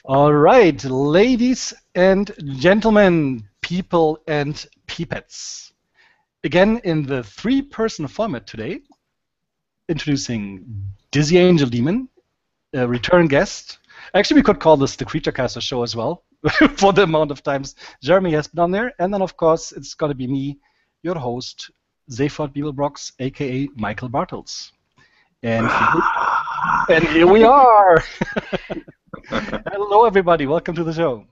All right, ladies and gentlemen, people and peepettes. Again, in the three-person format today, introducing Dizzy Angel Demon, a return guest. Actually, we could call this the Creature Caster show as well, for the amount of times Jeremy has been on there. And then, of course, it's going to be me, your host, Zaphod Beeblebrox, a.k.a. Michael Bartels. And here we are. Hello, everybody. Welcome to the show.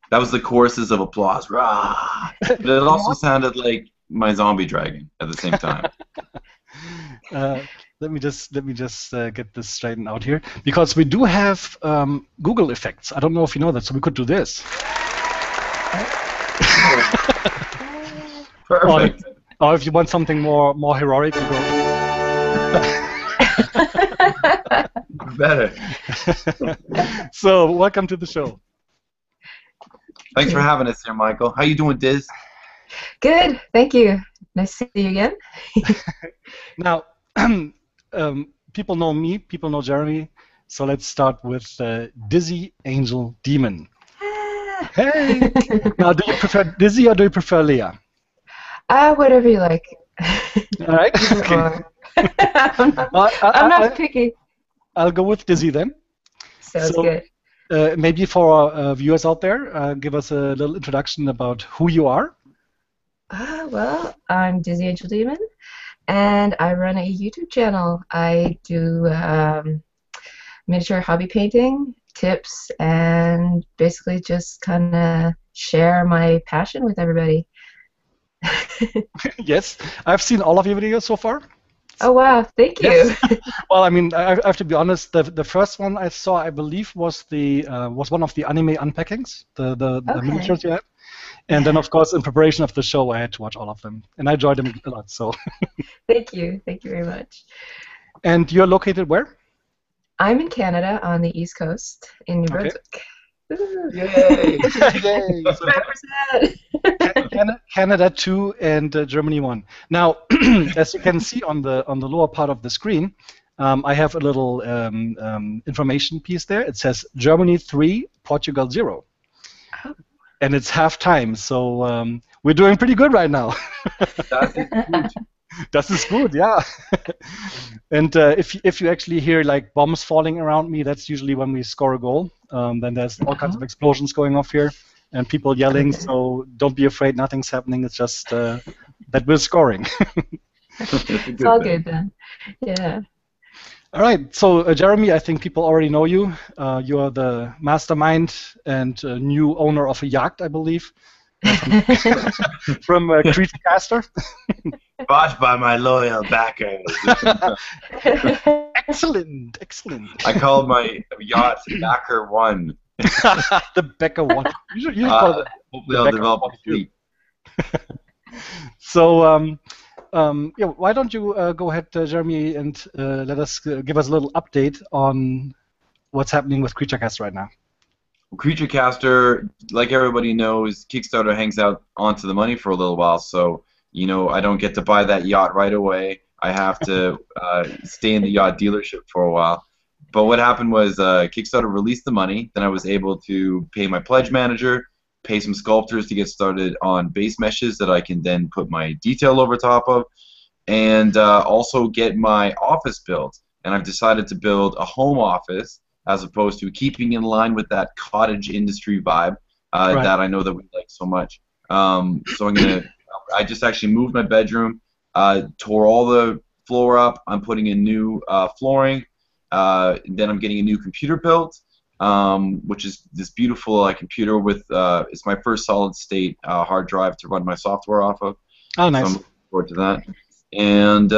That was the choruses of applause. Rah! But it also sounded like my zombie dragon at the same time. Let me just get this straightened out here, because we do have Google effects. I don't know if you know that, so we could do this. Perfect. Or if you want something more heroic, you go. Better. So, welcome to the show. Thanks for having us here, Michael. How you doing, Diz? Good, thank you. Nice to see you again. Now, people know me, people know Jeremy, so let's start with Dizzy Angel Demon. Hey! Now, do you prefer Dizzy or do you prefer Leah? Whatever you like. All right. Okay. I'm not picky. I'll go with Dizzy then. Sounds good. Maybe for our viewers out there, give us a little introduction about who you are. Well, I'm Dizzy Angel Demon, and I run a YouTube channel. I do miniature hobby painting, tips, and basically just kind of share my passion with everybody. Yes, I've seen all of your videos so far. Oh wow, thank you. Yes. Well, I mean, I have to be honest. The first one I saw, I believe, was one of the anime unpackings, the miniatures you had. And then, of course, in preparation of the show, I had to watch all of them, and I enjoyed them a lot. So. Thank you very much. And you're located where? I'm in Canada on the East Coast in New Brunswick. Yay! Yay! So, Represent. Canada 2 and Germany 1. Now, as you can see on the lower part of the screen, I have a little information piece there. It says Germany 3, Portugal 0. Oh. And it's half time, so we're doing pretty good right now. Das ist gut, yeah. And if you actually hear like bombs falling around me, that's usually when we score a goal. Then there's all kinds of explosions going off here and people yelling. So don't be afraid, nothing's happening. It's just that we're scoring. It's all good then. Yeah. All right. So Jeremy, I think people already know you. You are the mastermind and new owner of a yacht, I believe. From Creature Caster. Bought by my loyal backers. Excellent, excellent. I called my yacht Backer 1. The Becker 1. You call it hopefully I'll develop a fleet. So, yeah, why don't you go ahead, Jeremy, and give us a little update on what's happening with Creature Caster right now. Creature Caster, like everybody knows, Kickstarter hangs out onto the money for a little while, so you know I don't get to buy that yacht right away. I have to stay in the yacht dealership for a while. But what happened was Kickstarter released the money, then I was able to pay my pledge manager, pay some sculptors to get started on base meshes that I can then put my detail over top of, and also get my office built. And I've decided to build a home office as opposed to keeping in line with that cottage industry vibe that I know that we like so much. So I just actually moved my bedroom, tore all the floor up. I'm putting in new flooring. Then I'm getting a new computer built, which is this beautiful computer with, it's my first solid state hard drive to run my software off of. Oh, nice. So I'm looking forward to that. And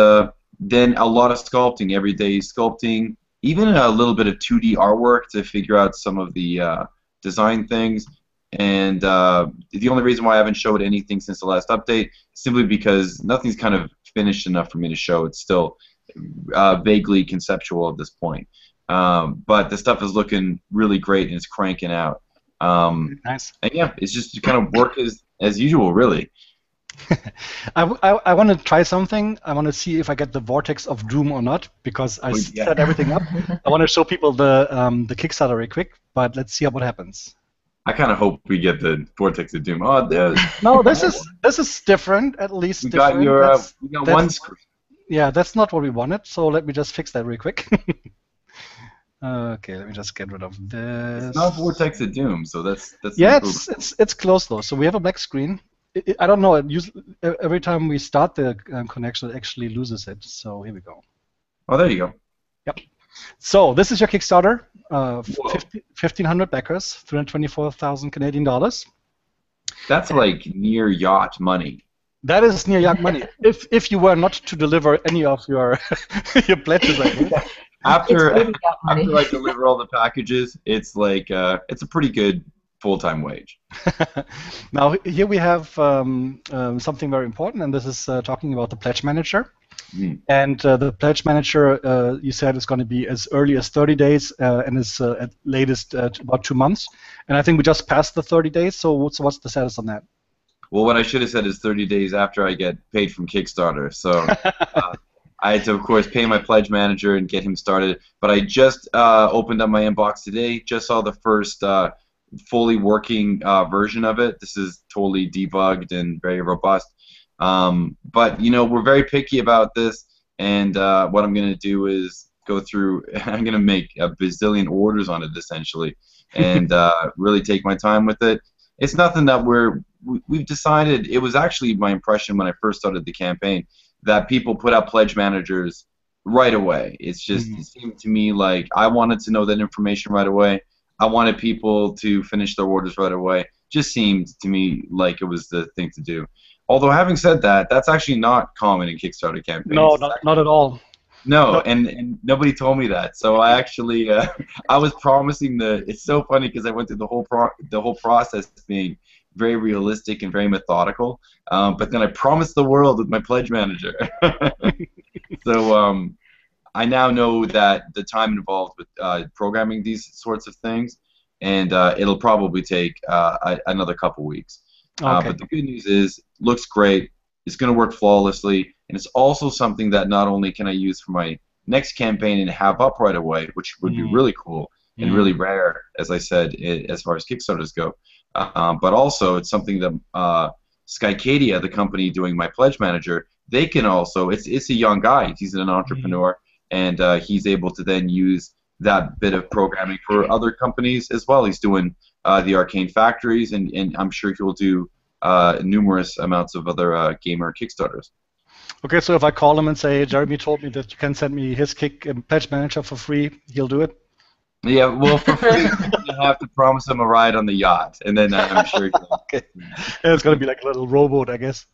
then a lot of sculpting, everyday sculpting, even a little bit of 2D artwork to figure out some of the design things. And the only reason why I haven't showed anything since the last update is simply because nothing's kind of finished enough for me to show. It's still vaguely conceptual at this point. But the stuff is looking really great and it's cranking out. Nice. And yeah, it's just kind of work as usual, really. I want to try something. I want to see if I get the Vortex of Doom or not, because I set everything up. I want to show people the Kickstarter very quick, but let's see what happens. I kind of hope we get the Vortex of Doom. Oh, no, this is different. At least we different. got your we got one screen. Yeah, that's not what we wanted. So let me just fix that really quick. Okay, let me just get rid of this. It's not Vortex of Doom, so that's yeah, it's close though. So we have a black screen. I don't know. Every time we start the connection, it actually loses it. So here we go. Oh, there you go. Yep. So this is your Kickstarter. 1,500 backers, 324,000 Canadian dollars. That's like near yacht money. That is near yacht money. If you were not to deliver any of your your pledges, I think. After I deliver all the packages, it's like it's a pretty good full-time wage. Now here we have something very important, and this is talking about the pledge manager. And the pledge manager, you said, is going to be as early as 30 days and is at latest about 2 months. And I think we just passed the 30 days. So what's the status on that? Well, what I should have said is 30 days after I get paid from Kickstarter. So I had to, of course, pay my pledge manager and get him started. But I just opened up my inbox today, just saw the first fully working version of it. This is totally debugged and very robust. But, you know, we're very picky about this. And what I'm going to do is go through, I'm going to make a bazillion orders on it, essentially, and really take my time with it. It's nothing that we've decided. It was actually my impression when I first started the campaign that people put up pledge managers right away. It's just it seemed to me like I wanted to know that information right away. I wanted people to finish their orders right away. Just seemed to me like it was the thing to do. Although having said that, that's actually not common in Kickstarter campaigns. No, not at all. No, and nobody told me that. So I actually I was promising it's so funny because I went through the whole process being very realistic and very methodical. But then I promised the world with my pledge manager. So I now know that the time involved with programming these sorts of things, and it'll probably take another couple weeks. Okay. But the good news is, looks great. It's going to work flawlessly, and it's also something that not only can I use for my next campaign and have up right away, which would be really cool and really rare, as I said, as far as Kickstarters go, but also it's something that Skycadia, the company doing my pledge manager, they can also. It's a young guy. He's an entrepreneur, and he's able to then use that bit of programming for other companies as well. He's doing the Arcane Factories, and I'm sure he'll do numerous amounts of other gamer Kickstarters. Okay, so if I call him and say, Jeremy told me that you can send me his pledge manager for free, he'll do it? Yeah, well, for free, you have to promise him a ride on the yacht, and then I'm sure he'll... Okay. Yeah, it's going to be like a little rowboat, I guess.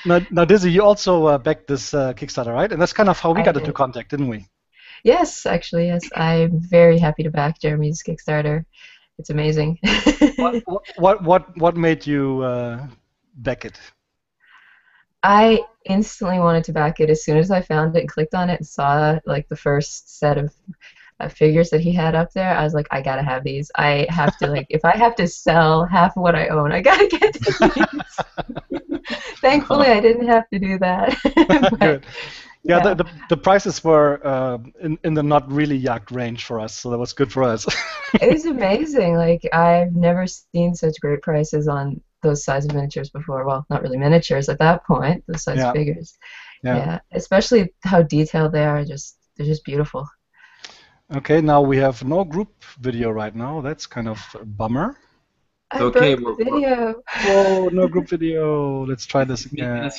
Now, Dizzy, you also backed this Kickstarter, right? And that's kind of how we got into contact, didn't we? Yes, actually, yes. I'm very happy to back Jeremy's Kickstarter. It's amazing. What made you back it? I instantly wanted to back it as soon as I found it and clicked on it and saw like the first set of figures that he had up there. I was like, I gotta have these. I have to like, if I have to sell half of what I own, I gotta get these. Thankfully, I didn't have to do that. Good. Yeah, the prices were in the not really yacht range for us, so that was good for us. It was amazing. Like, I've never seen such great prices on those size of miniatures before. Well, not really miniatures at that point, those size figures. Yeah, especially how detailed they are. They're just beautiful. Okay, now we have no group video right now. That's kind of a bummer. Okay, video. Whoa, no group video. Let's try this again.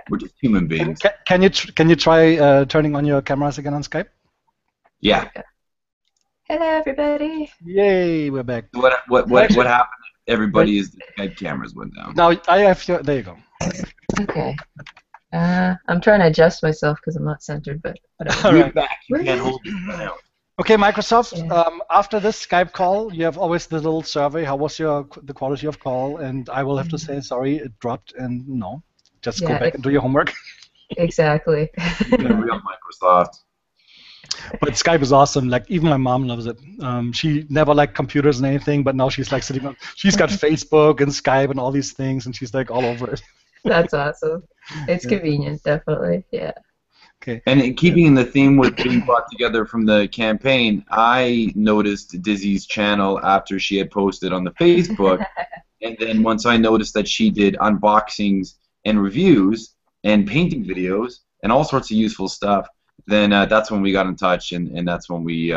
We're just human beings. Can you try turning on your cameras again on Skype? Yeah. Hello, everybody. Yay, we're back. What happened? Everybody is the Skype cameras went down. Now I have your. There you go. Okay. I'm trying to adjust myself because I'm not centered, but whatever. All right. Back. You can't hold it now. Okay, Microsoft, after this Skype call, you have always the little survey, how was the quality of call, and I will have to say, sorry, it dropped, and no, just go back and do your homework. Exactly. Real Microsoft. But Skype is awesome. Like even my mom loves it. She never liked computers and anything, but now she's like sitting on. She's got Facebook and Skype and all these things, and she's like all over it. That's awesome. It's Yeah. convenient, definitely. Yeah. Okay. And keeping in the theme with being brought together from the campaign, I noticed Dizzy's channel after she had posted on the Facebook, and then once I noticed that she did unboxings and reviews and painting videos and all sorts of useful stuff, then that's when we got in touch, and that's when we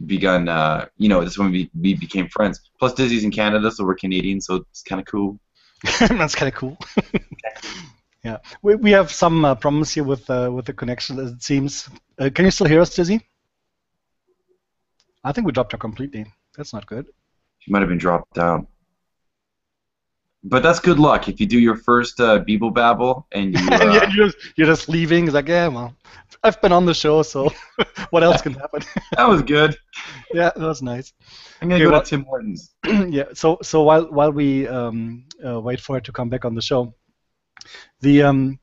begun, that's when we became friends. Plus Dizzy's in Canada, so we're Canadian, so it's kind of cool. That's kind of cool. Yeah, we have some problems here with the connection, as it seems. Can you still hear us, Dizzy? I think we dropped her completely. That's not good. She might have been dropped down. But that's good luck if you do your first BEEBLE BABBLE and you. And you're just leaving. It's like, yeah, well, I've been on the show, so what else can happen? That was good. Yeah, that was nice. I'm gonna go to Tim Hortons. Yeah. So while we wait for it to come back on the show, the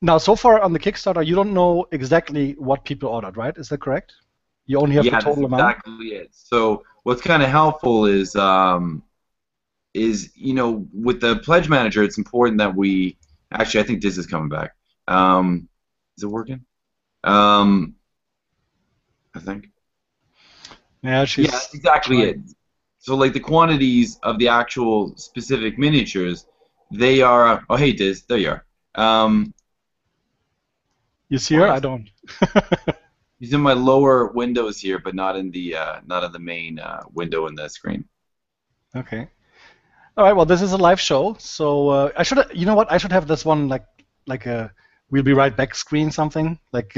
now so far on the Kickstarter, you don't know exactly what people ordered, right? Is that correct? You only have the total amount. Yeah, that's exactly it. So what's kind of helpful is with the pledge manager, it's important that we actually. I think this is coming back. Is it working? I think. Yeah, that's exactly it. So like the quantities of the actual specific miniatures, they are. Oh hey Diz, there you are. You see her? I don't. He's in my lower windows here, but not in the main window in the screen. Okay. All right. Well, this is a live show, so I should. You know what? I should have this one like a "We'll be right back" screen, something like.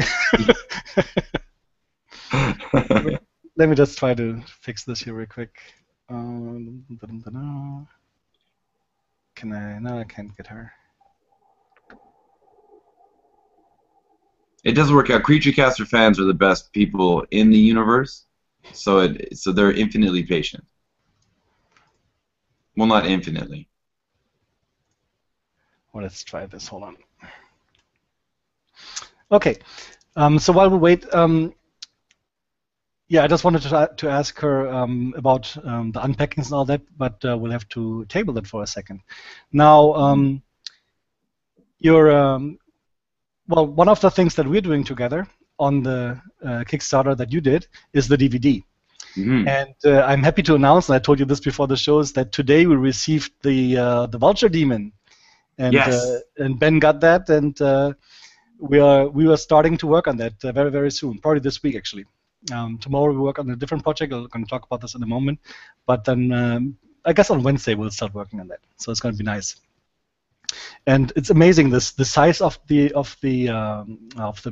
Let me just try to fix this here real quick. Can I? No, I can't get her. It does work out. Creature Caster fans are the best people in the universe, so they're infinitely patient. Well, not infinitely. Well, let's try this. Hold on. Okay. So while we wait, yeah, I just wanted to ask her about the unpackings and all that, but we'll have to table it for a second. Now, well, one of the things that we're doing together on the Kickstarter that you did is the DVD. Mm-hmm. And I'm happy to announce, and I told you this before the show, is that today we received the Vulture Demon, and yes. And Ben got that, and we are starting to work on that very, very soon, probably this week actually. Tomorrow we work on a different project. I'm going to talk about this in a moment, but then I guess on Wednesday we'll start working on that. So it's going to be nice. And it's amazing. The size of the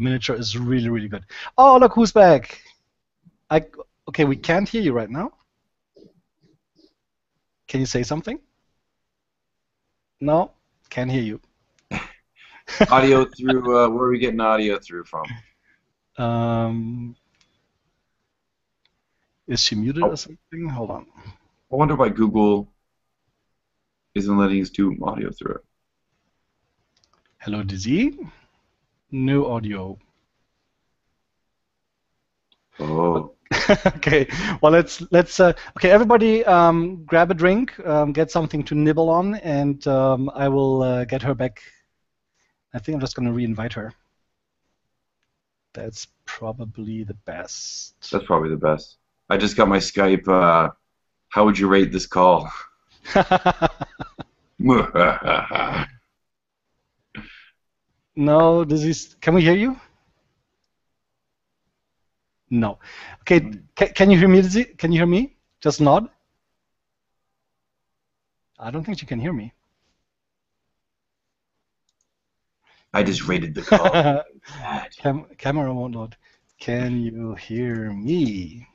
miniature is really, really good. Oh, look who's back! Okay, we can't hear you right now. Can you say something? No, can't hear you. Audio through. Where are we getting audio through from? Is she muted or something? Hold on. I wonder why Google isn't letting us do audio through it. Hello, Dizzy. No audio. Oh. Okay. Well, let's okay. Everybody, grab a drink, get something to nibble on, and I will get her back. I think I'm just going to re-invite her. That's probably the best. That's probably the best. I just got my Skype. How would you rate this call? No, can we hear you? No. Okay, can you hear me, Dizzy? Can you hear me? Just nod. I don't think you can hear me. I just rated the call. Camera won't load. Can you hear me?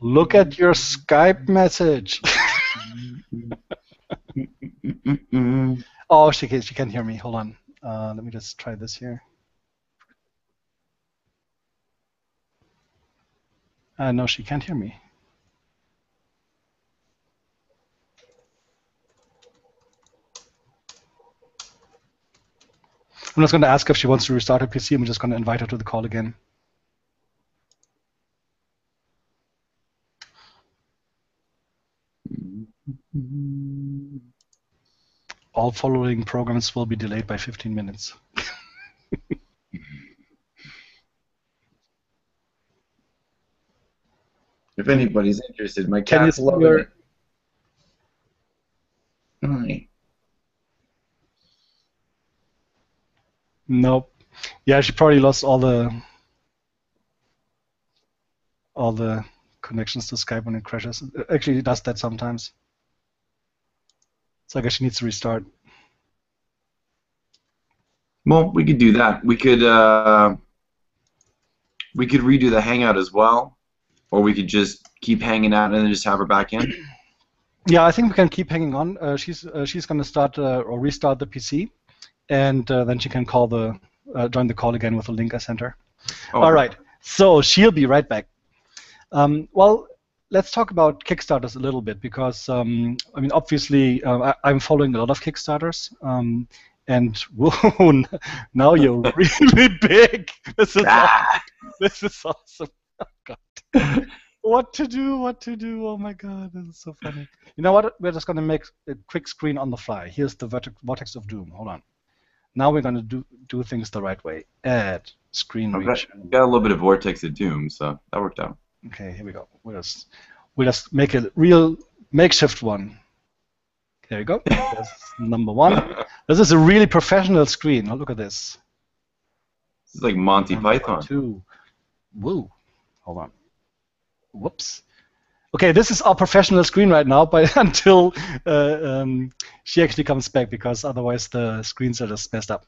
Look at your Skype message. Oh, she can hear me. Hold on. Let me just try this here. No, she can't hear me. I'm just going to ask if she wants to restart her PC. I'm just going to invite her to the call again. All following programs will be delayed by 15 minutes. If anybody's interested, my Can you cat's see loving your... it. Hi. Nope. Yeah, she probably lost all the connections to Skype when it crashes. Actually, it does that sometimes. So I guess she needs to restart. Well, we could do that. We could redo the Hangout as well, or we could just keep hanging out and then just have her back in. Yeah, I think we can keep hanging on. She's going to start or restart the PC, and then she can call join the call again with the link I sent her. Oh, all right. So she'll be right back. Well, let's talk about Kickstarters a little bit because I mean, obviously, I'm following a lot of Kickstarters. And whoa, now you're really big. This is awesome. This is awesome. Oh, God. What to do? Oh my God, this is so funny. You know what? We're just going to make a quick screen on the fly. Here's the Vortex of Doom. Hold on. Now we're going to do things the right way. Add screen reach. Got a little bit of Vortex of Doom, so that worked out. Okay, here we go. We'll just make a real makeshift one. There you go. That's number one. This is a really professional screen. Oh, look at this. This is like Monty Number Python. Two. Woo. Hold on. Whoops. Okay, this is our professional screen right now, but until she actually comes back, because otherwise the screens are just messed up.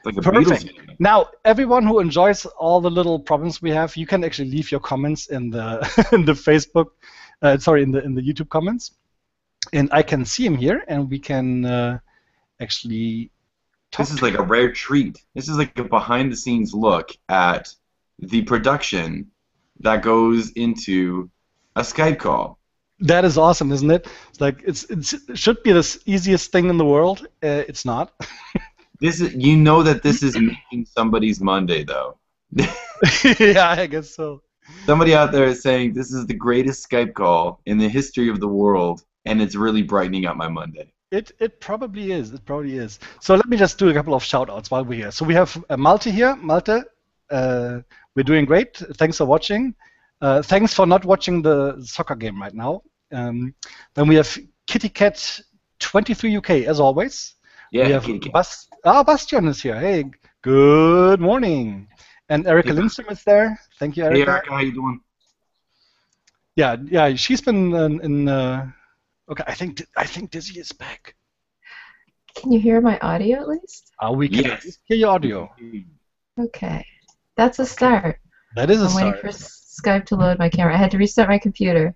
Like a Perfect. Beatles. Now, everyone who enjoys all the little problems we have, you can actually leave your comments in the in the Facebook, in the YouTube comments, and I can see them here, and we can actually. This is like a rare treat. This is like a behind-the-scenes look at the production that goes into a Skype call. That is awesome, isn't it? It's like it should be the easiest thing in the world. It's not. This is, you know, that this is making somebody's Monday, though. Yeah, I guess so. Somebody out there is saying this is the greatest Skype call in the history of the world, and it's really brightening up my Monday. It probably is. It probably is. So let me just do a couple of shout-outs while we're here. So we have Malte here. Malte, we're doing great. Thanks for watching. Thanks for not watching the soccer game right now. Then we have Kitty Cat 23 UK, as always. Yeah, we have Kitty Cat. Bastian is here. Hey, good morning. And Erica Lindstrom is there. Thank you, Erica. Hey, Erica, how you doing? Yeah, she's been in. Okay, I think Dizzy is back. Can you hear my audio at least? We can hear your audio. Okay, that's a start. That is a I'm start. waiting for Skype to load my camera. I had to restart my computer.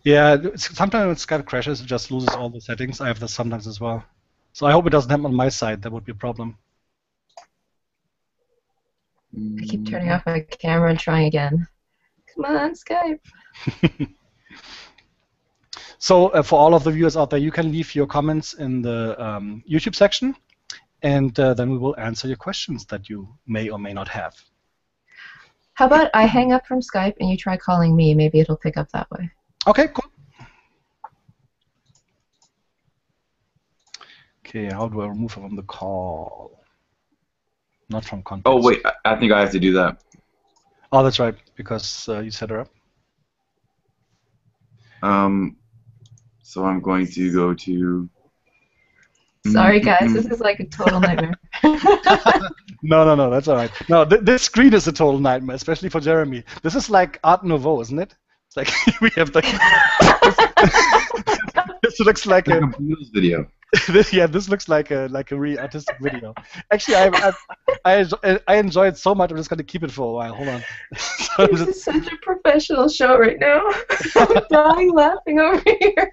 Yeah, sometimes when Skype crashes, it just loses all the settings. I have this sometimes as well. So I hope it doesn't happen on my side. That would be a problem. I keep turning off my camera and trying again. Come on, Skype. So for all of the viewers out there, you can leave your comments in the YouTube section, and then we will answer your questions that you may or may not have. How about I hang up from Skype and you try calling me? Maybe it'll pick up that way. Okay, cool. Okay, how do I remove her from the call? Not from contacts. Oh, wait, I think I have to do that. Oh, that's right, because you set her up. So I'm going to go to... Sorry, guys, this is like a total nightmare. No, that's all right. No, this screen is a total nightmare, especially for Jeremy. This is like Art Nouveau, isn't it? It's like we have the... This looks like a video. Yeah, this looks like a really artistic video. Actually, I enjoy it so much. I'm just going to keep it for a while. Hold on. So This is such a professional show right now. I'm dying laughing over here.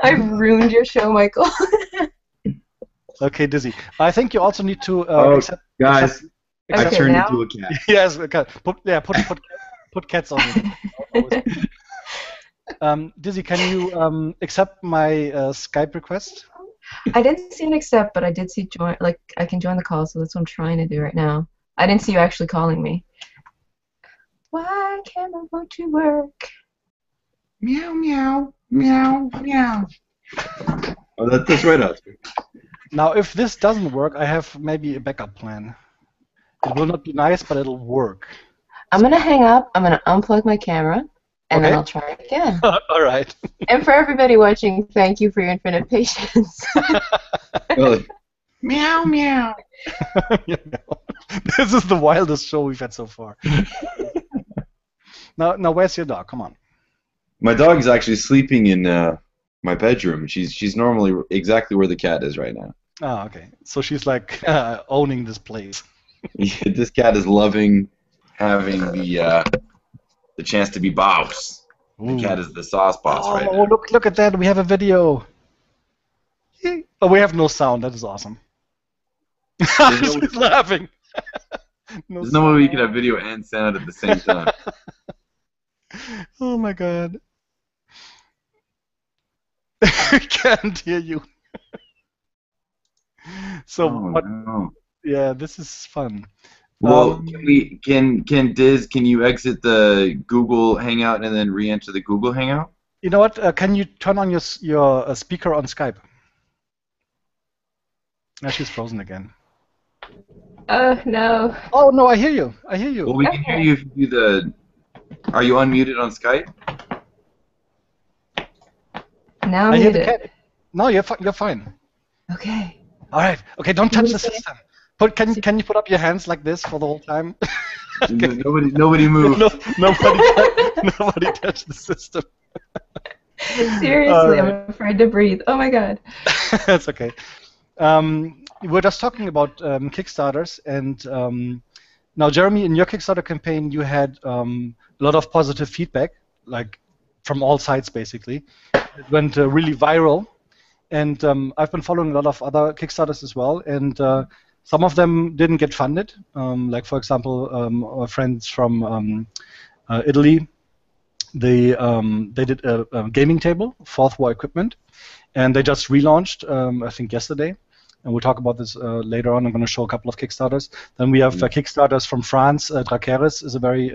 I've ruined your show, Michael. Okay, Dizzy. I think you also need to Guys, I Okay, turned now? into a cat. Yes, okay. Put cats on it. Dizzy, can you accept my Skype request? I didn't see an accept, but I did see join. Like I can join the call, so that's what I'm trying to do right now. I didn't see you actually calling me. Why camera won't you work? Meow meow meow meow. Oh, that's right, Oscar. Now, if this doesn't work, I have maybe a backup plan. It will not be nice, but it'll work. I'm gonna hang up. I'm gonna unplug my camera, and then Okay. I'll try again. All right. And for everybody watching, thank you for your infinite patience. Really? Meow meow. You know, this is the wildest show we've had so far. Now, where's your dog? Come on. My dog's actually sleeping in my bedroom. She's normally exactly where the cat is right now. Oh, okay. So she's like owning this place. This cat is loving having the chance to be boss. The cat is the sauce boss right now. Oh, look at that. We have a video. Oh, we have no sound. That is awesome. She's laughing. There's no way we can have video and sound at the same time. Oh my god. I can't hear you. So what? No. Yeah, this is fun. Well, can Diz, can you exit the Google Hangout and then re-enter the Google Hangout? You know what? Can you turn on your speaker on Skype? Now she's frozen again. No. Oh no, I hear you. I hear you. Well, we can hear you if you do the. Are you unmuted on Skype? Now I'm I hear the muted. cat. No, you're fine. Okay. All right. Okay, don't touch the What do you say? system. Can you put up your hands like this for the whole time? Okay. Nobody move. Nobody touch the system. Seriously, I'm afraid to breathe. Oh my god. That's okay. We're just talking about Kickstarters, and now, Jeremy, in your Kickstarter campaign, you had a lot of positive feedback, like from all sides, basically. It went really viral, and I've been following a lot of other Kickstarters as well, and some of them didn't get funded. Like, for example, our friends from Italy, they did a gaming table, Fourth War equipment, and they just relaunched, I think, yesterday. And we'll talk about this later on. I'm going to show a couple of Kickstarters. Then we have Kickstarters from France. Drakerys is a very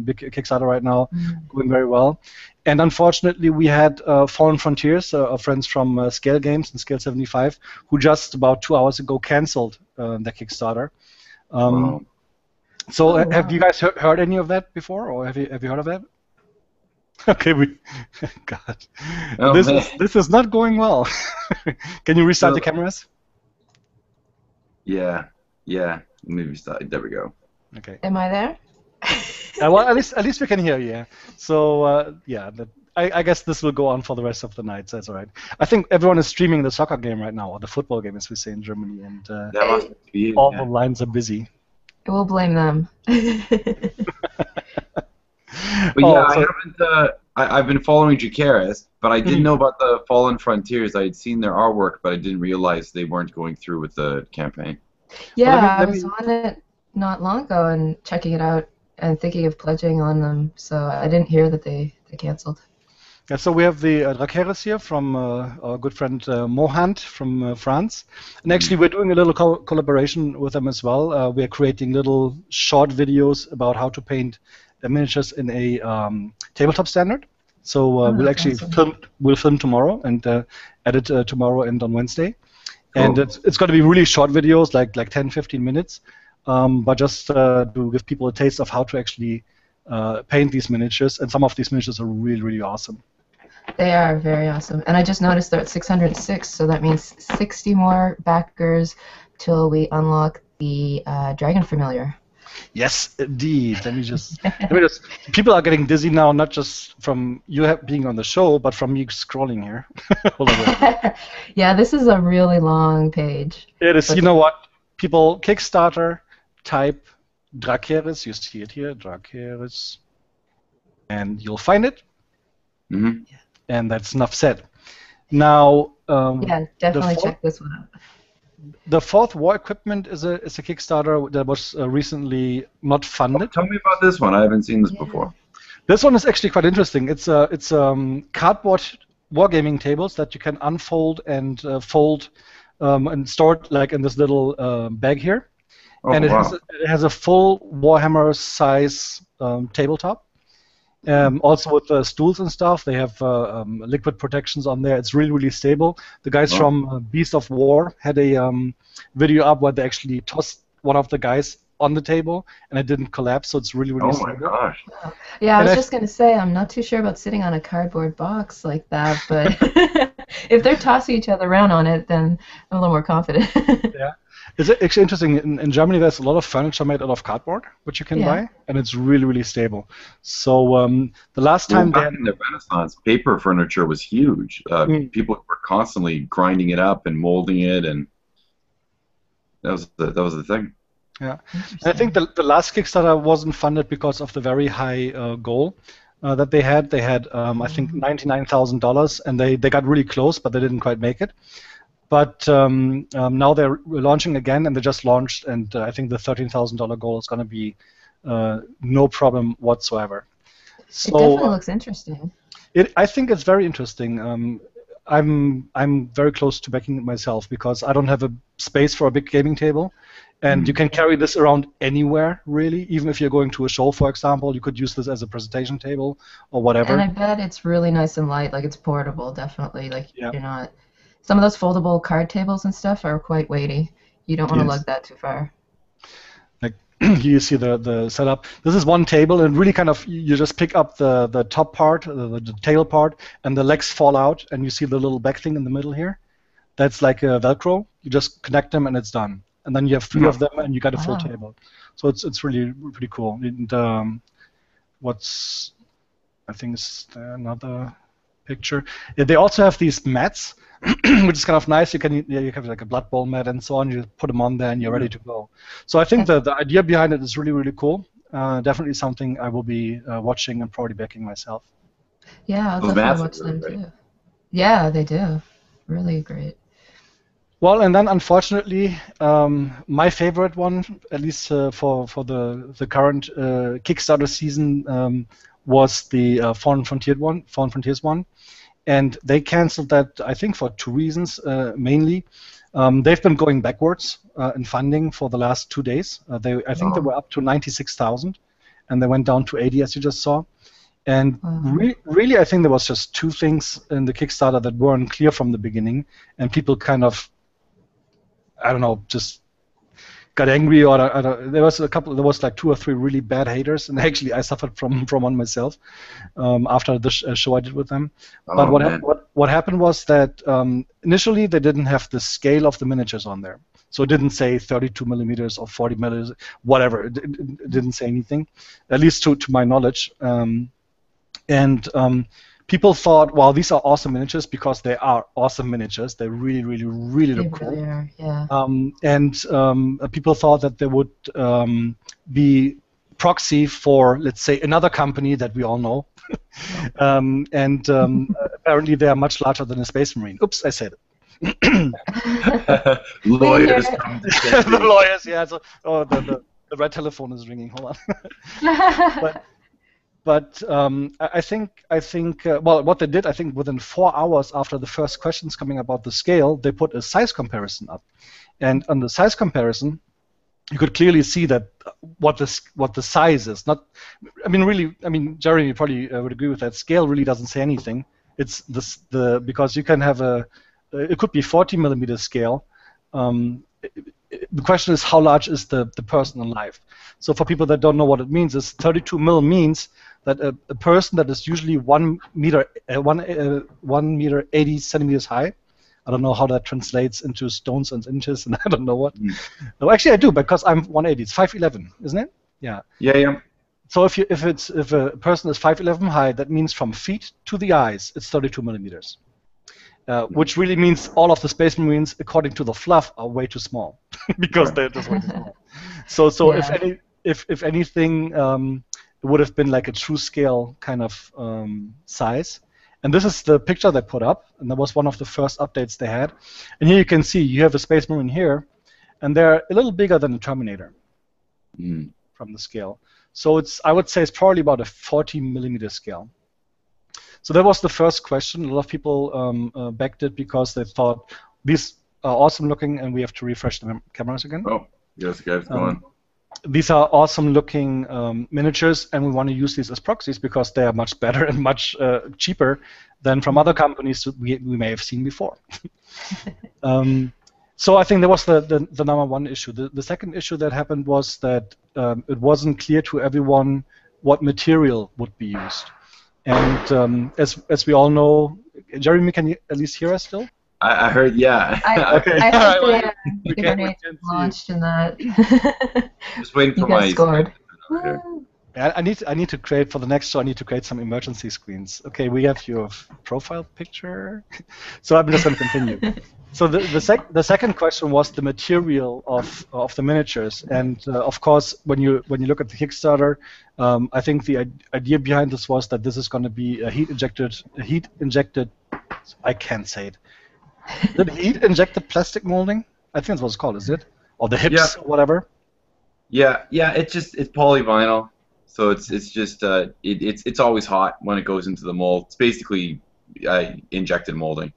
big Kickstarter right now, going very well. And unfortunately, we had Fallen Frontiers, our friends from Scale Games and Scale 75, who just about 2 hours ago canceled their Kickstarter. Wow. So have you guys heard any of that before, or have you heard of that? Okay, God, Oh, this is not going well. Can you restart the cameras? Yeah. Maybe start. There we go. Okay. Am I there? Well, at least we can hear you. Yeah. So I guess this will go on for the rest of the night. So that's all right. I think everyone is streaming the soccer game right now, or the football game, as we say in Germany, and That must be it, all yeah. the lines are busy. We'll blame them. But yeah, I haven't. I've been following Drakerys, but I didn't know about the Fallen Frontiers. I had seen their artwork, but I didn't realize they weren't going through with the campaign. Yeah, I was on it not long ago and checking it out and thinking of pledging on them. So I didn't hear that they canceled. Yeah, so we have the Drakerys here from our good friend Mohand from France. And actually, we're doing a little collaboration with them as well. We're creating little short videos about how to paint miniatures in a tabletop standard. So we'll actually film tomorrow and edit tomorrow and on Wednesday. Cool. And it's going to be really short videos, like 10-15 minutes, but just to give people a taste of how to actually paint these miniatures. And some of these miniatures are really, really awesome. They are very awesome. And I just noticed they're at 606, so that means 60 more backers till we unlock the Dragon Familiar. Yes, indeed. Let me just. People are getting dizzy now, not just from you being on the show, but from me scrolling here. Hold on. Yeah, this is a really long page. It is. You know what? People, Kickstarter, type Drakerys. You see it here, Drakerys, and you'll find it. Mm-hmm. And that's enough said. Now. Yeah, definitely check this one out. The Fourth War equipment is a Kickstarter that was recently not funded. Tell me about this one. I haven't seen this before. This one is actually quite interesting. It's cardboard wargaming tables that you can unfold and fold and store it like in this little bag here. Oh, And wow. it has a full Warhammer size tabletop. Also with the stools and stuff, they have liquid protections on there. It's really, really stable. The guys from Beast of War had a video up where they actually tossed one of the guys on the table and it didn't collapse, so it's really, really stable. Oh my gosh. Yeah, I was just going to say, I'm not too sure about sitting on a cardboard box like that, but if they're tossing each other around on it, then I'm a little more confident. Yeah. It's actually interesting. In Germany, there's a lot of furniture made out of cardboard, which you can buy, and it's really, really stable. So the last time back in the Renaissance, paper furniture was huge. People were constantly grinding it up and molding it, and that was the thing. Yeah, and I think the last Kickstarter wasn't funded because of the very high goal that they had. They had, I think, $99,000, and they got really close, but they didn't quite make it. But now they're launching again, and they just launched, and I think the $13,000 goal is going to be no problem whatsoever. So, it definitely looks interesting. I think it's very interesting. I'm very close to backing it myself because I don't have a space for a big gaming table, and you can carry this around anywhere, really. Even if you're going to a show, for example, you could use this as a presentation table or whatever. And I bet it's really nice and light, like it's portable, definitely. Like you're not. Some of those foldable card tables and stuff are quite weighty. You don't want to lug that too far. Like you see the setup. This is one table, and really kind of you just pick up the top part, the tail part, and the legs fall out, and you see the little back thing in the middle here. That's like a Velcro. You just connect them, and it's done. And then you have 3 of them, and you got a full table. So it's really pretty cool. And I think is another picture. They also have these mats, which is kind of nice. You have like a Blood Bowl mat and so on. You put them on there, and you're ready to go. So I think the idea behind it is really, really cool. Definitely something I will be watching and probably backing myself. Yeah, I'll definitely watch them too. Yeah, they do. Really great. Well, and then unfortunately, my favorite one, at least for the current Kickstarter season, was the Fallen Frontiers one, and they canceled that, I think, for 2 reasons mainly. They've been going backwards in funding for the last 2 days. I think they were up to 96,000, and they went down to 80, as you just saw. And really, I think there was just 2 things in the Kickstarter that weren't clear from the beginning, and people kind of, I don't know, just got angry, or there was like 2 or 3 really bad haters, and actually I suffered from one myself after the show I did with them. But what happened was that initially they didn't have the scale of the miniatures on there, so it didn't say 32 millimeters or 40 millimeters, whatever. It didn't say anything, at least to my knowledge. People thought, well, these are awesome miniatures because they are awesome miniatures. They really, really, really look cool. Really are, yeah. People thought that they would be proxy for, let's say, another company that we all know. Apparently they are much larger than a Space Marine. Oops, I said it. Lawyers. The lawyers, yeah. So, the red telephone is ringing. Hold on. But I think well, what they did, I think within 4 hours after the first questions coming about the scale, they put a size comparison up, and on the size comparison, you could clearly see that what the size is. Not, I mean, Jeremy probably would agree with that. Scale really doesn't say anything. It's because you can have it could be 40 millimeter scale. The question is, how large is the person in life? So for people that don't know what it means, is 32 mil means that a person that is usually 1 meter 80 centimeters high. I don't know how that translates into stones and inches, and I don't know what. No, actually I do, because I'm 180. It's 5'11", isn't it? Yeah. Yeah. So if a person is 5'11" high, that means from feet to the eyes, it's 32 millimeters. Which really means all of the Space Marines, according to the fluff, are way too small because they're just way too small. So yeah. if anything, it would have been like a true scale kind of size. And this is the picture they put up, and that was one of the first updates they had. And here you can see you have a Space Marine here, and they're a little bigger than the Terminator from the scale. So I would say it's probably about a 40 millimeter scale. So that was the first question. A lot of people backed it because they thought these are awesome looking, and we have to refresh the cameras again. Oh, yes, guys, go on. These are awesome looking miniatures, and we want to use these as proxies because they are much better and much cheaper than from other companies that we may have seen before. So I think that was the number one issue. The second issue that happened was that it wasn't clear to everyone what material would be used. And as we all know, Jeremy, can you at least hear us still? I heard, yeah. Okay. I hope We the can't grenade see you. launched in that. Just waiting for You guys my scored. I need to create for the next show. I need to create some emergency screens. Okay, we have your profile picture. So I'm just going to continue. So the second question was the material of the miniatures, and of course when you look at the Kickstarter, I think the idea behind this was that this is going to be a heat injected. I can't say it. The heat injected plastic molding. I think that's what it's called. Is it? Or the hips, or whatever. Yeah. It's polyvinyl, so it's just it's always hot when it goes into the mold. It's basically injected molding.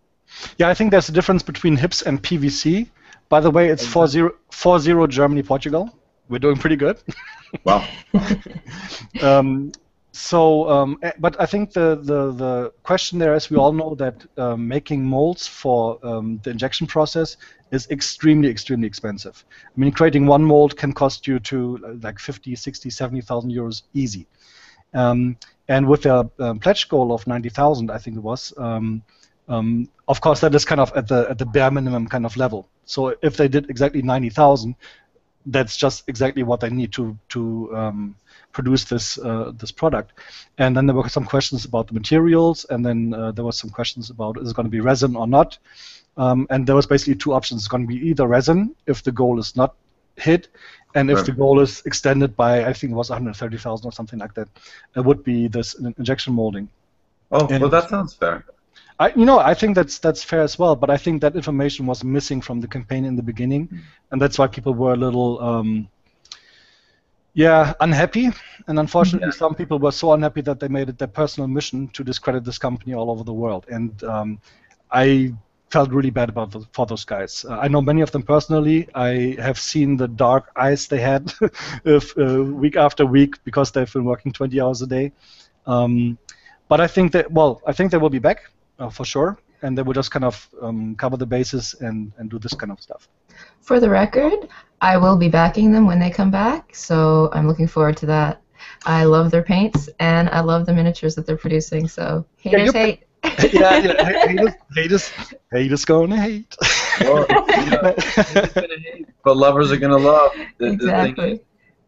Yeah, I think there's a difference between hips and PVC. By the way, it's 4-0 Germany, Portugal. We're doing pretty good. Wow. But I think the question there, as we all know, that making molds for the injection process is extremely expensive. I mean, creating one mold can cost you to like 50, 60, 70,000 euros easy. And with a pledge goal of 90,000, I think it was. Of course, that is kind of at the bare minimum kind of level. So if they did exactly 90,000, that's just exactly what they need to produce this product. And then there were some questions about the materials, and then there were some questions about is it going to be resin or not. And there was basically two options. It's going to be either resin if the goal is not hit, and if the goal is extended by, I think it was 130,000 or something like that, it would be this injection molding. Oh, well, that sounds fair. I think that's fair as well, but I think that information was missing from the campaign in the beginning, and that's why people were a little, unhappy. And unfortunately, some people were so unhappy that they made it their personal mission to discredit this company all over the world. And I felt really bad for those guys. I know many of them personally. I have seen the dark eyes they had week after week because they've been working 20 hours a day. But I think they will be back. For sure, and they will just kind of cover the bases and do this kind of stuff. For the record, I will be backing them when they come back, so I'm looking forward to that. I love their paints, and I love the miniatures that they're producing, so haters hate. Haters gonna hate. Well, haters gonna hate, but lovers are gonna love. Exactly.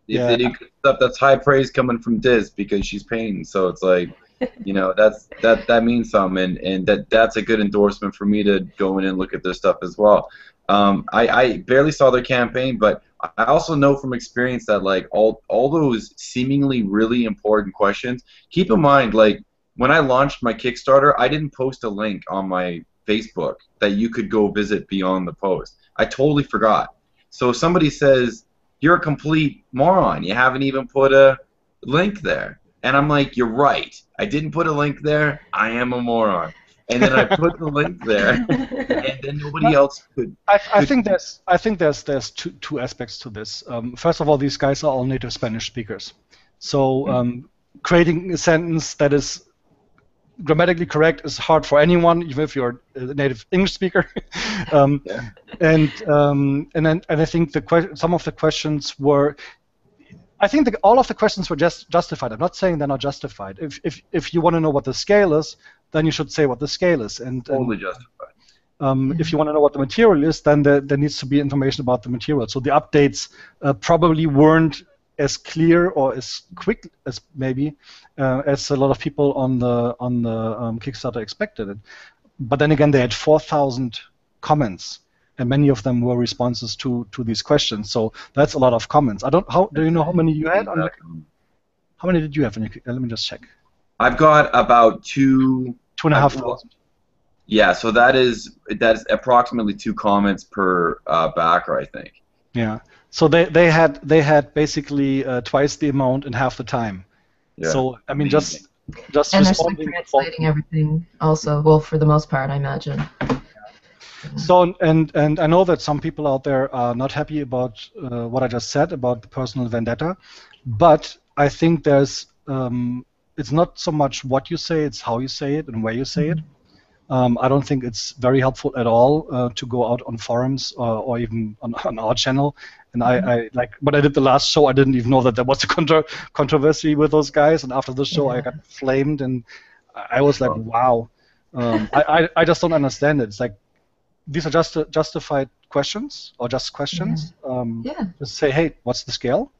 The thing is, stuff that's high praise coming from Diz because she's painting, so it's like, that means something, and that's a good endorsement for me to go in and look at their stuff as well. I barely saw their campaign, but I also know from experience that like all those seemingly really important questions. Keep in mind, like when I launched my Kickstarter, I didn't post a link on my Facebook that you could go visit beyond the post. I totally forgot. So if somebody says you're a complete moron, you haven't even put a link there. And I'm like, you're right. I didn't put a link there. I am a moron. And then I put the link there, and then nobody else could. I think there's two aspects to this. First of all, these guys are all native Spanish speakers, so creating a sentence that is grammatically correct is hard for anyone, even if you're a native English speaker. And I think some of the questions were. I think all of the questions were just justified. I'm not saying they're not justified. If you want to know what the scale is, then you should say what the scale is. Totally justified. If you want to know what the material is, then there needs to be information about the material. So the updates probably weren't as clear or as quick as maybe as a lot of people on the Kickstarter expected it. But then again, they had 4,000 comments. And many of them were responses to these questions, so that's a lot of comments. Do you know how many you had? How many did you have? Let me just check. I've got about 2,500. Yeah, so that is approximately 2 comments per backer, I think. Yeah. So they had basically twice the amount in half the time. Yeah. So I mean, just just And there's like responding. translating everything also. Well, for the most part, I imagine. So, and I know that some people out there are not happy about what I just said about the personal vendetta, but I think there's it's not so much what you say, it's how you say it and where you say it. I don't think it's very helpful at all to go out on forums or even on our channel. And I like when I did the last show, I didn't even know that there was a controversy with those guys. And after the show, I got flamed, and I was like, wow. I just don't understand it. It's like these are just justified questions or just questions. Just say, hey, what's the scale?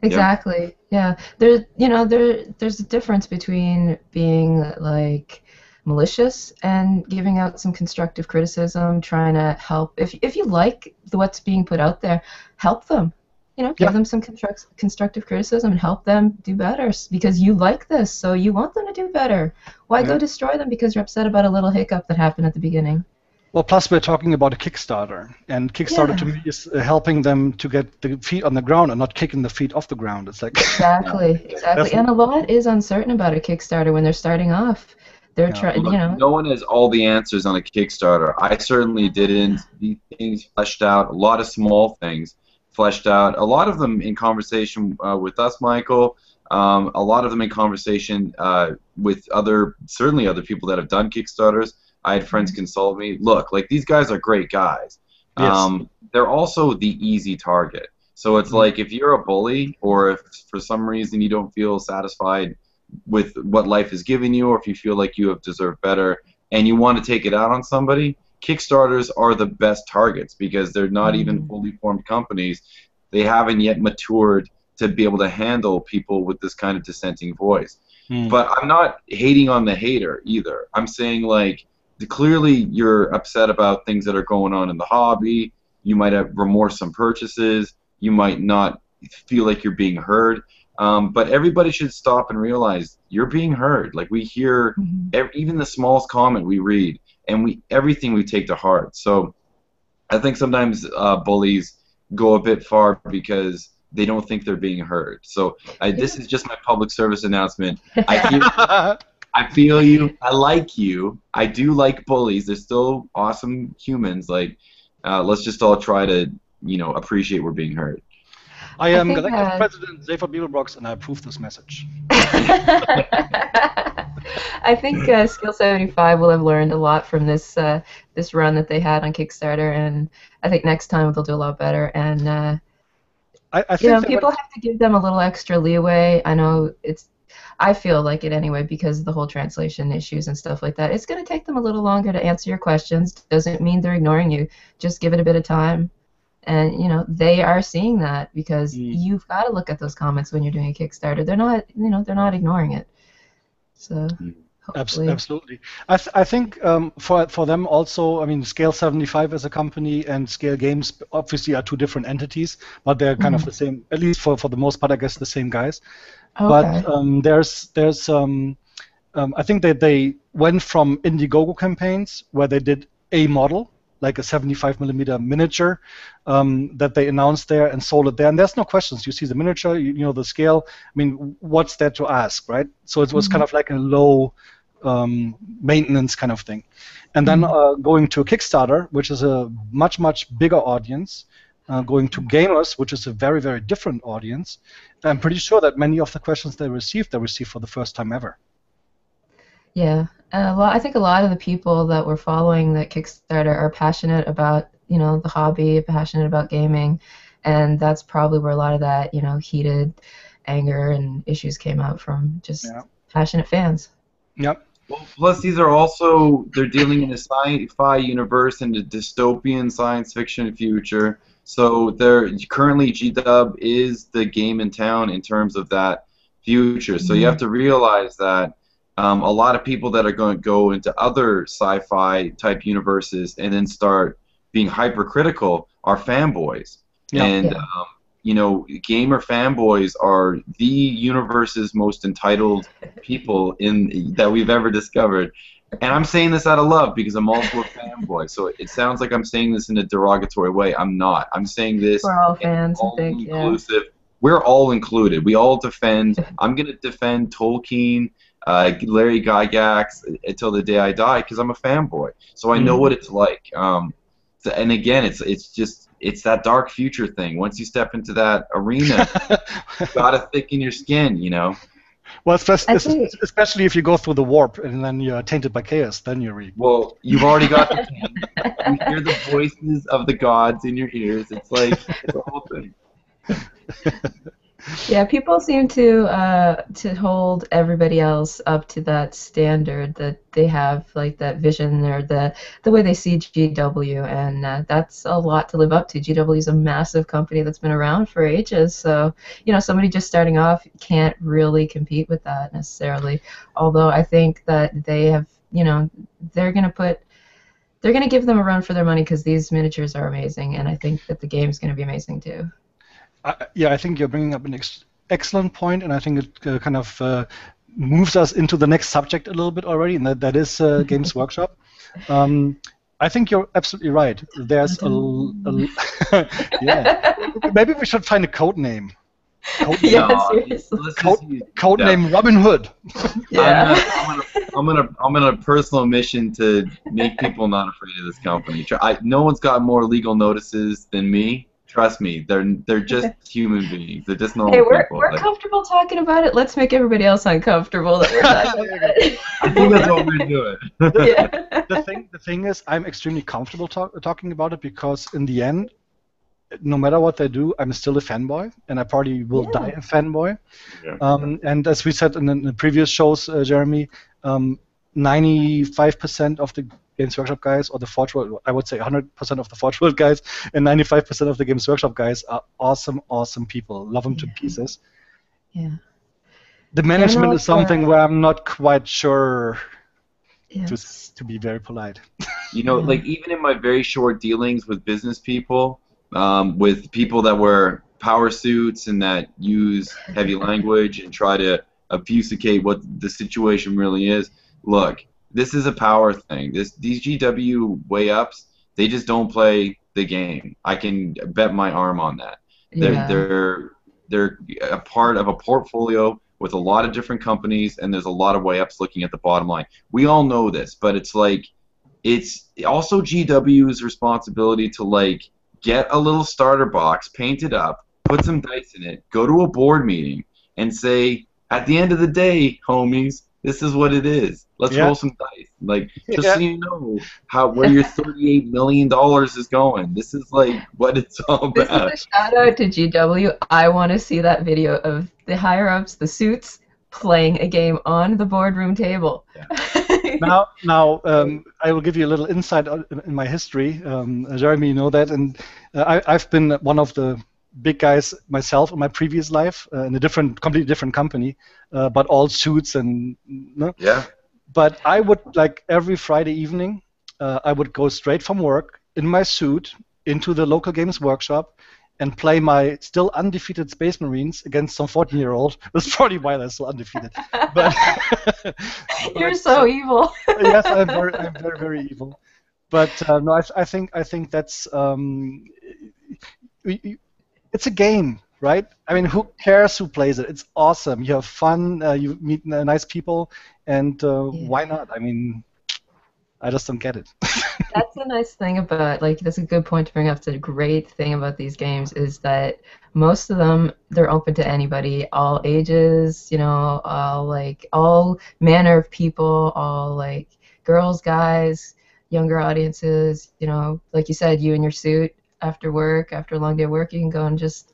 Exactly. Yeah. There's a difference between being like malicious and giving out some constructive criticism, trying to help. If you like what's being put out there, help them. Give them some constructive criticism and help them do better because you like this, so you want them to do better. Why go destroy them because you're upset about a little hiccup that happened at the beginning? Well, plus we're talking about a Kickstarter, and Kickstarter to me is helping them to get the feet on the ground and not kicking the feet off the ground. It's like exactly. And a lot is uncertain about a Kickstarter when they're starting off. They're trying, No one has all the answers on a Kickstarter. I certainly didn't. These things fleshed out, a lot of small things fleshed out. A lot of them in conversation with us, Michael. A lot of them in conversation with certainly other people that have done Kickstarters. I had friends consult me. Look, like these guys are great guys. Yes. They're also the easy target. So it's like if you're a bully, or if for some reason you don't feel satisfied with what life has given you, or if you feel like you have deserved better, and you want to take it out on somebody, Kickstarters are the best targets because they're not even fully formed companies. They haven't yet matured to be able to handle people with this kind of dissenting voice. But I'm not hating on the hater either. I'm saying like, clearly you're upset about things that are going on in the hobby. You might have remorse on purchases. You might not feel like you're being heard. But everybody should stop and realize you're being heard. Like we hear even the smallest comment we read, and everything we take to heart. So I think sometimes bullies go a bit far because they don't think they're being heard. So this is just my public service announcement. I feel you. I like you. I do like bullies. They're still awesome humans. Like, let's just all try to, appreciate we're being heard. I am Galactic President Zephyr BeebleBrox, and I approve this message. I think Skill 75 will have learned a lot from this run that they had on Kickstarter, and I think next time they'll do a lot better. And I think people have to give them a little extra leeway. I know I feel like it anyway because of the whole translation issues and stuff like that. It's going to take them a little longer to answer your questions. Doesn't mean they're ignoring you. Just give it a bit of time. And, they are seeing that because you've got to look at those comments when you're doing a Kickstarter. They're not, they're not ignoring it. So absolutely. I think for them also, I mean, Scale 75 as a company and Scale Games obviously are two different entities, but they're kind of the same, at least for the most part, I guess, the same guys. Okay. But there's I think that they went from Indiegogo campaigns where they did a model, like a 75mm miniature that they announced there and sold it there. And there's no questions. You see the miniature, you know the scale. I mean, what's there to ask, right? So it was kind of like a low maintenance kind of thing. And then going to a Kickstarter, which is a much, much bigger audience, going to gamers, which is a very, very different audience. I'm pretty sure that many of the questions they received for the first time ever. Yeah, I think a lot of the people that were following that Kickstarter are passionate about, the hobby, passionate about gaming, and that's probably where a lot of that, heated anger and issues came out from, just passionate fans. Yep. Well, plus these are also, they're dealing in a sci-fi universe and a dystopian science fiction future. So currently G-Dub is the game in town in terms of that future. So you have to realize that a lot of people that are going to go into other sci-fi type universes and then start being hypercritical are fanboys. And gamer fanboys are the universe's most entitled people that we've ever discovered. And I'm saying this out of love because I'm also a fanboy. So it sounds like I'm saying this in a derogatory way. I'm not. I'm saying this. We're all fans, all inclusive. We're all included. We all defend. I'm going to defend Tolkien. Larry Gygax until the day I die because I'm a fanboy. So I know what it's like. And again, it's that dark future thing. Once you step into that arena, you gotta thicken your skin, you know. Well, especially if you go through the warp and then you're tainted by chaos, then you're really... Well, you've already got the taint. You hear the voices of the gods in your ears. It's like it's a whole thing. Yeah, people seem to hold everybody else up to that standard that they have, like that vision or the way they see GW, and that's a lot to live up to. GW is a massive company that's been around for ages, so somebody just starting off can't really compete with that necessarily. Although I think that they have, they're gonna give them a run for their money because these miniatures are amazing, and I think that the game's gonna be amazing too. Yeah, I think you're bringing up an excellent point, and I think it kind of moves us into the next subject a little bit already, and that is Games Workshop. I think you're absolutely right. There's yeah. Maybe we should find a code name. Code name Robin Hood. Yeah. I'm on a personal mission to make people not afraid of this company. No one's got more legal notices than me. Trust me, they're just human beings. They're just normal people. We're comfortable talking about it. Let's make everybody else uncomfortable that we're talking about it. I think that's what we're doing. The thing is, I'm extremely comfortable talking about it because in the end, no matter what they do, I'm still a fanboy, and I probably will die a fanboy. Yeah. And as we said in the previous shows, Jeremy, 95% of the Games Workshop guys, or the Forge World, I would say 100% of the Forge World guys, and 95% of the Games Workshop guys are awesome, awesome people. Love them to pieces. Yeah. The management is something where I'm not quite sure, to be very polite. Like even in my very short dealings with business people, with people that wear power suits and that use heavy language and try to obfuscate what the situation really is, look, this is a power thing. These GW way-ups, they just don't play the game. I can bet my arm on that. They're a part of a portfolio with a lot of different companies, and there's a lot of way-ups looking at the bottom line. We all know this, but it's also GW's responsibility to get a little starter box, paint it up, put some dice in it, go to a board meeting, and say, at the end of the day, homies, this is what it is. Let's roll some dice. Just so you know where your $38 million is going. This is what it's all about. This is a shout out to GW. I want to see that video of the higher ups, the suits, playing a game on the boardroom table. Yeah. Now, I will give you a little insight in my history. Jeremy, you know that, and I've been one of the big guys myself in my previous life in a completely different company, but all suits and yeah. But I would every Friday evening, I would go straight from work in my suit into the local Games Workshop and play my still undefeated Space Marines against some 14-year-old. That's probably why they're still undefeated. But you're so evil. Yes, I'm very, very evil. But no, I think that's it's a game, right? I mean, who cares who plays it? It's awesome. You have fun. You meet nice people, and why not? I mean, I just don't get it. That's the nice thing about, that's a good point to bring up. It's a great thing about these games is that most of them, they're open to anybody, all ages, all manner of people, all girls, guys, younger audiences, like you said, you in your suit after work, after a long day of work, you can go and just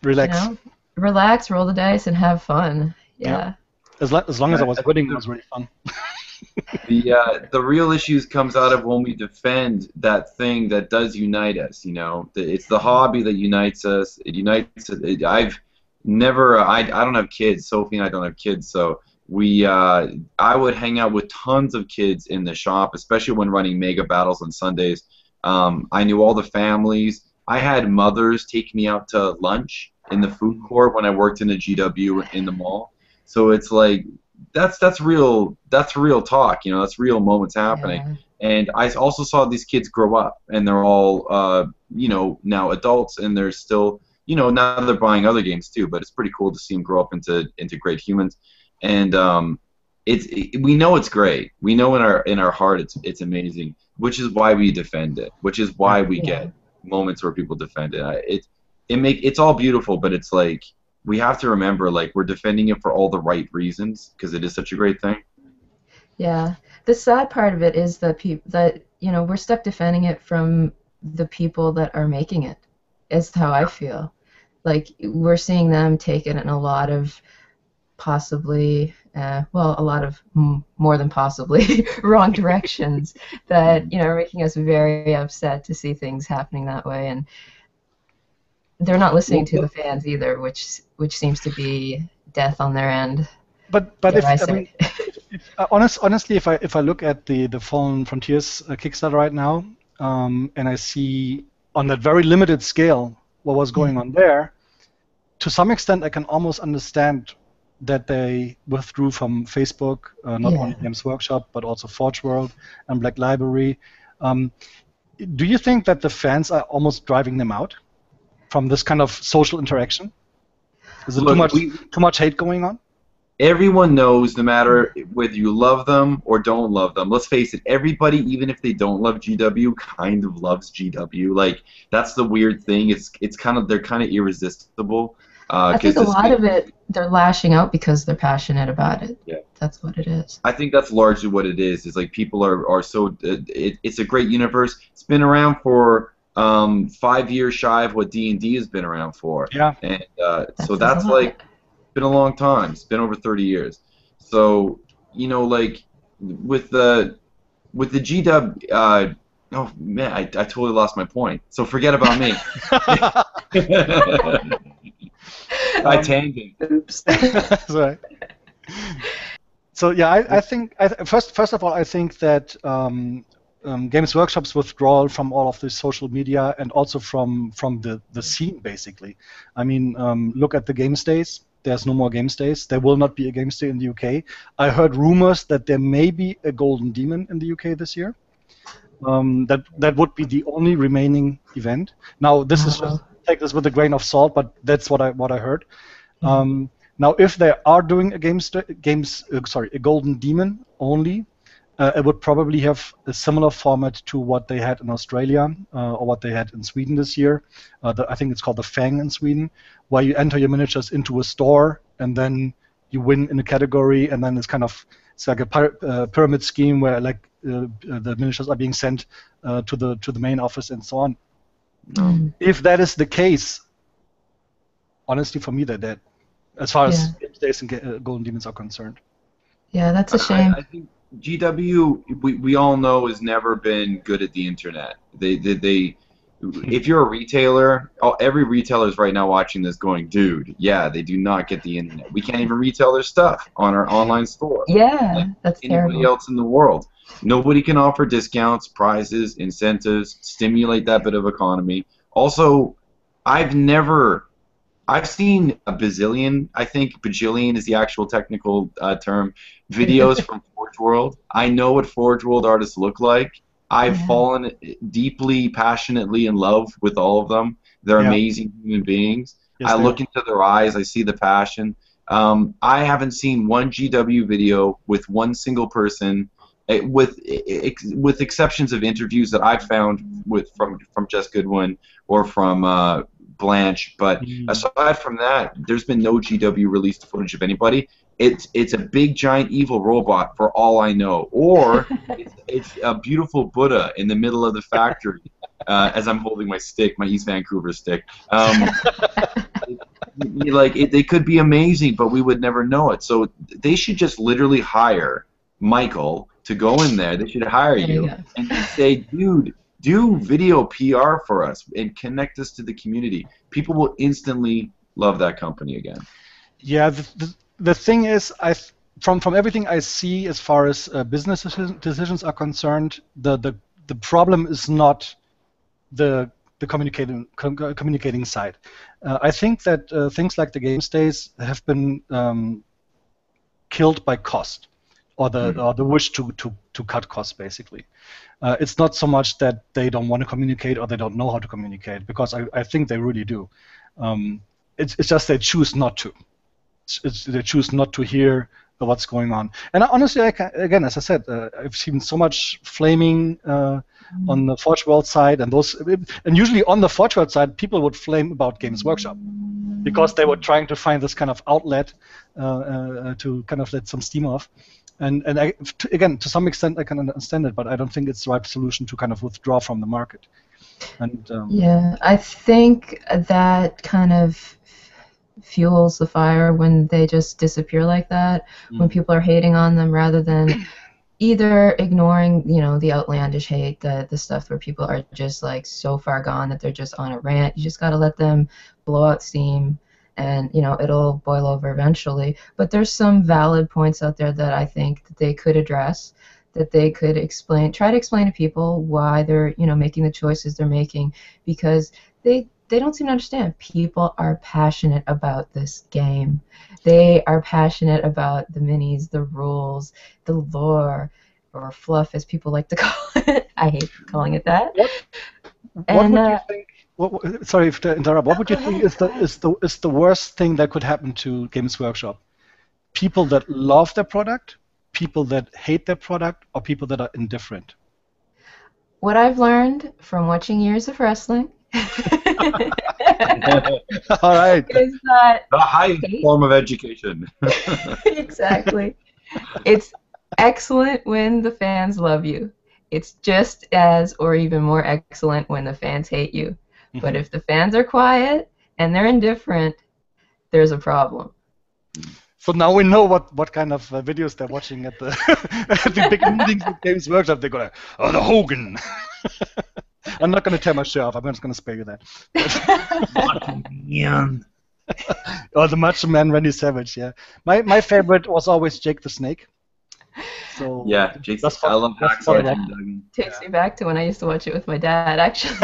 relax, roll the dice, and have fun. Yeah. As long as I was winning, it was really fun. The real issues comes out of when we defend that thing that does unite us. It's the hobby that unites us. It unites. I don't have kids. Sophie and I don't have kids, so I would hang out with tons of kids in the shop, especially when running mega battles on Sundays. I knew all the families. I had mothers take me out to lunch in the food court when I worked in the GW in the mall. So it's that's real talk. That's real moments happening. Yeah. And I also saw these kids grow up, and they're all now adults, and they're still now they're buying other games too. But it's pretty cool to see them grow up into great humans. And we know it's great. We know in our heart it's amazing, which is why we defend it. Which is why we get moments where people defend it. It's all beautiful, but it's like we have to remember, like, we're defending it for all the right reasons because it is such a great thing. Yeah. The sad part of it is that we're stuck defending it from the people that are making it. Is how I feel. Like, we're seeing them take it in a lot of possibly, a lot of more than possibly wrong directions that are making us very upset to see things happening that way, and they're not listening to the fans either, which seems to be death on their end. But honestly, if I look at the Fallen Frontiers Kickstarter right now, and I see on that very limited scale what was going on there, to some extent I can almost understand that they withdrew from Facebook, not only Games Workshop, but also Forge World and Black Library. Do you think that the fans are almost driving them out from this kind of social interaction? Is it too much hate going on? Everyone knows, no matter whether you love them or don't love them, let's face it, everybody, even if they don't love GW, kind of loves GW. Like, that's the weird thing. It's kind of, they're kind of irresistible. I think a lot of it, they're lashing out because they're passionate about it. Yeah. That's what it is. I think that's largely what it is. It's like people are so, it's a great universe. It's been around for 5 years shy of what D&D has been around for. Yeah. And so that's like, been a long time. It's been over 30 years. So, like with the GW, oh man, I totally lost my point. So forget about me. I tangent. Oops. Sorry. So yeah, I think first of all, I think that Games Workshop's withdrawal from all of the social media and also from the scene, basically. I mean, look at the Games Days. There's no more Games Days. There will not be a Games Day in the UK. I heard rumors that there may be a Golden Demon in the UK this year. That would be the only remaining event. Now, this is just, take this with a grain of salt, but that's what I heard. Now, if they are doing a Golden Demon only, it would probably have a similar format to what they had in Australia or what they had in Sweden this year. I think it's called the Fang in Sweden, where you enter your miniatures into a store and then you win in a category, and then it's like a pyramid scheme where like the miniatures are being sent to the main office and so on. If that is the case, honestly, for me, they're dead, as far as Days and Golden Demons are concerned. Yeah, that's a shame. I think GW, we all know, has never been good at the internet. They if you're a retailer, every retailer is right now watching this going, dude, yeah, they do not get the internet. We can't even retail their stuff on our online store. Yeah, like that's anybody terrible. else in the world. Nobody can offer discounts, prizes, incentives, stimulate that bit of economy. Also, I've seen a bazillion, I think bajillion is the actual technical term, videos from Forge World. I know what Forge World artists look like. I've fallen deeply, passionately in love with all of them. They're amazing human beings. Yes, I look into their eyes. I see the passion. I haven't seen one GW video with one single person, with exceptions of interviews that I've found from Jess Goodwin or from Blanche, but aside from that, there's been no GW released footage of anybody. It's a big giant evil robot for all I know, or it's a beautiful Buddha in the middle of the factory as I'm holding my stick, my East Vancouver stick. They could be amazing, but we would never know it. So they should just literally hire Michael to go in there. They should hire you and say, dude, do video PR for us and connect us to the community. People will instantly love that company again. Yeah, the thing is, from everything I see as far as business decisions are concerned, the problem is not the communicating side. I think that things like the Games Days have been killed by cost, or the wish to cut costs, basically. It's not so much that they don't want to communicate or they don't know how to communicate, because I think they really do. It's just they choose not to. They choose not to hear what's going on. And honestly, again, as I said, I've seen so much flaming on the Forge World side, and usually on the Forge World side, people would flame about Games Workshop because they were trying to find this kind of outlet to kind of let some steam off. And again, to some extent, I can understand it, but I don't think it's the right solution to kind of withdraw from the market. And yeah, I think that kind of fuels the fire when they just disappear like that, when people are hating on them rather than either ignoring, the outlandish hate, the stuff where people are just like so far gone that they're just on a rant. You just got to let them blow out steam, and it'll boil over eventually. But there's some valid points out there that I think that they could address, that they could try to explain to people why they're making the choices they're making, because they don't seem to understand. People are passionate about this game. They are passionate about the minis, the rules, the lore, or fluff, as people like to call it. I hate calling it that. What would you think? Sorry to interrupt. What would you think is the worst thing that could happen to Games Workshop? People that love their product, people that hate their product, or people that are indifferent? What I've learned from watching years of wrestling All right. is that the highest form of education. Exactly. It's excellent when the fans love you. It's just as or even more excellent when the fans hate you. But if the fans are quiet and they're indifferent, there's a problem. So now we know what kind of videos they're watching at the at the big meetings with Games Workshop. They're going, oh, the Hogan. I'm not going to tear my shirt off. I'm just going to spare you that. Or the Macho Man Randy Savage. Yeah, my favorite was always Jake the Snake. So yeah, Jake's I love Hacksaw. Takes me back to when I used to watch it with my dad, actually.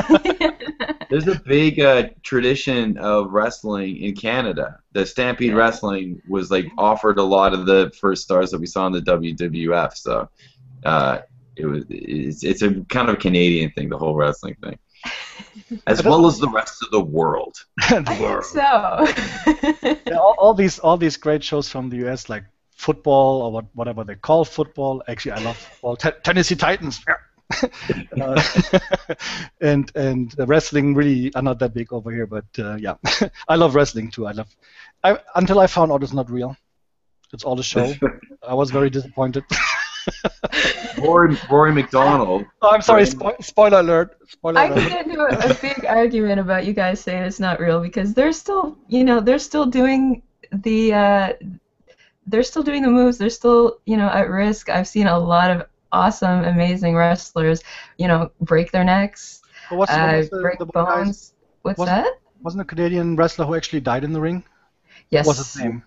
There's a big tradition of wrestling in Canada. The Stampede Wrestling was offered a lot of the first stars that we saw in the WWF. So it's a kind of Canadian thing, the whole wrestling thing, as well as the rest of the world. So yeah, all these great shows from the US, like football or whatever they call football. Actually, I love football. Tennessee Titans. and wrestling really are not that big over here, but yeah, I love wrestling too. Until I found out it's not real. It's all a show. I was very disappointed. Rory McDonald. Oh, I'm sorry. Spoiler alert. I could get into a big argument about you guys saying it's not real, because they're still doing the moves. They're still at risk. I've seen a lot of awesome, amazing wrestlers, break their necks, break bones. What's that? Wasn't a Canadian wrestler who actually died in the ring? Yes. What's his name?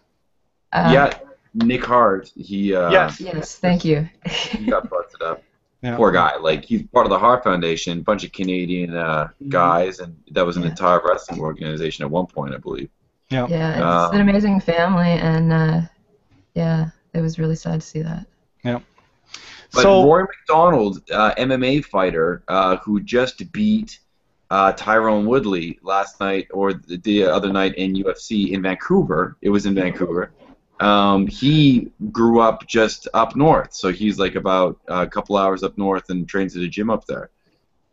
Yeah, Nick Hart. Yes, thank you. He got busted up. Yeah. Poor guy. He's part of the Hart Foundation, a bunch of Canadian guys, and that was an entire wrestling organization at one point, I believe. Yeah. Yeah, it's an amazing family, and yeah, it was really sad to see that. Yeah. But Rory McDonald, MMA fighter, who just beat Tyrone Woodley last night or the other night in UFC in Vancouver. It was in Vancouver. He grew up just up north, so he's about a couple hours up north and trains at a gym up there.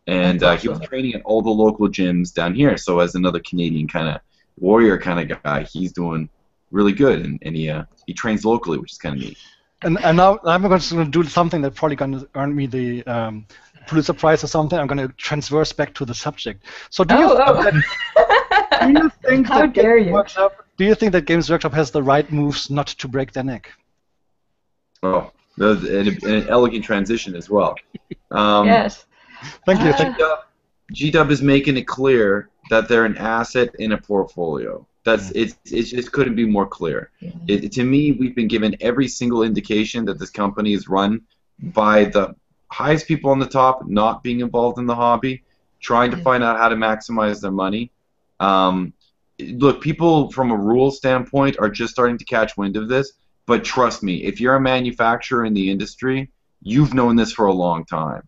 And he was training at all the local gyms down here. So as another Canadian kind of warrior kind of guy, he's doing really good, and he trains locally, which is kind of neat. And now I'm going to do something that's probably going to earn me the Pulitzer Prize or something. I'm going to transverse back to the subject. So do you think How dare you? Do you think that Games Workshop has the right moves not to break their neck? Oh, an elegant transition as well. Yes. Thank you. G-Dub is making it clear that they're an asset in a portfolio. It just couldn't be more clear. Yeah. To me, we've been given every single indication that this company is run by the highest people on the top, not being involved in the hobby, trying to find out how to maximize their money. Look, people from a rules standpoint are just starting to catch wind of this, but trust me, if you're a manufacturer in the industry, you've known this for a long time.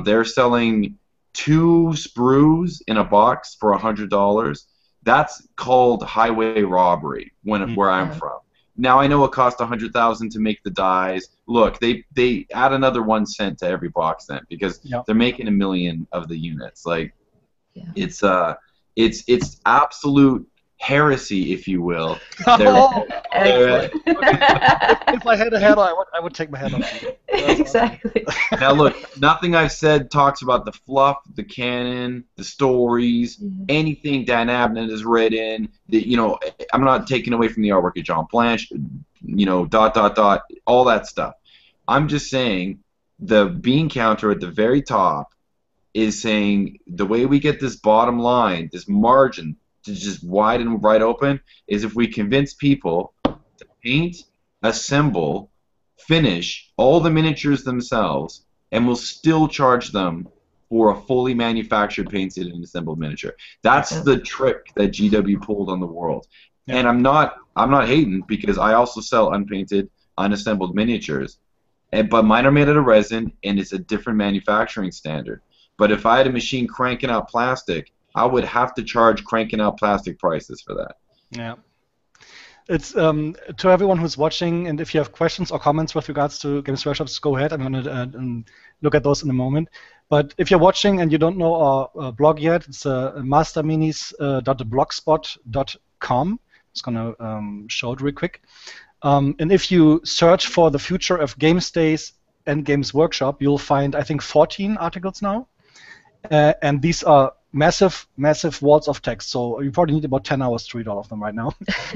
They're selling 2 sprues in a box for $100. That's called highway robbery where I'm from. Now I know it cost $100,000 to make the dies. Look, they add another 1 cent to every box then because they're making 1 million of the units. Like, it's absolute heresy, if you will. Excellent. If I had a hat on, I would take my hat off. Exactly. Now look, nothing I've said talks about the fluff, the canon, the stories, anything Dan Abnett has written. I'm not taking away from the artwork of John Blanche, all that stuff. I'm just saying the bean counter at the very top is saying the way we get this bottom line, this margin, to just widen right open is if we convince people to paint, assemble, finish all the miniatures themselves, and we'll still charge them for a fully manufactured, painted, and assembled miniature. That's the trick that GW pulled on the world. And I'm not hating because I also sell unpainted, unassembled miniatures, but mine are made out of resin and it's a different manufacturing standard. But if I had a machine cranking out plastic, I would have to charge cranking out plastic prices for that. Yeah. It's to everyone who's watching, and if you have questions or comments with regards to Games Workshops, go ahead. I'm going to look at those in a moment. But if you're watching and you don't know our blog yet, it's masterminis.blogspot.com. I'm just going to show it real quick. And if you search for the future of Games Days and Games Workshop, you'll find, I think, 14 articles now. And these are massive walls of text, so you probably need about 10 hours to read all of them right now.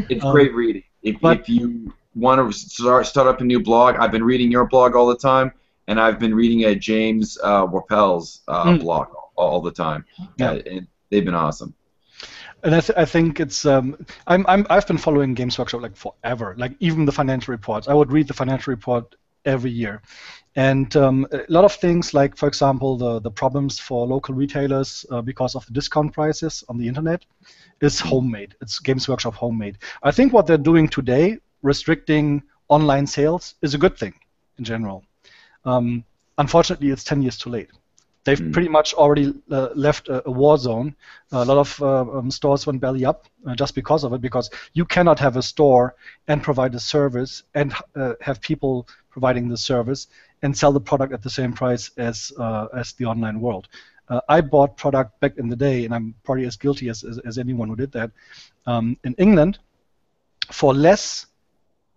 It's great reading. If you want to start up a new blog, I've been reading your blog all the time, and I've been reading James Warpel's blog all the time. And they've been awesome. And I think it's I've been following Games Workshop like forever. Like even the financial reports, I would read the financial report every year. And a lot of things, like, for example, the problems for local retailers because of the discount prices on the internet is homemade. It's Games Workshop homemade. I think what they're doing today, restricting online sales, is a good thing in general. Unfortunately, it's 10 years too late. They've pretty much already left a war zone. A lot of stores went belly up just because of it, because you cannot have a store and provide a service and have people providing the service and sell the product at the same price as the online world. I bought product back in the day, and I'm probably as guilty as anyone who did that, in England for less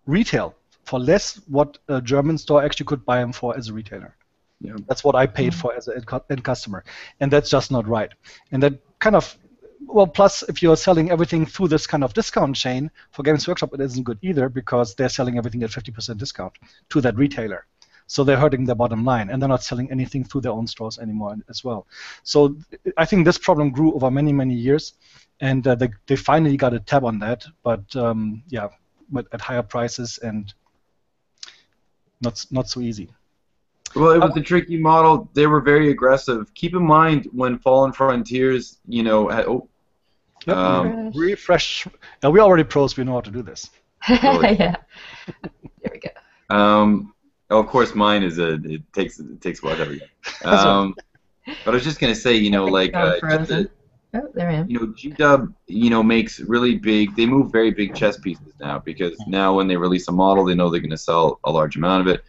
retail, for less what a German store actually could buy them for as a retailer. Yeah. That's what I paid for as an end customer, and that's just not right. And that kind of, well, plus if you're selling everything through this kind of discount chain for Games Workshop, it isn't good either, because they're selling everything at 50% discount to that retailer. So they're hurting their bottom line, and they're not selling anything through their own stores anymore as well. So I think this problem grew over many, many years, and they finally got a tab on that, but yeah, but at higher prices and not so easy. Well, it was a tricky model. They were very aggressive. Keep in mind when Fallen Frontiers, had, refresh. Now, we're already pros. We know how to do this. Yeah. There we go. Of course, mine is it takes whatever. But I was just gonna say, like oh, there I am. GW, makes really big. They move very big chess pieces now, because now when they release a model, they know they're gonna sell a large amount of it.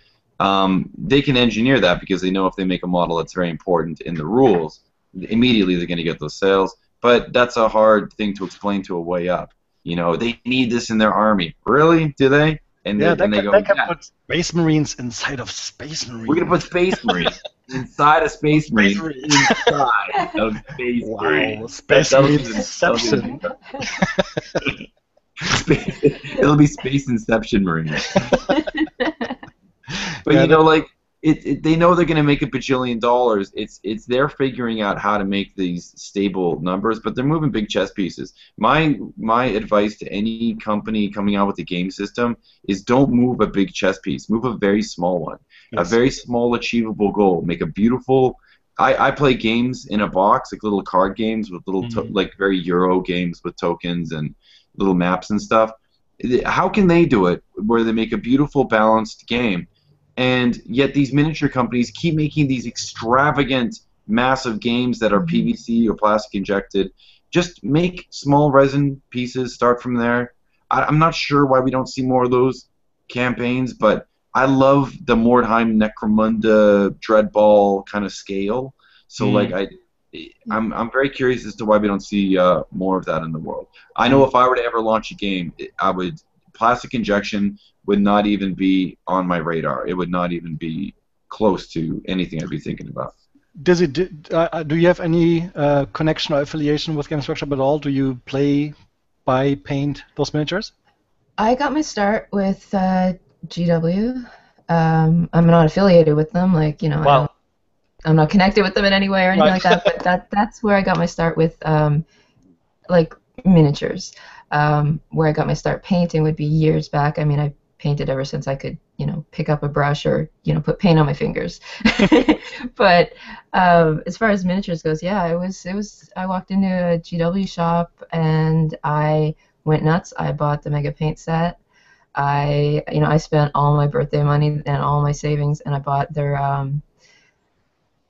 They can engineer that, because they know if they make a model that's very important in the rules, immediately they're going to get those sales. But that's a hard thing to explain to a way up. They need this in their army. Really? Do they? And yeah, they can put Space Marines inside of Space Marines. We're going to put Space Marines inside of Space Marines. Inside of Space Marines. Wow, Space Marines Inception. It'll be Space Inception Marines. But yeah, they know they're going to make $1 bajillion. It's they're figuring out how to make these stable numbers, but they're moving big chess pieces. My advice to any company coming out with a game system is don't move a big chess piece. Move a very small one. Yes. A very small achievable goal. Make a beautiful. I play games in a box, like little card games with little like very Euro games with tokens and little maps and stuff. How can they do it where they make a beautiful, balanced game? And yet these miniature companies keep making these extravagant, massive games that are PVC or plastic injected. Just make small resin pieces, start from there. I'm not sure why we don't see more of those campaigns, but I love the Mordheim Necromunda Dreadball kind of scale. So like I'm very curious as to why we don't see more of that in the world. I know if I were to ever launch a game, Plastic Injection would not even be on my radar. It would not even be close to anything I'd be thinking about. Do you have any connection or affiliation with Games Workshop at all? Do you play, buy, paint those miniatures? I got my start with GW. I'm not affiliated with them, like, you know. Wow. I'm not connected with them in any way or anything like that. But that's where I got my start with like miniatures. Where I got my start painting would be years back. I mean, I painted ever since I could, you know, pick up a brush or, you know, put paint on my fingers. But as far as miniatures goes, yeah, I walked into a GW shop and I went nuts. I bought the Mega Paint set. I spent all my birthday money and all my savings, and I bought their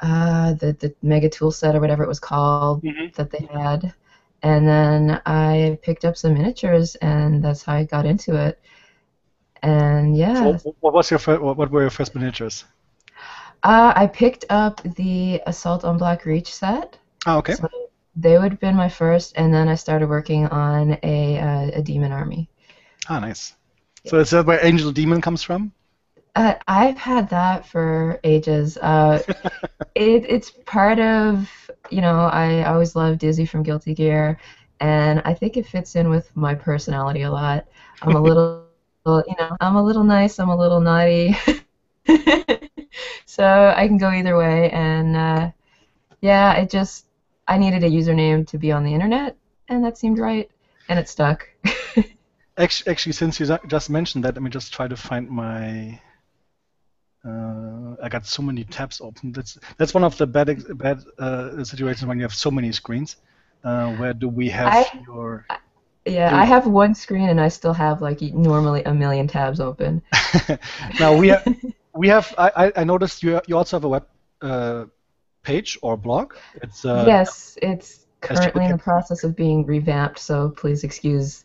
the Mega Tool set or whatever it was called that they had. And then I picked up some miniatures, and that's how I got into it. And yeah. So what were your first miniatures? I picked up the Assault on Black Reach set. Oh, okay. So they would have been my first, and then I started working on a demon army. Ah, nice. Yeah. So is that where Angel Demon comes from? I've had that for ages. It's part of, you know, I always loved Dizzy from Guilty Gear, and I think it fits in with my personality a lot. I'm a little, you know, I'm a little nice, I'm a little naughty. So I can go either way, and yeah, I needed a username to be on the internet, and that seemed right, and it stuck. Actually, since you just mentioned that, let me just try to find my... I got so many tabs open. That's one of the bad situations when you have so many screens. Where do we have your... Yeah, I have one screen and I still have like normally a million tabs open. Now we have. I noticed you also have a web page or blog. It's yes, it's currently in the process of being revamped. So please excuse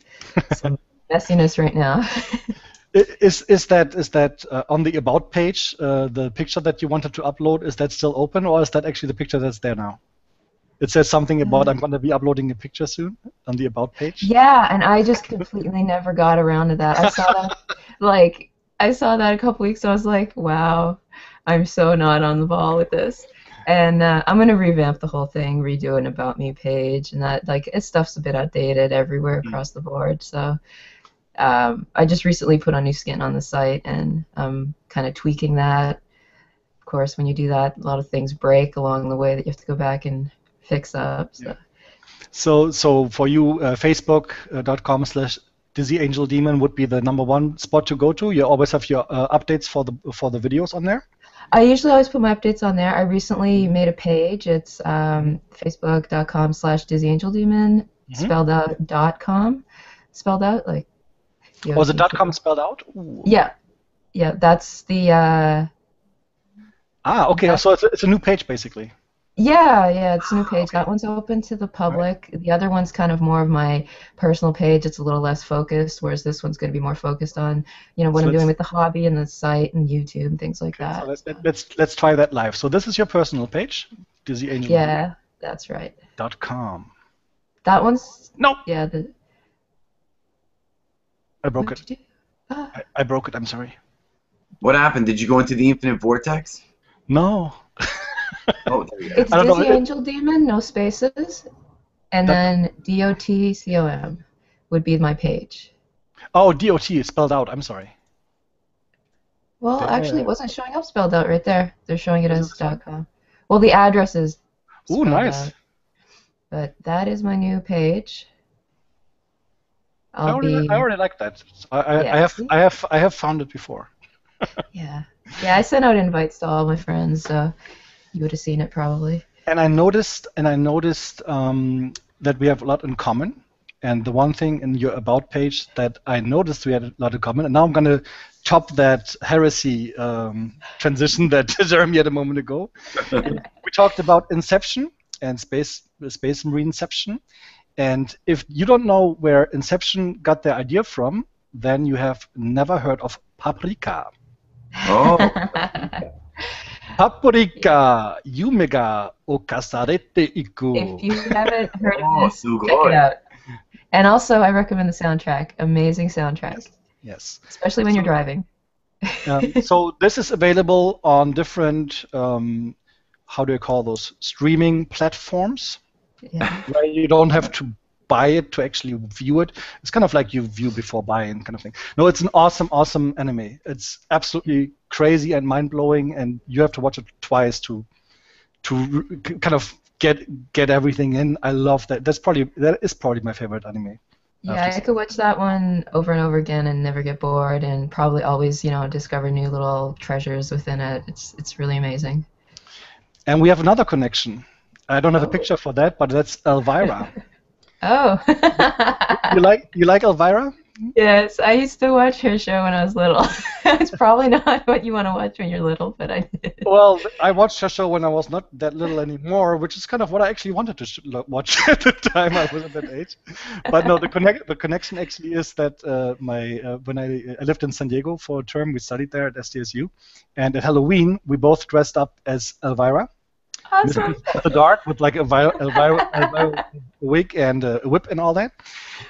some messiness right now. Is that on the About page, the picture that you wanted to upload, is that still open, or is that actually the picture that's there now? It says something about I'm going to be uploading a picture soon on the About page. Yeah, and I just completely never got around to that. I saw that, I saw that a couple weeks ago. I was like, wow, I'm so not on the ball with this. And I'm going to revamp the whole thing, redo an About Me page, and that, like, stuff's a bit outdated everywhere across the board, so... I just recently put on new skin on the site, and I'm kind of tweaking that. Of course, when you do that, a lot of things break along the way that you have to go back and fix up. So, so for you, Facebook.com/DizzyAngelDemon would be the #1 spot to go to. You always have your updates for the videos on there. I usually always put my updates on there. I recently made a page. It's Facebook.com/DizzyAngelDemon, spelled out .com, spelled out like. Was it .com spelled out? Ooh. Yeah, that's the. Okay. So it's a new page basically. Yeah, it's a new page. That one's open to the public. Right. The other one's kind of more of my personal page. It's a little less focused, whereas this one's going to be more focused on, you know, what I'm doing with the hobby and the site and YouTube and things like that. So let's try that live. So this is your personal page, Dizzy Angel. Yeah, that's right. .com. That one's. No. Yeah. I broke it. I broke it. I'm sorry. What happened? Did you go into the infinite vortex? No. Oh, there you go. It's Dizzy Angel Demon, no spaces, and then DOTCOM would be my page. Oh, DOT is spelled out. I'm sorry. Well, actually, it wasn't showing up spelled out right there. They're showing it as .com. Well, the address is. Ooh, nice. Out. But that is my new page. I already like that. I have found it before. Yeah, I sent out invites to all my friends, so you would have seen it probably. And I noticed that we have a lot in common. And the one thing in your About page that I noticed we had a lot in common, and now I'm going to top that heresy transition that Jeremy had a moment ago. We talked about Inception and Space Marineception. And if you don't know where Inception got their idea from, then you have never heard of paprika. Oh. Paprika, yumega okasarete iku. If you haven't heard of Oh, this, check it out. And also, I recommend the soundtrack. Amazing soundtrack. Yes. Especially when you're driving. So this is available on different, how do you call those, streaming platforms. Yeah. Where you don't have to buy it to actually view it. It's kind of like you view before buying kind of thing. No, it's an awesome, awesome anime. It's absolutely crazy and mind-blowing, and you have to watch it twice to kind of get everything in. I love that. That is probably my favorite anime. Yeah, I could watch that one over and over again and never get bored, and probably always, discover new little treasures within it. It's really amazing. And we have another connection. I don't have a picture for that, but that's Elvira. Oh. You like Elvira? Yes, I used to watch her show when I was little. It's probably not what you want to watch when you're little, but I did. Well, I watched her show when I was not that little anymore, which is kind of what I actually wanted to watch at the time. I was at that age. But no, the connection actually is that when I lived in San Diego for a term, we studied there at SDSU, and at Halloween we both dressed up as Elvira. Awesome. At the dark with like a wig and a whip and all that.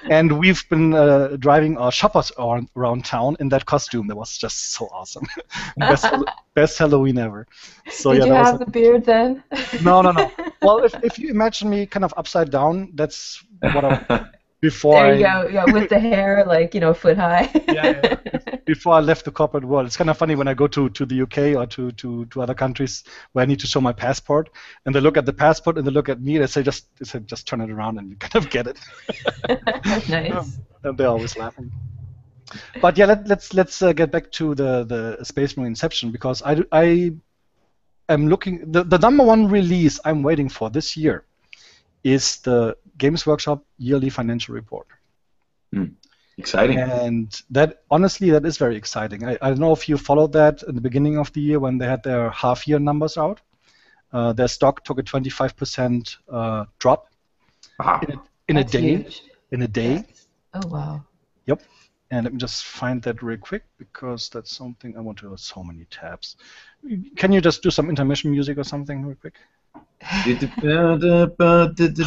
And we've been driving our shoppers around town in that costume. That was just so awesome. best Halloween ever. So Did yeah, you have the beard then? No. Well, if you imagine me kind of upside down, that's what I before. There you go. Yeah, with the hair like foot high. Yeah. Before I left the corporate world, it's kind of funny when I go to the UK or to other countries where I need to show my passport, and they look at the passport and they look at me and they say just turn it around and you kind of get it. Nice. And they're always laughing. But yeah, let's get back to the Space Marine Inception, because I am looking the number one release I'm waiting for this year is the Games Workshop yearly financial report. Exciting. And that, honestly, that is very exciting. I don't know if you followed that in the beginning of the year when they had their half-year numbers out. Their stock took a 25% drop in a day. Huge. In a day. Yes. Oh, wow. Yep. And let me just find that real quick, because that's something I want to. So many tabs. Can you just do some intermission music or something real quick?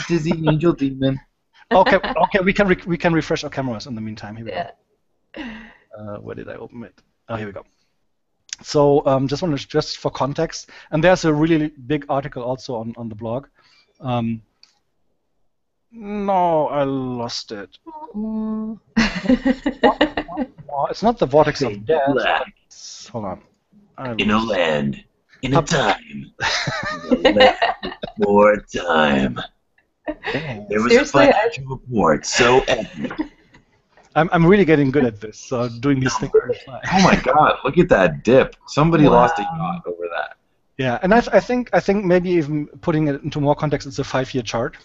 Dizzy Angel Demon. Okay, we can refresh our cameras in the meantime. Here we go. Where did I open it? Oh, here we go. So just for context, and there's a really big article also on the blog. No, I lost it. It's not the Vortex of Death. Hold on. In a land, in a time, more time. There was Seriously, a financial report so epic. I'm really getting good at this, so doing these things. Oh my God! Look at that dip. Somebody lost a yacht over that. Yeah, and I think maybe even putting it into more context, it's a 5-year chart.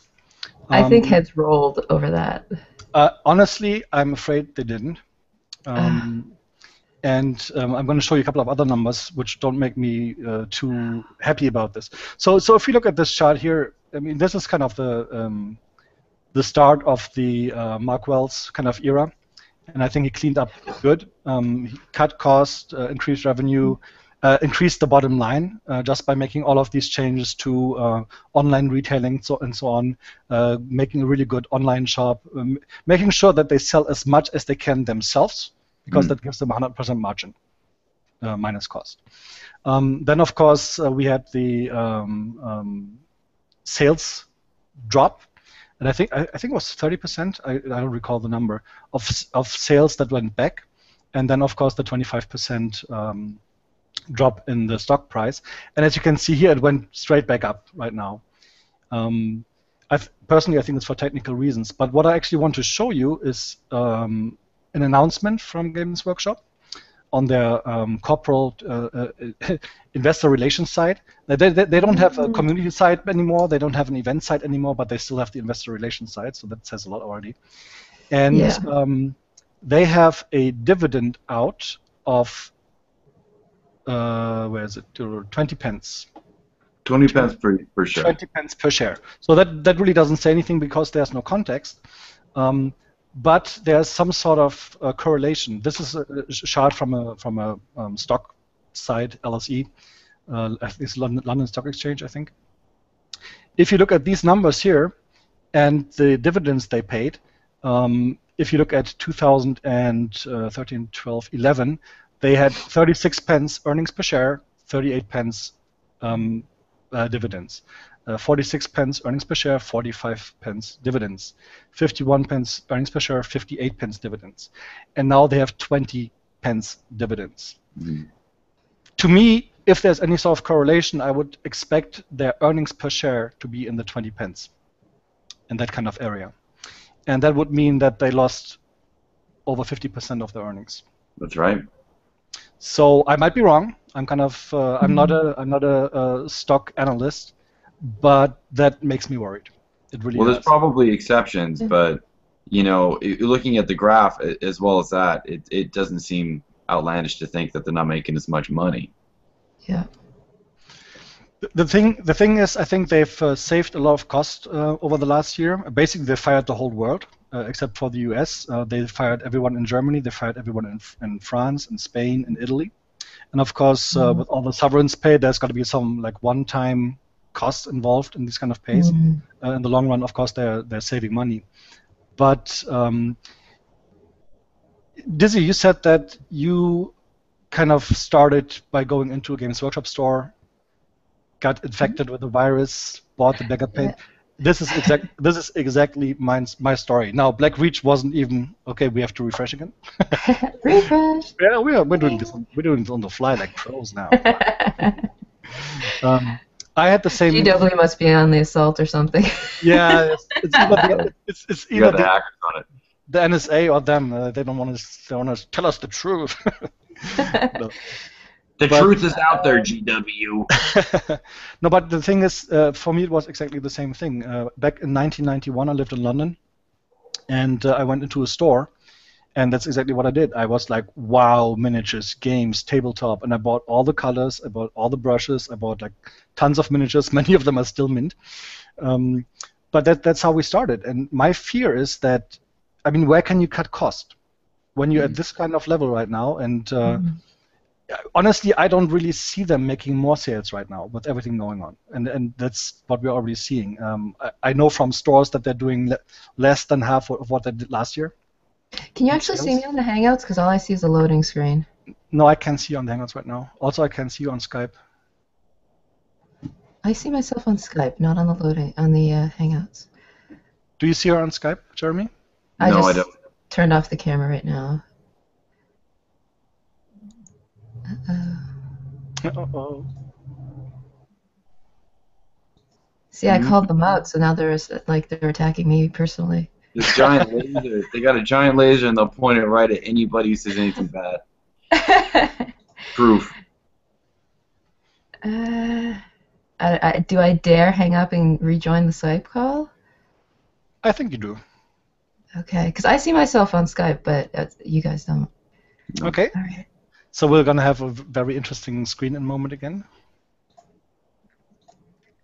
I think heads rolled over that. Honestly, I'm afraid they didn't. And I'm going to show you a couple of other numbers which don't make me too happy about this. So if you look at this chart here, I mean, this is kind of the start of the Mark Wells kind of era, and I think he cleaned up good. He cut cost, increased revenue, increased the bottom line just by making all of these changes to online retailing and so on, making a really good online shop, making sure that they sell as much as they can themselves, because that gives them 100% margin minus cost. Then, of course, we had the sales drop, and I think it was 30%. I don't recall the number of sales that went back, and then of course the 25% drop in the stock price. And as you can see here, it went straight back up right now. Personally, I think it's for technical reasons. But what I actually want to show you is an announcement from Games Workshop on their corporate investor relations site. They don't have a community site anymore. They don't have an event site anymore, but they still have the investor relations site, so that says a lot already. And they have a dividend out of, where is it, 20 pence. 20 pence per share. 20 pence per share. So that really doesn't say anything because there's no context. But there's some sort of correlation. This is a chart from a stock site, LSE, it's London Stock Exchange, I think. If you look at these numbers here and the dividends they paid, if you look at 2013, 12, 11, they had 36 pence earnings per share, 38 pence dividends. 46 pence earnings per share, 45 pence dividends. 51 pence earnings per share, 58 pence dividends. And now they have 20 pence dividends. Mm-hmm. To me, if there's any sort of correlation, I would expect their earnings per share to be in the 20 pence, in that kind of area. And that would mean that they lost over 50% of their earnings. That's right. So I might be wrong. I'm kind of I'm not a stock analyst, but that makes me worried. It really Well, does. there's probably exceptions, but you know, looking at the graph as well as that, it doesn't seem outlandish to think that they're not making as much money. Yeah. The thing is, I think they've saved a lot of cost over the last year. Basically, they fired the whole world except for the US. They fired everyone in Germany. They fired everyone in France, in Spain, in Italy. And of course, with all the severance pay, there's got to be some like one-time costs involved in these kind of pays. In the long run, of course, they're saving money. But Dizzy, you said that you kind of started by going into a Games Workshop store, got infected with the virus, bought the backup paint. This is exactly my story. Now, Black Reach wasn't even okay. We have to refresh again. Refresh. Yeah, we're doing this. We're doing this on the fly like pros now. I had the same. GW must be on the assault or something. Yeah, it's You either got the hackers on it. the NSA or them. They don't want to tell us the truth. No. The truth is out there, GW. No, but the thing is, for me, it was exactly the same thing. Back in 1991, I lived in London, and I went into a store, and that's exactly what I did. I was like, wow, miniatures, games, tabletop, and I bought all the colors, I bought all the brushes, I bought like tons of miniatures. Many of them are still mint. But that's how we started. And my fear is that, I mean, where can you cut cost when you're at this kind of level right now? And honestly, I don't really see them making more sales right now with everything going on, and that's what we're already seeing. I know from stores that they're doing less than half of what they did last year. Can you actually see me on the Hangouts? Because all I see is a loading screen. No, I can't see you on the Hangouts right now. Also, I can see you on Skype. I see myself on Skype, not on the Hangouts. Do you see her on Skype, Jeremy? No, I just don't. turned off the camera right now. Uh-oh. See, I called them out, so now they're attacking me personally. This giant laser. They got a giant laser, and they'll point it right at anybody who says anything bad. Proof. Do I dare hang up and rejoin the Skype call? I think you do. Okay, because I see myself on Skype, but you guys don't. Okay. All right. So we're going to have a very interesting screen in a moment again.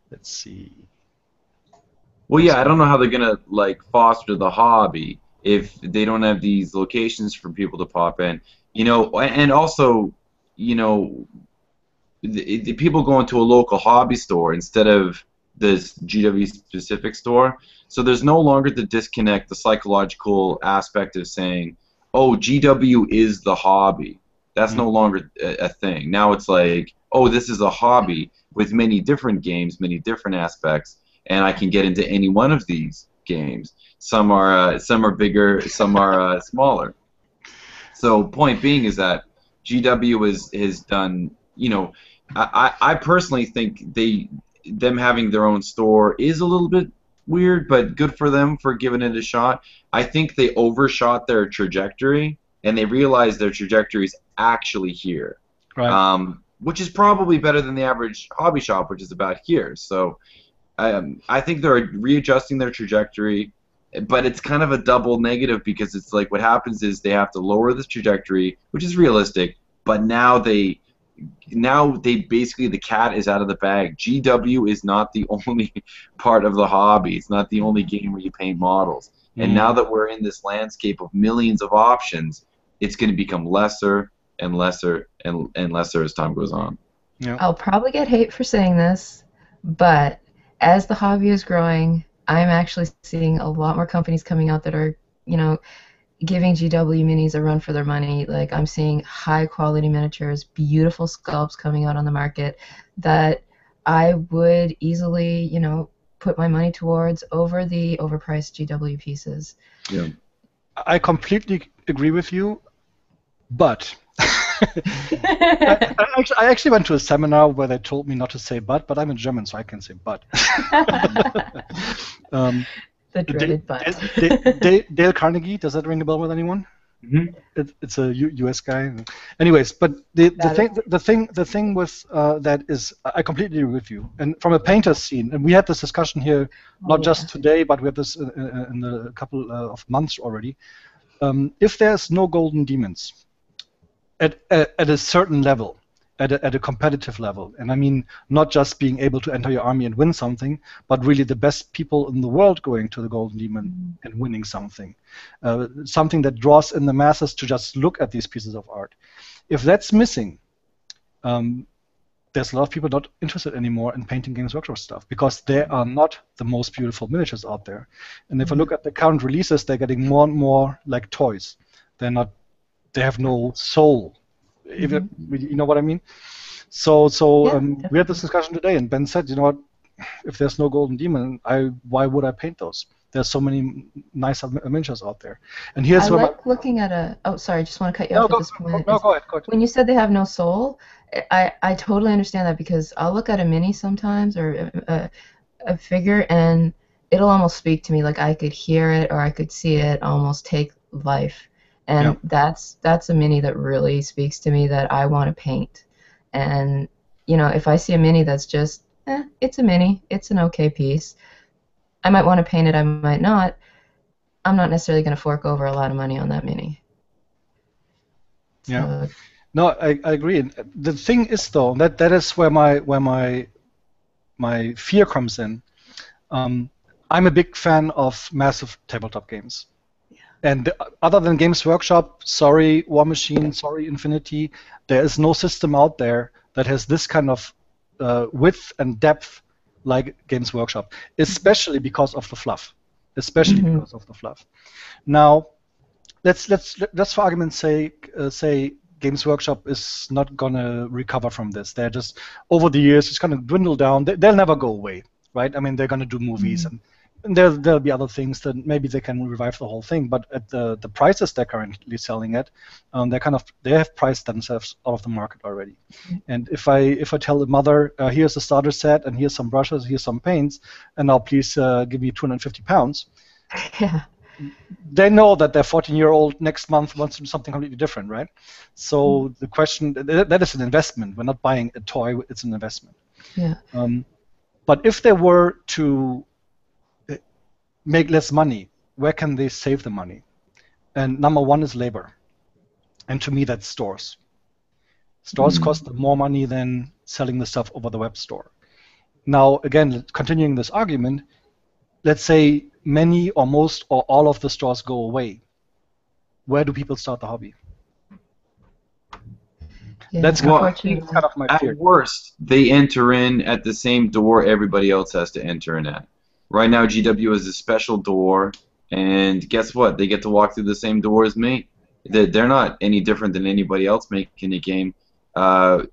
Let's see. Well, yeah, I don't know how they're gonna like foster the hobby if they don't have these locations for people to pop in. You know, and also, you know, the people go into a local hobby store instead of this GW specific store. So there's no longer the disconnect, the psychological aspect of saying, oh, GW is the hobby. That's no longer a thing. Now it's like, oh, this is a hobby with many different games, many different aspects, and I can get into any one of these games. Some are bigger, some are smaller. So point being is that GW has done, you know, I personally think them having their own store is a little bit weird, but good for them for giving it a shot. I think they overshot their trajectory, and they realized their trajectory is actually here, Right. which is probably better than the average hobby shop, which is about here. So I think they're readjusting their trajectory, but it's kind of a double negative because it's like what happens is they have to lower this trajectory, which is realistic, but now they now the cat is out of the bag. GW is not the only part of the hobby. It's not the only game where you paint models. And now that we're in this landscape of millions of options, it's going to become lesser and lesser and lesser as time goes on. Yeah. I'll probably get hate for saying this, but as the hobby is growing, I'm actually seeing a lot more companies coming out that are, giving GW minis a run for their money. Like, I'm seeing high quality miniatures, beautiful sculpts coming out on the market that I would easily, put my money towards over the overpriced GW pieces. Yeah. I completely agree with you, but I actually went to a seminar where they told me not to say but I'm a German, so I can say but. The dreaded but. Dale Carnegie, does that ring a bell with anyone? Mm-hmm. It's a U.S. guy. Anyways, but the thing with that is, I completely agree with you. And from a painter scene, and we had this discussion here not just today, but we had this in a couple of months already. If there's no golden demons at a certain level, at a competitive level, and I mean not just being able to enter your army and win something, but really the best people in the world going to the Golden Demon and winning something, something that draws in the masses to just look at these pieces of art. If that's missing, there's a lot of people not interested anymore in painting Games Workshop stuff because they are not the most beautiful miniatures out there. And if I look at the current releases, they're getting more and more like toys. They have no soul. If you know what I mean? So we had this discussion today, and Ben said, you know what? If there's no Golden Demon, why would I paint those? There's so many nice miniatures out there. And here's looking at a. Oh, sorry, I just want to cut you off at this point. No, go ahead. When you said they have no soul, I totally understand that because I'll look at a mini sometimes or a figure, and it'll almost speak to me. Like I could hear it or I could see it almost take life. And that's a mini that really speaks to me that I want to paint. And, if I see a mini that's just, it's a mini, it's an okay piece, I might want to paint it, I might not. I'm not necessarily going to fork over a lot of money on that mini. Yeah. No, I agree. And the thing is, though, that is where my fear comes in. I'm a big fan of massive tabletop games. And other than Games Workshop, sorry War Machine, sorry Infinity, there is no system out there that has this kind of width and depth like Games Workshop, especially because of the fluff. Because of the fluff. Now, let's for argument's sake say Games Workshop is not gonna recover from this. They're just over the years it's gonna dwindle down. They'll never go away, right? I mean, they're gonna do movies and there'll be other things that maybe they can revive the whole thing, but at the prices they're currently selling at, they have priced themselves out of the market already. And if I tell the mother, here's a starter set and here's some brushes, here's some paints, and now please give me £250, they know that their 14-year-old next month wants to do something completely different, right? So the question, that is an investment. We're not buying a toy, it's an investment. Yeah. But if they were to make less money, where can they save the money? And number one is labor. And to me, that's stores. Stores cost more money than selling the stuff over the web store. Now, again, continuing this argument, let's say many or most or all of the stores go away. Where do people start the hobby? Yeah, that's kind of my fear. At worst, they enter in at the same door everybody else has to enter in at. Right now, GW is a special door, and guess what? They get to walk through the same door as me. They're not any different than anybody else making a game.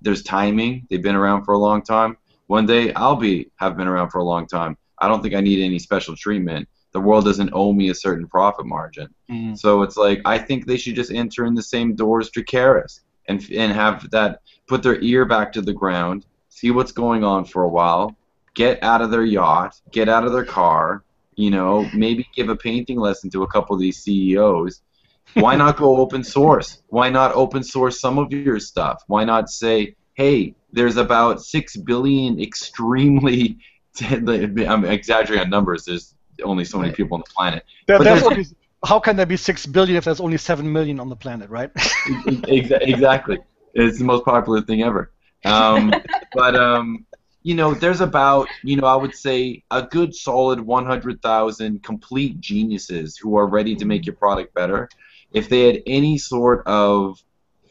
There's timing. They've been around for a long time. One day, have been around for a long time. I don't think I need any special treatment. The world doesn't owe me a certain profit margin. So it's like, I think they should just enter in the same door as Drakerys and have that, put their ear back to the ground, see what's going on for a while, get out of their yacht, get out of their car, maybe give a painting lesson to a couple of these CEOs. Why not go open source? Why not open source some of your stuff? Why not say, hey, there's about 6 billion extremely, I'm exaggerating on numbers, there's only so many people on the planet. How can there be 6 billion if there's only 7 million on the planet, right? Exactly. It's the most popular thing ever. But you know, there's about, you know, I would say a good solid 100,000 complete geniuses who are ready to make your product better. If they had any sort of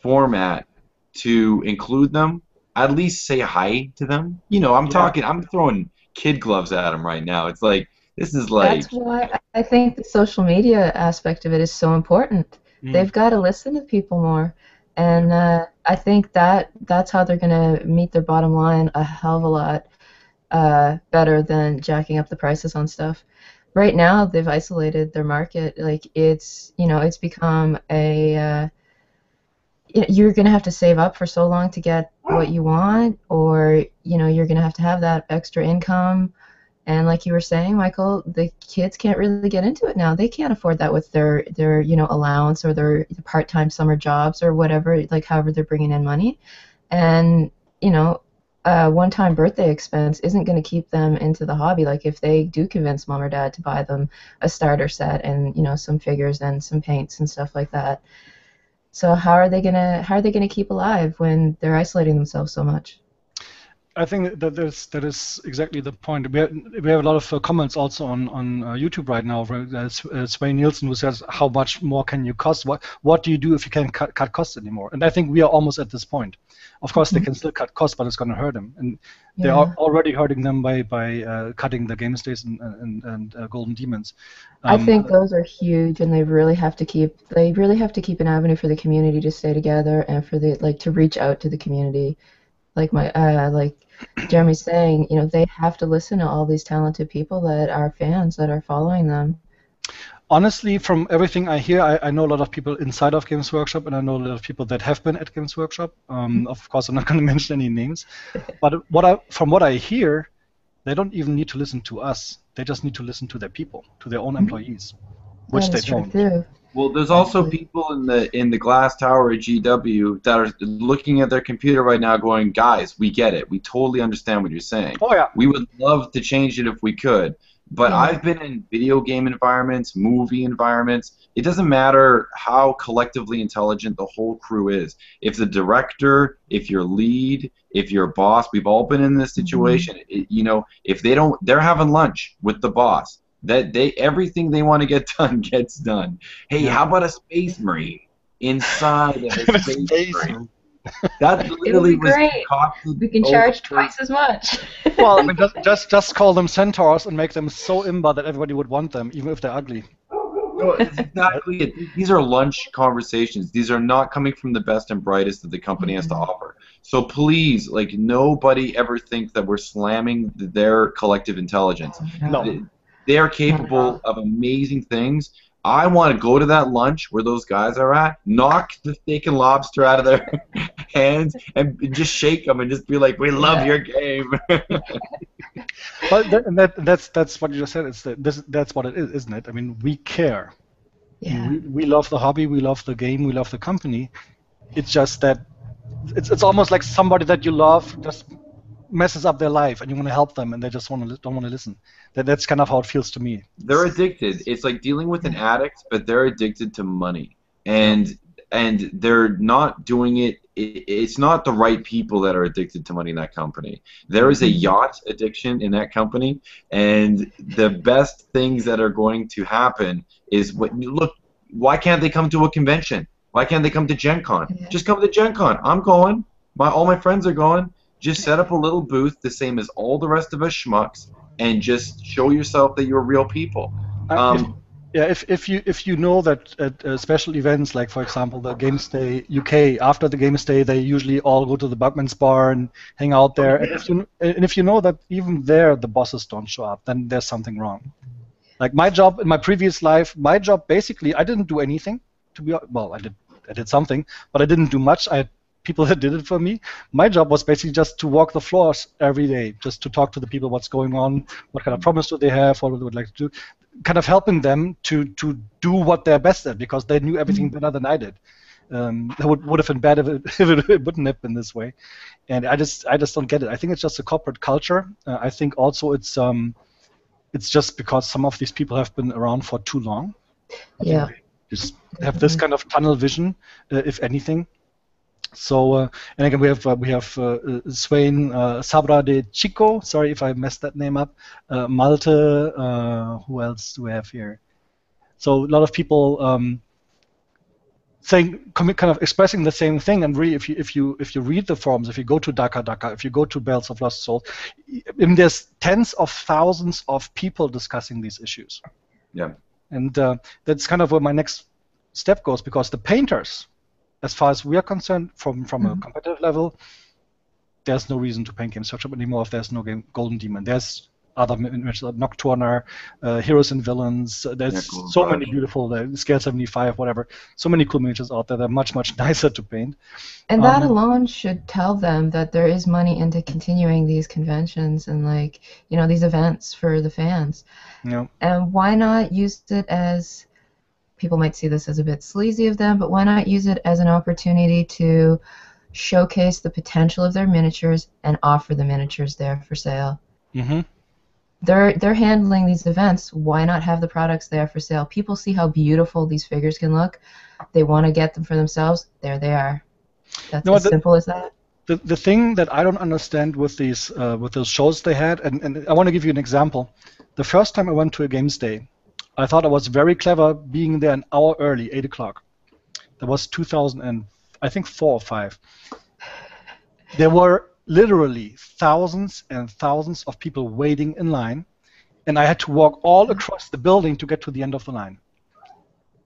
format to include them, at least say hi to them. You know, I'm throwing kid gloves at them right now. It's like, this is like, That's why I think the social media aspect of it is so important. They've got to listen to people more, and I think that's how they're going to meet their bottom line a hell of a lot better than jacking up the prices on stuff. Right now, they've isolated their market. Like it's become a you're going to have to save up for so long to get what you want, or you're going to have that extra income. And like you were saying, Michael, the kids can't really get into it now. They can't afford that with their allowance or their part-time summer jobs or whatever, like however they're bringing in money. And one-time birthday expense isn't going to keep them into the hobby. Like if they do convince mom or dad to buy them a starter set and some figures and some paints and stuff like that. So how are they gonna keep alive when they're isolating themselves so much? I think that is exactly the point. We have a lot of comments also on YouTube right now. Swain Nielsen, who says, "How much more can you cost? What do you do if you can't cut costs anymore?" And I think we are almost at this point. Of course, they can still cut costs, but it's going to hurt them, and they are already hurting them by cutting the game stays and Golden Demons. I think those are huge, and they really have to keep an avenue for the community to stay together and for to reach out to the community. Like Jeremy's saying, they have to listen to all these talented people that are fans that are following them. Honestly, from everything I hear, I know a lot of people inside of Games Workshop, and I know a lot of people that have been at Games Workshop. Of course, I'm not going to mention any names, but from what I hear, they don't even need to listen to us. They just need to listen to their people, to their own employees, which they don't. True. Well, there's also people in the glass tower at GW that are looking at their computer right now going, guys, we get it. We totally understand what you're saying. Oh, yeah. We would love to change it if we could. But I've been in video game environments, movie environments. It doesn't matter how collectively intelligent the whole crew is. If the director, if your lead, if your boss, we've all been in this situation. If they're having lunch with the boss. Everything they want to get done gets done. Hey, how about a space marine inside of a space marine? That literally was great. We can charge twice as much. Well, I mean, just call them centaurs and make them so imba that everybody would want them, even if they're ugly. No, exactly it. These are lunch conversations. These are not coming from the best and brightest that the company has to offer. So please, nobody ever think that we're slamming their collective intelligence. No. They are capable of amazing things. I want to go to that lunch where those guys are at, knock the steak and lobster out of their hands, and just shake them and just be like, "We love your game." But that's what you just said. That's what it is, isn't it? I mean, we care. Yeah. We love the hobby. We love the game. We love the company. It's just that it's almost like somebody that you love just messes up their life, and you want to help them, and they just don't want to listen. That's kind of how it feels to me. They're addicted. It's like dealing with an addict, but they're addicted to money, and they're not doing it. It's not the right people that are addicted to money in that company. There is a yacht addiction in that company, and the best things that are going to happen is look. Why can't they come to a convention? Why can't they come to Gen Con? Just come to Gen Con. I'm going. All my friends are going. Just set up a little booth, the same as all the rest of us schmucks, and just show yourself that you're real people. If you know that at special events, like for example the Games Day UK, after the Games Day they usually all go to the Bugman's Bar and hang out there. And if you know that even there the bosses don't show up, then there's something wrong. Like my job in my previous life, basically I didn't do anything. I did something, but I didn't do much. I had people that did it for me. My job was basically just to walk the floors every day, just to talk to the people, what's going on, what kind of problems do they have, what they would like to do, kind of helping them to do what they're best at, because they knew everything better than I did. That would have been bad if it wouldn't have been this way. And I just don't get it. I think it's just a corporate culture. I think also it's just because some of these people have been around for too long. I think they just have this kind of tunnel vision, if anything. So and again we have Swain Sabra de Chico. Sorry if I messed that name up. Malte. Who else do we have here? So a lot of people saying kind of expressing the same thing. And really, if you read the forums, if you go to Daka, if you go to Bells of Lost Souls, there's tens of thousands of people discussing these issues. Yeah. And that's kind of where my next step goes, because the painters, as far as we are concerned, from a competitive level, there's no reason to paint Games Workshop anymore if there's no Golden Demon. There's other Nocturner, Heroes and Villains. There's so many beautiful Scale 75, whatever. So many cool miniatures out there. They're much nicer to paint. And that alone should tell them that there is money into continuing these conventions and these events for the fans. Yeah. And why not use it as, people might see this as a bit sleazy of them, but why not use it as an opportunity to showcase the potential of their miniatures and offer the miniatures there for sale? Mm-hmm. They're handling these events. Why not have the products there for sale? People see how beautiful these figures can look. They want to get them for themselves. There they are. That's as simple as that. The thing that I don't understand with those shows they had, and I want to give you an example. The first time I went to a Games Day, I thought I was very clever being there an hour early, 8 o'clock. That was 2000 and I think 4 or 5. There were literally thousands and thousands of people waiting in line, and I had to walk all across the building to get to the end of the line.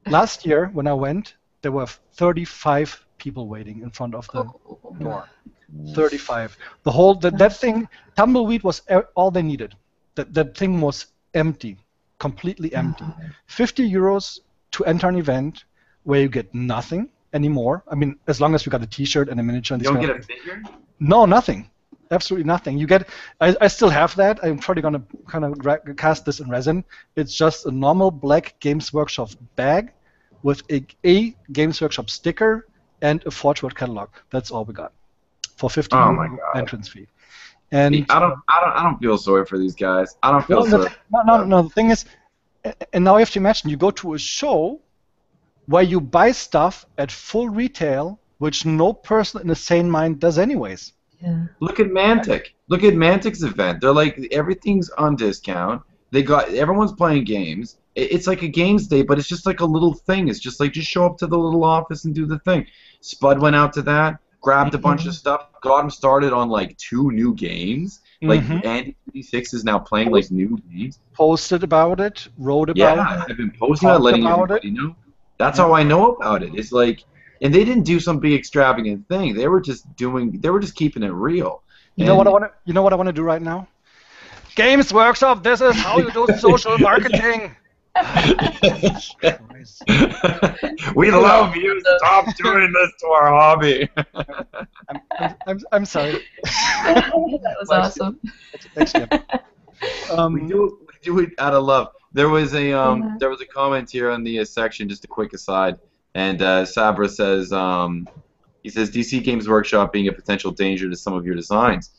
Last year, when I went, there were 35 people waiting in front of the door. 35. The whole that thing, Tumbleweed was all they needed. That thing was empty, completely empty. 50 euros to enter an event where you get nothing anymore. I mean, as long as you got a T-shirt and a miniature. And you don't get a figure? No, nothing. Absolutely nothing. You get. I still have that. I'm probably gonna kind of cast this in resin. It's just a normal black Games Workshop bag with a Games Workshop sticker and a Forge World catalog. That's all we got for 50 euro entrance fee. And I don't feel sorry for these guys. I don't feel sorry. No. The thing is, and now you have to imagine you go to a show where you buy stuff at full retail, which no person in a sane mind does anyways. Yeah. Look at Mantic. Look at Mantic's event. They're like, everything's on discount. Everyone's playing games. It's like a games day, but it's just like a little thing. It's just like, just show up to the little office and do the thing. Spud went out to that, grabbed a bunch of stuff, got him started on like 2 new games. Like Andy 56 is now playing like new games. Posted about it, wrote about it. Yeah, I've been posting about letting everybody know. That's how I know about it. It's like, and they didn't do some big extravagant thing. They were just keeping it real. You know what I want to do right now? Games Workshop, this is how you do social marketing. We love you. Stop doing this to our hobby. I'm sorry. That was awesome. Thanks, Jim. We do it out of love. There was a comment here on the section. Just a quick aside, and Sabra says he says DC Games Workshop being a potential danger to some of your designs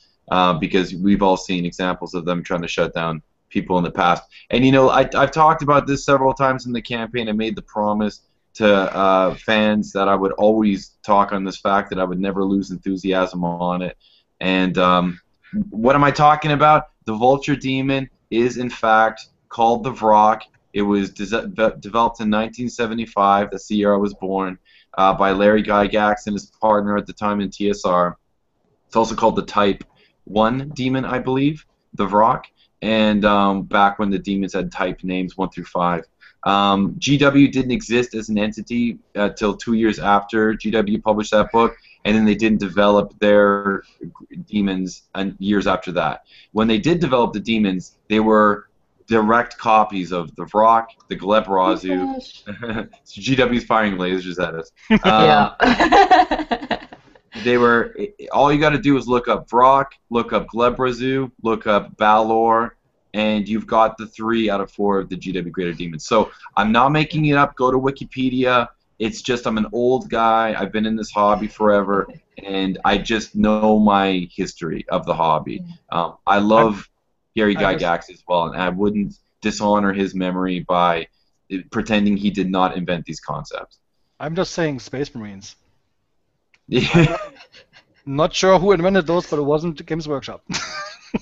because we've all seen examples of them trying to shut down people in the past. And you know, I've talked about this several times in the campaign. I made the promise to fans that I would always talk on this fact that I would never lose enthusiasm on it. And what am I talking about? The Vulture Demon is in fact called the Vrock. It was developed in 1975. That's the year I was born, by Larry Gygax and his partner at the time in TSR. It's also called the Type 1 Demon, I believe, the Vrock. And back when the demons had type names 1 through 5. GW didn't exist as an entity till 2 years after GW published that book, and then they didn't develop their demons years after that. When they did develop the demons, they were direct copies of the Vrock, the Glebrozu. So GW's firing lasers at us. Yeah. They were. All you got to do is look up Vrock, look up Glebrozu, look up Balor, and you've got the 3 out of 4 of the GW Greater Demons. So I'm not making it up. Go to Wikipedia. It's just I'm an old guy. I've been in this hobby forever, and I just know my history of the hobby. I love Gary Gygax as well, and I wouldn't dishonor his memory by pretending he did not invent these concepts. I'm just saying Space Marines. Yeah. Not sure who invented those, but it wasn't Games Workshop.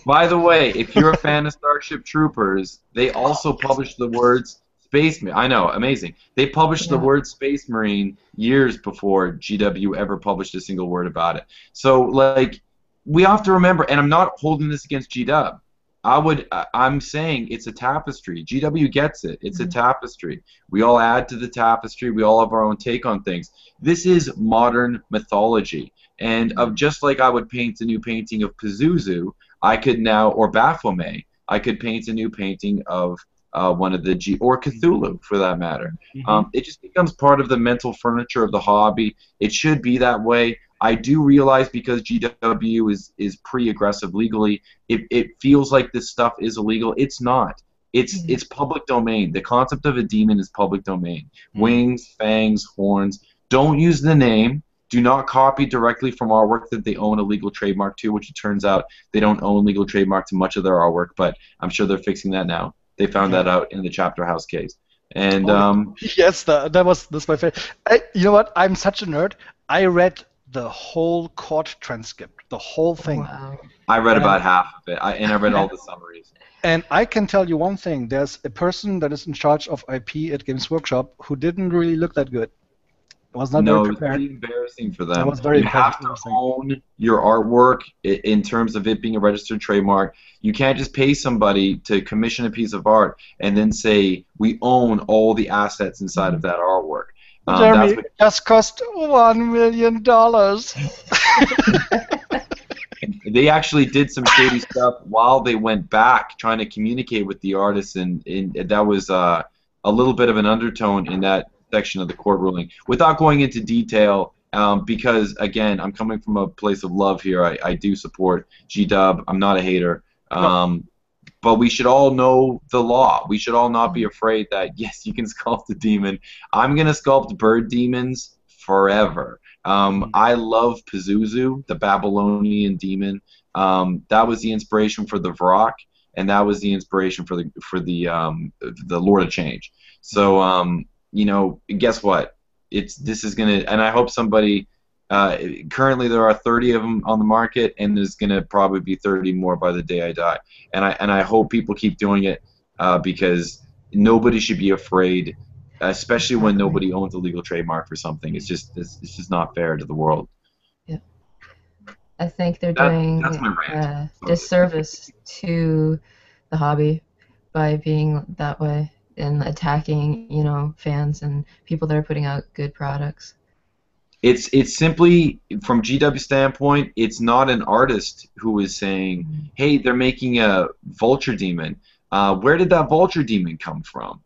By the way, if you're a fan of Starship Troopers, they also published the words Space Marine. I know, amazing. They published the Yeah. word Space Marine years before GW ever published a single word about it. So, like, we have to remember, and I'm not holding this against GW. I'm saying it's a tapestry. GW gets it. It's a tapestry. We all add to the tapestry. We all have our own take on things. This is modern mythology. And of just like I would paint a new painting of Pazuzu, I could now, or Baphomet, I could paint a new painting of one of the or Cthulhu, for that matter. It just becomes part of the mental furniture of the hobby. It should be that way. I do realize because GW is pre-aggressive legally, it feels like this stuff is illegal. It's not. It's public domain. The concept of a demon is public domain. Wings, fangs, horns. Don't use the name. Do not copy directly from artwork that they own a legal trademark to, which it turns out they don't own legal trademark to much of their artwork, but I'm sure they're fixing that now. They found that out in the Chapter House case. And yes, that's my favorite. You know what? I'm such a nerd. I read the whole court transcript, the whole thing. Wow. I read about half of it, and I read all the summaries. And I can tell you one thing. There's a person that is in charge of IP at Games Workshop who didn't really look that good. It was not very It's prepared. pretty embarrassing for them. It was very You have to embarrassing. own your artwork in terms of it being a registered trademark. You can't just pay somebody to commission a piece of art and then say, we own all the assets inside of that artwork. Jeremy, it just cost $1 million. They actually did some shady stuff while they went back trying to communicate with the artists, and that was a little bit of an undertone in that section of the court ruling. Without going into detail, because, again, I'm coming from a place of love here. I do support GW. I'm not a hater. But we should all know the law. We should all not be afraid that, yes, you can sculpt a demon. I'm going to sculpt bird demons forever. I love Pazuzu, the Babylonian demon. That was the inspiration for the Vrock, and that was the inspiration for the Lord of Change. So, you know, guess what? This is going to, and I hope somebody, currently there are 30 of them on the market, and there's going to probably be 30 more by the day I die. And I hope people keep doing it because nobody should be afraid, especially when nobody owns a legal trademark for something. It's just not fair to the world. Yeah. I think they're doing that's my rant. disservice to the hobby by being that way and attacking, you know, fans and people that are putting out good products. It's simply, from GW standpoint, it's not an artist who is saying, hey, they're making a vulture demon. Where did that vulture demon come from?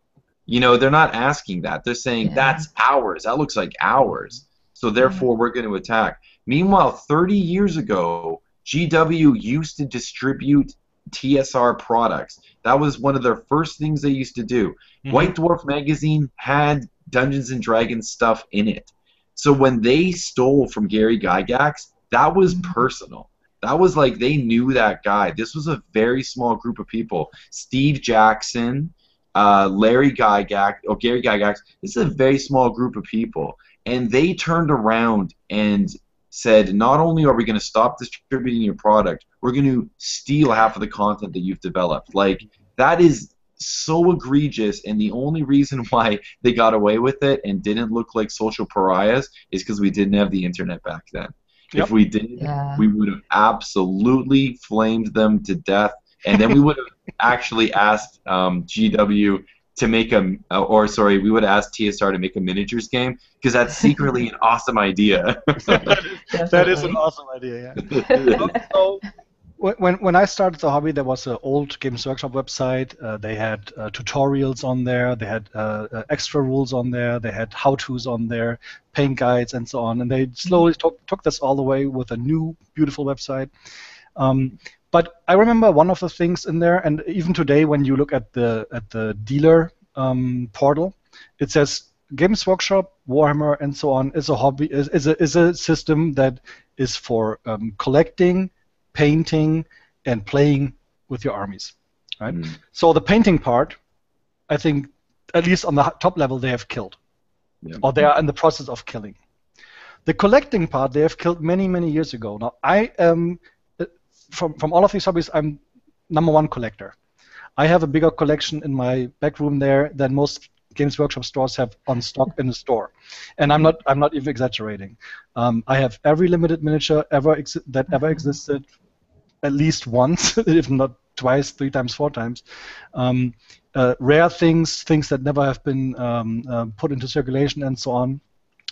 You know, they're not asking that. They're saying, that's ours. That looks like ours. So therefore, we're going to attack. Meanwhile, 30 years ago, GW used to distribute TSR products. That was one of their first things they used to do. White Dwarf magazine had Dungeons and Dragons stuff in it. So when they stole from Gary Gygax, that was personal. That was like they knew that guy. This was a very small group of people. Steve Jackson, Larry Gygax, or Gary Gygax. This is a very small group of people. And they turned around and said, not only are we going to stop distributing your product, we're going to steal half of the content that you've developed. Like, that is so egregious, and the only reason why they got away with it and didn't look like social pariahs is because we didn't have the internet back then. If we did, we would have absolutely flamed them to death, and then we would have actually asked GW to make we would have asked TSR to make a miniatures game, because that's secretly an awesome idea. That is an awesome idea, yeah. So, when I started the hobby, there was an old Games Workshop website. They had tutorials on there. They had extra rules on there. They had how-tos on there, paint guides, and so on. And they slowly took this all the way with a new, beautiful website. But I remember one of the things in there, and even today, when you look at the dealer portal, it says Games Workshop, Warhammer, and so on is a hobby, is a system that is for collecting, painting, and playing with your armies, right? So the painting part, I think, at least on the top level, they have killed, or they are in the process of killing. The collecting part they have killed many, many years ago. Now, I am, from all of these hobbies, I'm #1 collector. I have a bigger collection in my back room there than most Games Workshop stores have on stock in the store, and I'm not even exaggerating. I have every limited miniature that ever existed, at least once, if not twice, 3 times, 4 times. Rare things that never have been put into circulation, and so on.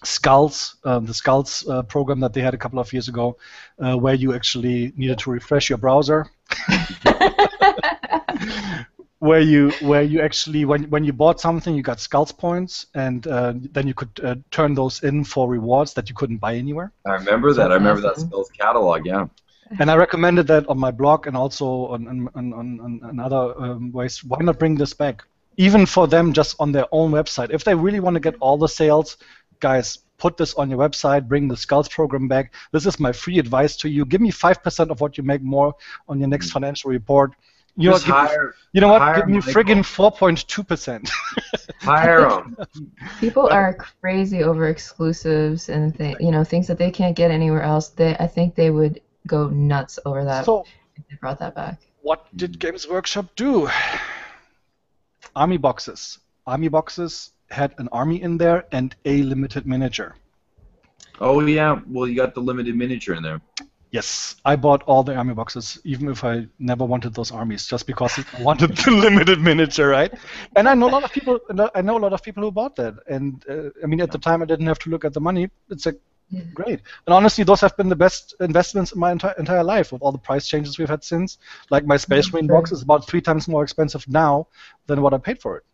Skulls, the Skulls program that they had a couple of years ago, where you actually needed to refresh your browser. where you actually, when you bought something, you got Skulls points, and then you could turn those in for rewards that you couldn't buy anywhere. I remember that. I remember that Skulls catalog. Yeah. And I recommended that on my blog and also on other ways. Why not bring this back? Even for them, just on their own website. If they really want to get all the sales, guys, put this on your website, bring the Skulls program back. This is my free advice to you. Give me 5% of what you make more on your next financial report. You know what? Give me friggin' 4.2%. Hire them. People are crazy over exclusives and things that they can't get anywhere else. I think they would go nuts over that if they brought that back. What did Games Workshop do? Army boxes. Army boxes had an army in there and a limited miniature. Oh yeah, well you got the limited miniature in there. Yes, I bought all the army boxes, even if I never wanted those armies, just because I wanted the limited miniature, right? And I know a lot of people. Who bought that. And I mean, at the time, I didn't have to look at the money. It's great. And honestly, those have been the best investments in my entire life, with all the price changes we've had since. Like my Space Marine box is about 3 times more expensive now than what I paid for it.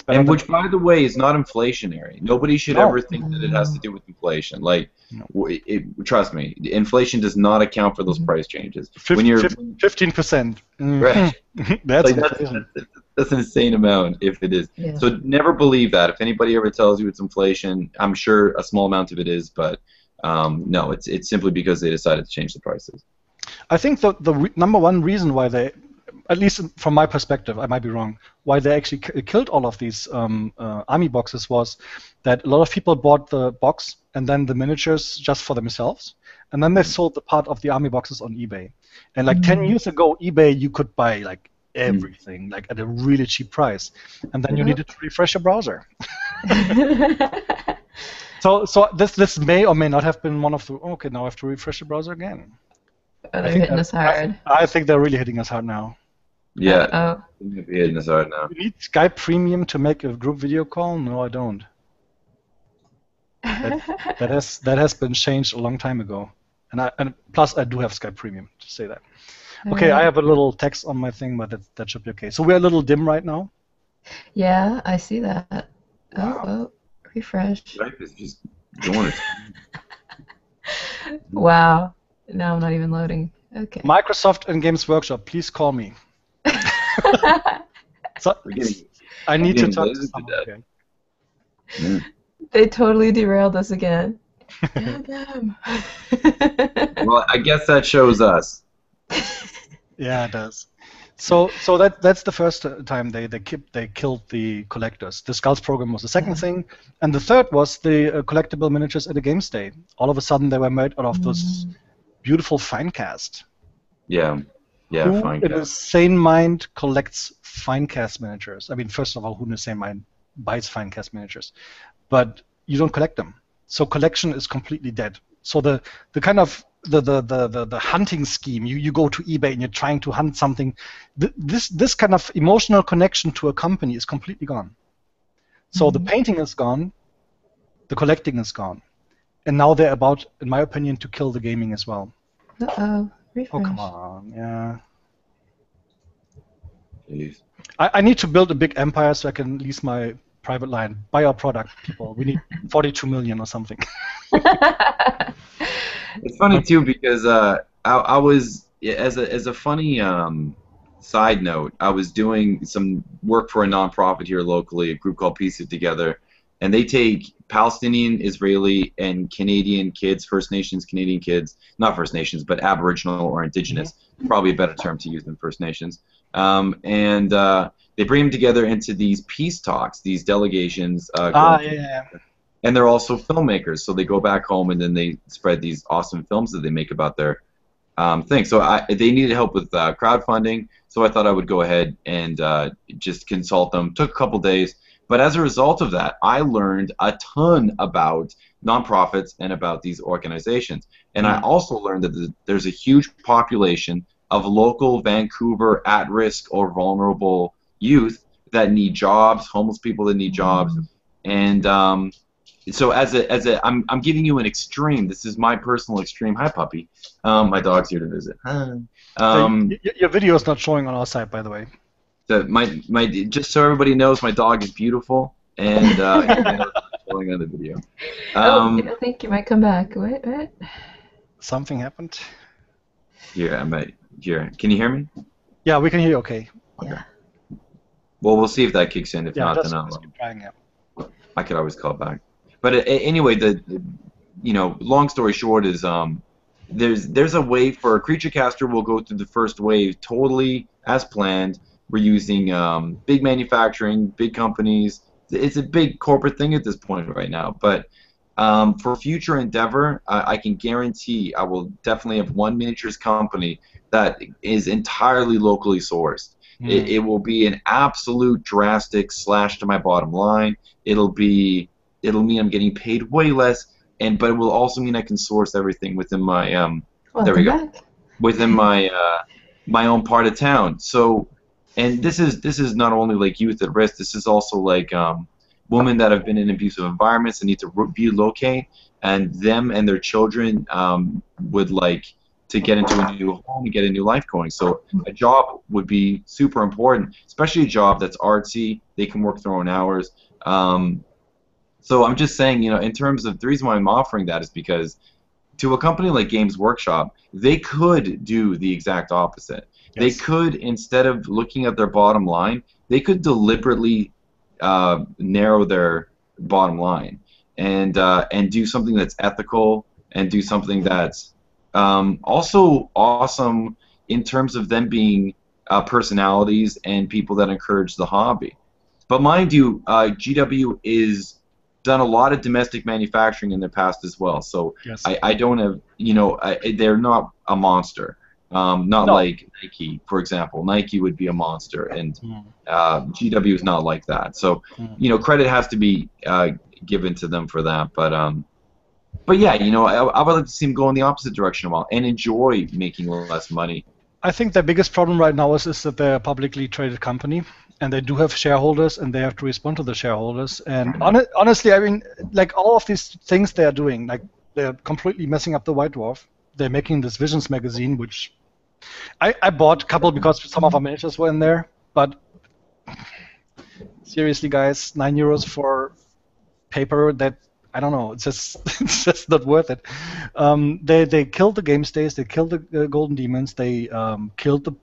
And which, by the way, is not inflationary. Nobody should ever think that it has to do with inflation. Like, trust me, inflation does not account for those price changes. 15%. Right. That's an insane amount if it is. Yeah. So never believe that. If anybody ever tells you it's inflation, I'm sure a small amount of it is, but no, it's simply because they decided to change the prices. I think the #1 reason why they, at least from my perspective, I might be wrong, why they actually killed all of these army boxes was that a lot of people bought the box and then the miniatures just for themselves, and then they sold the part of the army boxes on eBay. And like 10 years ago, eBay, you could buy like everything like at a really cheap price, and then you needed to refresh your browser. So this may or may not have been one of the, okay, now I have to refresh the browser again. Oh, they're hitting us hard. I think they're really hitting us hard now. Yeah, they're going to be hitting us hard now. You need Skype Premium to make a group video call? No, I don't. That has been changed a long time ago. And plus I do have Skype Premium, to say that. Okay, I have a little text on my thing, but that should be okay. So we're a little dim right now. Yeah, I see that. Oh, refresh. Skype is just doing it. Wow. Now I'm not even loading. Okay. Microsoft and Games Workshop, please call me. So, I need to talk to someone. Okay. They totally derailed us again. Damn. Well, I guess that shows us. Yeah, it does. So that's the first time they killed the collectors. The Skulls program was the second thing, and the third was the collectible miniatures at a games day. All of a sudden, they were made out of those beautiful Finecast. Yeah, who Finecast. in his sane mind collects Finecast miniatures? I mean, first of all, who in his sane mind buys Finecast miniatures? But you don't collect them. So collection is completely dead. So the kind of the hunting scheme, you go to eBay and you're trying to hunt something, this kind of emotional connection to a company is completely gone. So the painting is gone, the collecting is gone, and now they're about, in my opinion, to kill the gaming as well. Refresh. Oh, come on, yeah. Jeez. I need to build a big empire so I can lease my private line. Buy our product, people. We need 42 million or something. It's funny too because I was, as a funny side note, I was doing some work for a nonprofit here locally, a group called Piece It Together, and they take Palestinian, Israeli, and Canadian kids, First Nations Canadian kids, not First Nations, but Aboriginal or Indigenous, probably a better term to use than First Nations, and they bring them together into these peace talks, these delegations. and they're also filmmakers. So they go back home and then they spread these awesome films that they make about their thing. So they needed help with crowdfunding. So I thought I would go ahead and just consult them. Took a couple days, but as a result of that, I learned a ton about nonprofits and about these organizations. And I also learned that there's a huge population of local Vancouver at-risk or vulnerable youth that need jobs, homeless people that need jobs, and so I'm giving you an extreme. This is my personal extreme. Hi, puppy. My dog's here to visit. Your video is not showing on our side, by the way. Just so everybody knows, my dog is beautiful, and showing on the video. I think you might come back. What? Something happened. Here. Can you hear me? Yeah, we can hear you. Okay. Yeah. Well, we'll see if that kicks in. If not, then just keep trying it. I could always call back. But anyway, long story short is there's a way for Creature Caster will go through the first wave totally as planned. We're using big manufacturing, big companies. It's a big corporate thing at this point right now. But for future endeavor, I can guarantee I will definitely have one miniatures company that is entirely locally sourced. It will be an absolute drastic slash to my bottom line. It'll mean I'm getting paid way less, but it will also mean I can source everything within my within my my own part of town. So, and this is not only like youth at risk. This is also like women that have been in abusive environments and need to relocate, and them and their children would like to get into a new home and get a new life going. So a job would be super important, especially a job that's artsy. They can work their own hours. So I'm just saying, in terms of the reason why I'm offering that is because to a company like Games Workshop, they could do the exact opposite. Yes. They could, instead of looking at their bottom line, they could deliberately narrow their bottom line and do something that's ethical and do something that's also awesome in terms of them being personalities and people that encourage the hobby. But mind you, GW is done a lot of domestic manufacturing in their past as well. So yes. I don't have, they're not a monster. Like Nike, for example. Nike would be a monster, and GW is not like that. So, credit has to be given to them for that. But yeah, I would like to see them go in the opposite direction a while and enjoy making less money. I think the biggest problem right now is that they're a publicly traded company, and they do have shareholders, and they have to respond to the shareholders. And honestly, I mean, like all of these things they are doing, like they're completely messing up the White Dwarf. They're making this Visions magazine, which I bought a couple because some of our miniatures were in there. But seriously, guys, €9 for paper that. I don't know. It's just not worth it. They killed the game stays. They killed the golden demons. They killed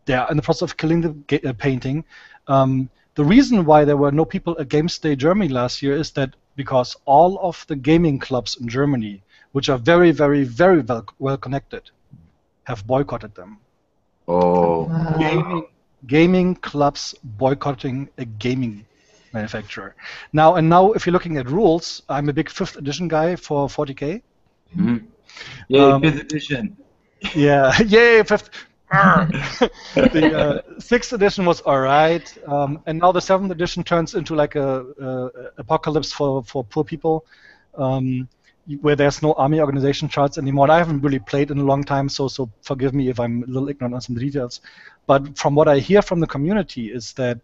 they're in the process of killing the painting. The reason why there were no people at Games Day Germany last year is that because all of the gaming clubs in Germany, which are very, very, very well connected, have boycotted them. Oh. Wow. Gaming clubs boycotting a gaming manufacturer. Now, if you're looking at rules, I'm a big 5th edition guy for 40K. Mm-hmm. Yay, 5th edition. Yeah, yay, 5th. The 6th edition was alright, and now the 7th edition turns into like a apocalypse for poor people, where there's no army organization charts anymore. And I haven't really played in a long time, so forgive me if I'm a little ignorant on some details. But from what I hear from the community is that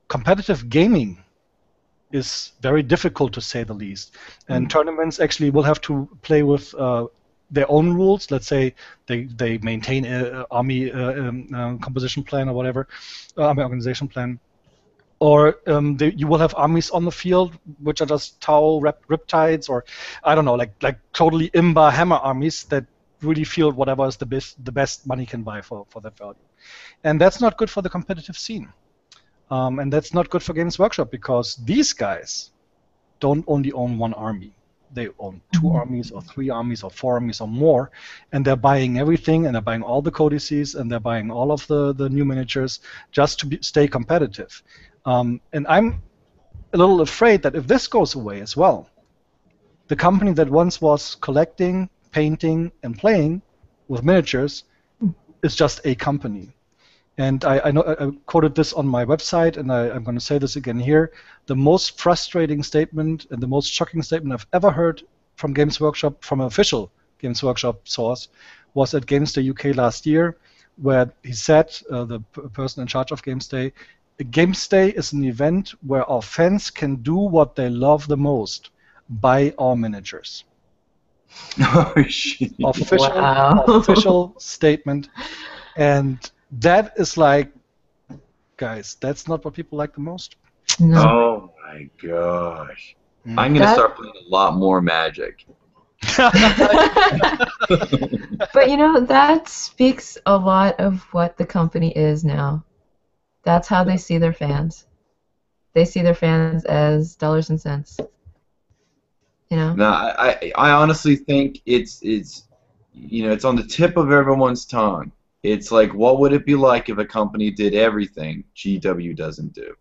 competitive gaming is very difficult, to say the least, and tournaments actually will have to play with their own rules. Let's say they maintain an army composition plan or whatever, army organization plan, or you will have armies on the field which are just Tau Riptides, or I don't know, like totally Imba Hammer armies that really field whatever is the best money can buy for that value, and that's not good for the competitive scene. And that's not good for Games Workshop, because these guys don't only own one army. They own 2 armies or 3 armies or 4 armies or more, and they're buying everything, and they're buying all the codices, and they're buying all of the new miniatures just to stay competitive. And I'm a little afraid that if this goes away as well, the company that once was collecting, painting, and playing with miniatures is just a company. And I know I quoted this on my website, and I'm going to say this again here. The most frustrating statement and the most shocking statement I've ever heard from Games Workshop, from an official Games Workshop source, was at Games Day UK last year, where he said, the person in charge of Games Day, Games Day is an event where our fans can do what they love the most, buy our miniatures. Oh, shit. Official statement. And that is like, guys, that's not what people like the most. No. Oh my gosh. I'm going to start playing a lot more Magic. But you know, that speaks a lot of what the company is now. That's how they see their fans. They see their fans as dollars and cents. You know? No, I honestly think it's on the tip of everyone's tongue. It's like, what would it be like if a company did everything GW doesn't do?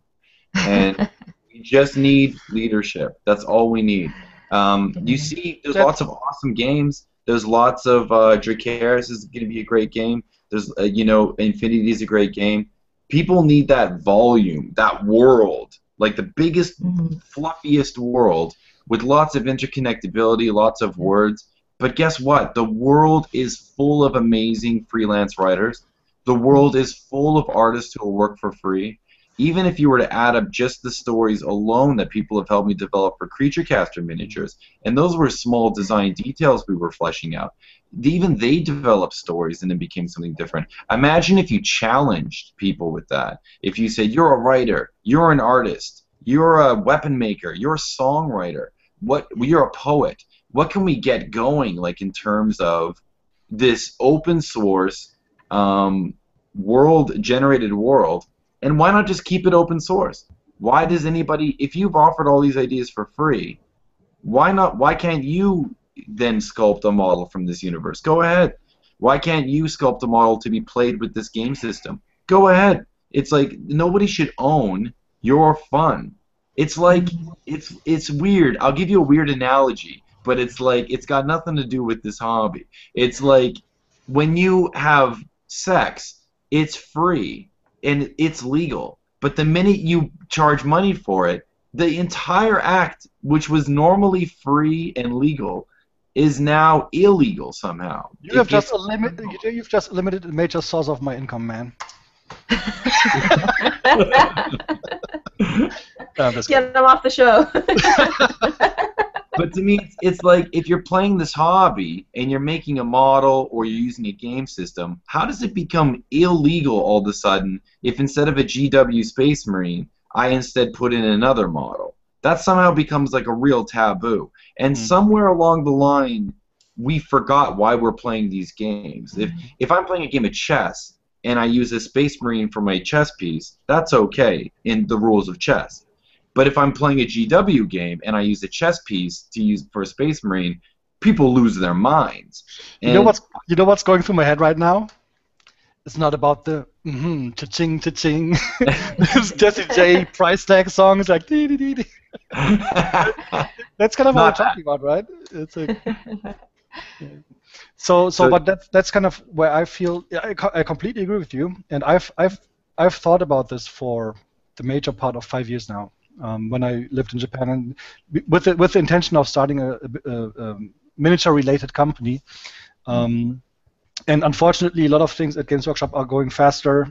And we just need leadership. That's all we need. You see, there's lots of awesome games. There's lots of Drakerys is going to be a great game. There's Infinity is a great game. People need that volume, that world, like the biggest, fluffiest world with lots of interconnectability, lots of words. But guess what? The world is full of amazing freelance writers. The world is full of artists who will work for free. Even if you were to add up just the stories alone that people have helped me develop for Creature Caster miniatures, and those were small design details we were fleshing out, even they developed stories and it became something different. Imagine if you challenged people with that. If you said, you're a writer, you're an artist, you're a weapon maker, you're a songwriter, you're a poet. What can we get going, like, in terms of this open source generated world? And why not just keep it open source? Why does anybody, if you've offered all these ideas for free, why can't you then sculpt a model from this universe? Go ahead. Why can't you sculpt a model to be played with this game system? Go ahead. It's like nobody should own your fun. It's like, it's weird. I'll give you a weird analogy, but it's like, it's got nothing to do with this hobby. It's like when you have sex, it's free and it's legal. But the minute you charge money for it, the entire act, which was normally free and legal, is now illegal somehow. You've just eliminated a major source of my income, man. Get them off the show. But to me, it's like if you're playing this hobby and you're making a model or you're using a game system, how does it become illegal all of a sudden if instead of a GW Space Marine, I instead put in another model? That somehow becomes like a real taboo. And somewhere along the line, we forgot why we're playing these games. If I'm playing a game of chess and I use a Space Marine for my chess piece, that's okay in the rules of chess. But if I'm playing a GW game and I use a chess piece to use for a Space Marine, people lose their minds. And you know what's going through my head right now? It's not about the cha-ching, cha-ching. This Jesse J price tag song is like dee dee dee dee. That's kind of what we're talking about, right? It's like, yeah. So but that's kind of where I feel. I completely agree with you, and I've thought about this for the major part of 5 years now. When I lived in Japan, and with the intention of starting a miniature-related company, and unfortunately, a lot of things at Games Workshop are going faster,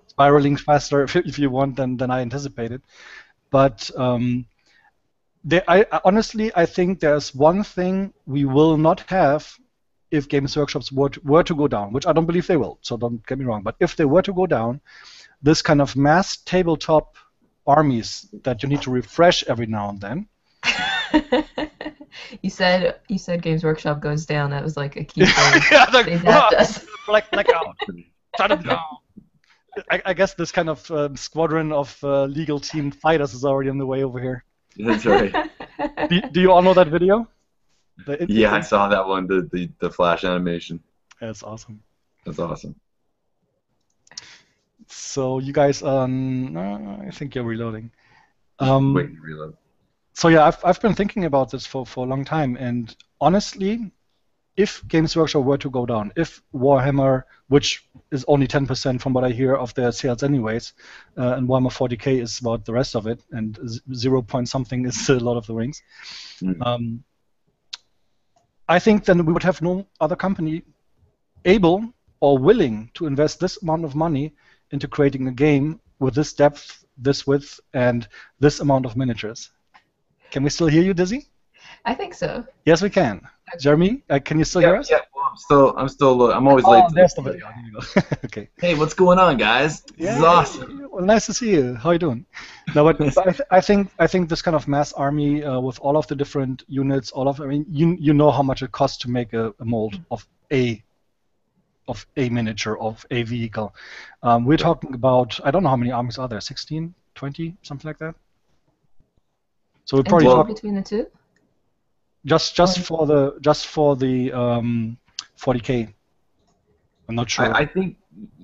spiraling faster, if you want, than I anticipated. But honestly, I think there's one thing we will not have if Games Workshops were to go down, which I don't believe they will. So don't get me wrong. But if they were to go down, this kind of mass tabletop armies that you need to refresh every now and then. You said Games Workshop goes down. That was like a key thing. Yeah, like blackout. Shut them down. I guess this kind of squadron of legal team fighters is already on the way over here. That's right. Do you all know that video? Yeah, I saw that one. The flash animation. That's awesome. That's awesome. So you guys, I think you're reloading. Waiting to reload. So yeah, I've been thinking about this for a long time, and honestly, if Games Workshop were to go down, if Warhammer, which is only 10% from what I hear of their sales anyways, and Warhammer 40k is about the rest of it, and 0 point something is a lot of the rings, I think then we would have no other company able or willing to invest this amount of money into creating a game with this depth, this width, and this amount of miniatures. Can we still hear you, Dizzy? I think so. Yes, we can. Jeremy, can you still hear us? Yeah. Well, I'm always late. Oh, there's the video. Here you go. Okay. Hey, what's going on, guys? This is awesome. Well, nice to see you. How are you doing? No, but I think this kind of mass army with all of the different units, you know how much it costs to make a mold of a miniature of a vehicle. We're talking about, I don't know how many armies are there, 16, 20, something like that. So we're probably talking between the two. Just for the 40k. I'm not sure. I think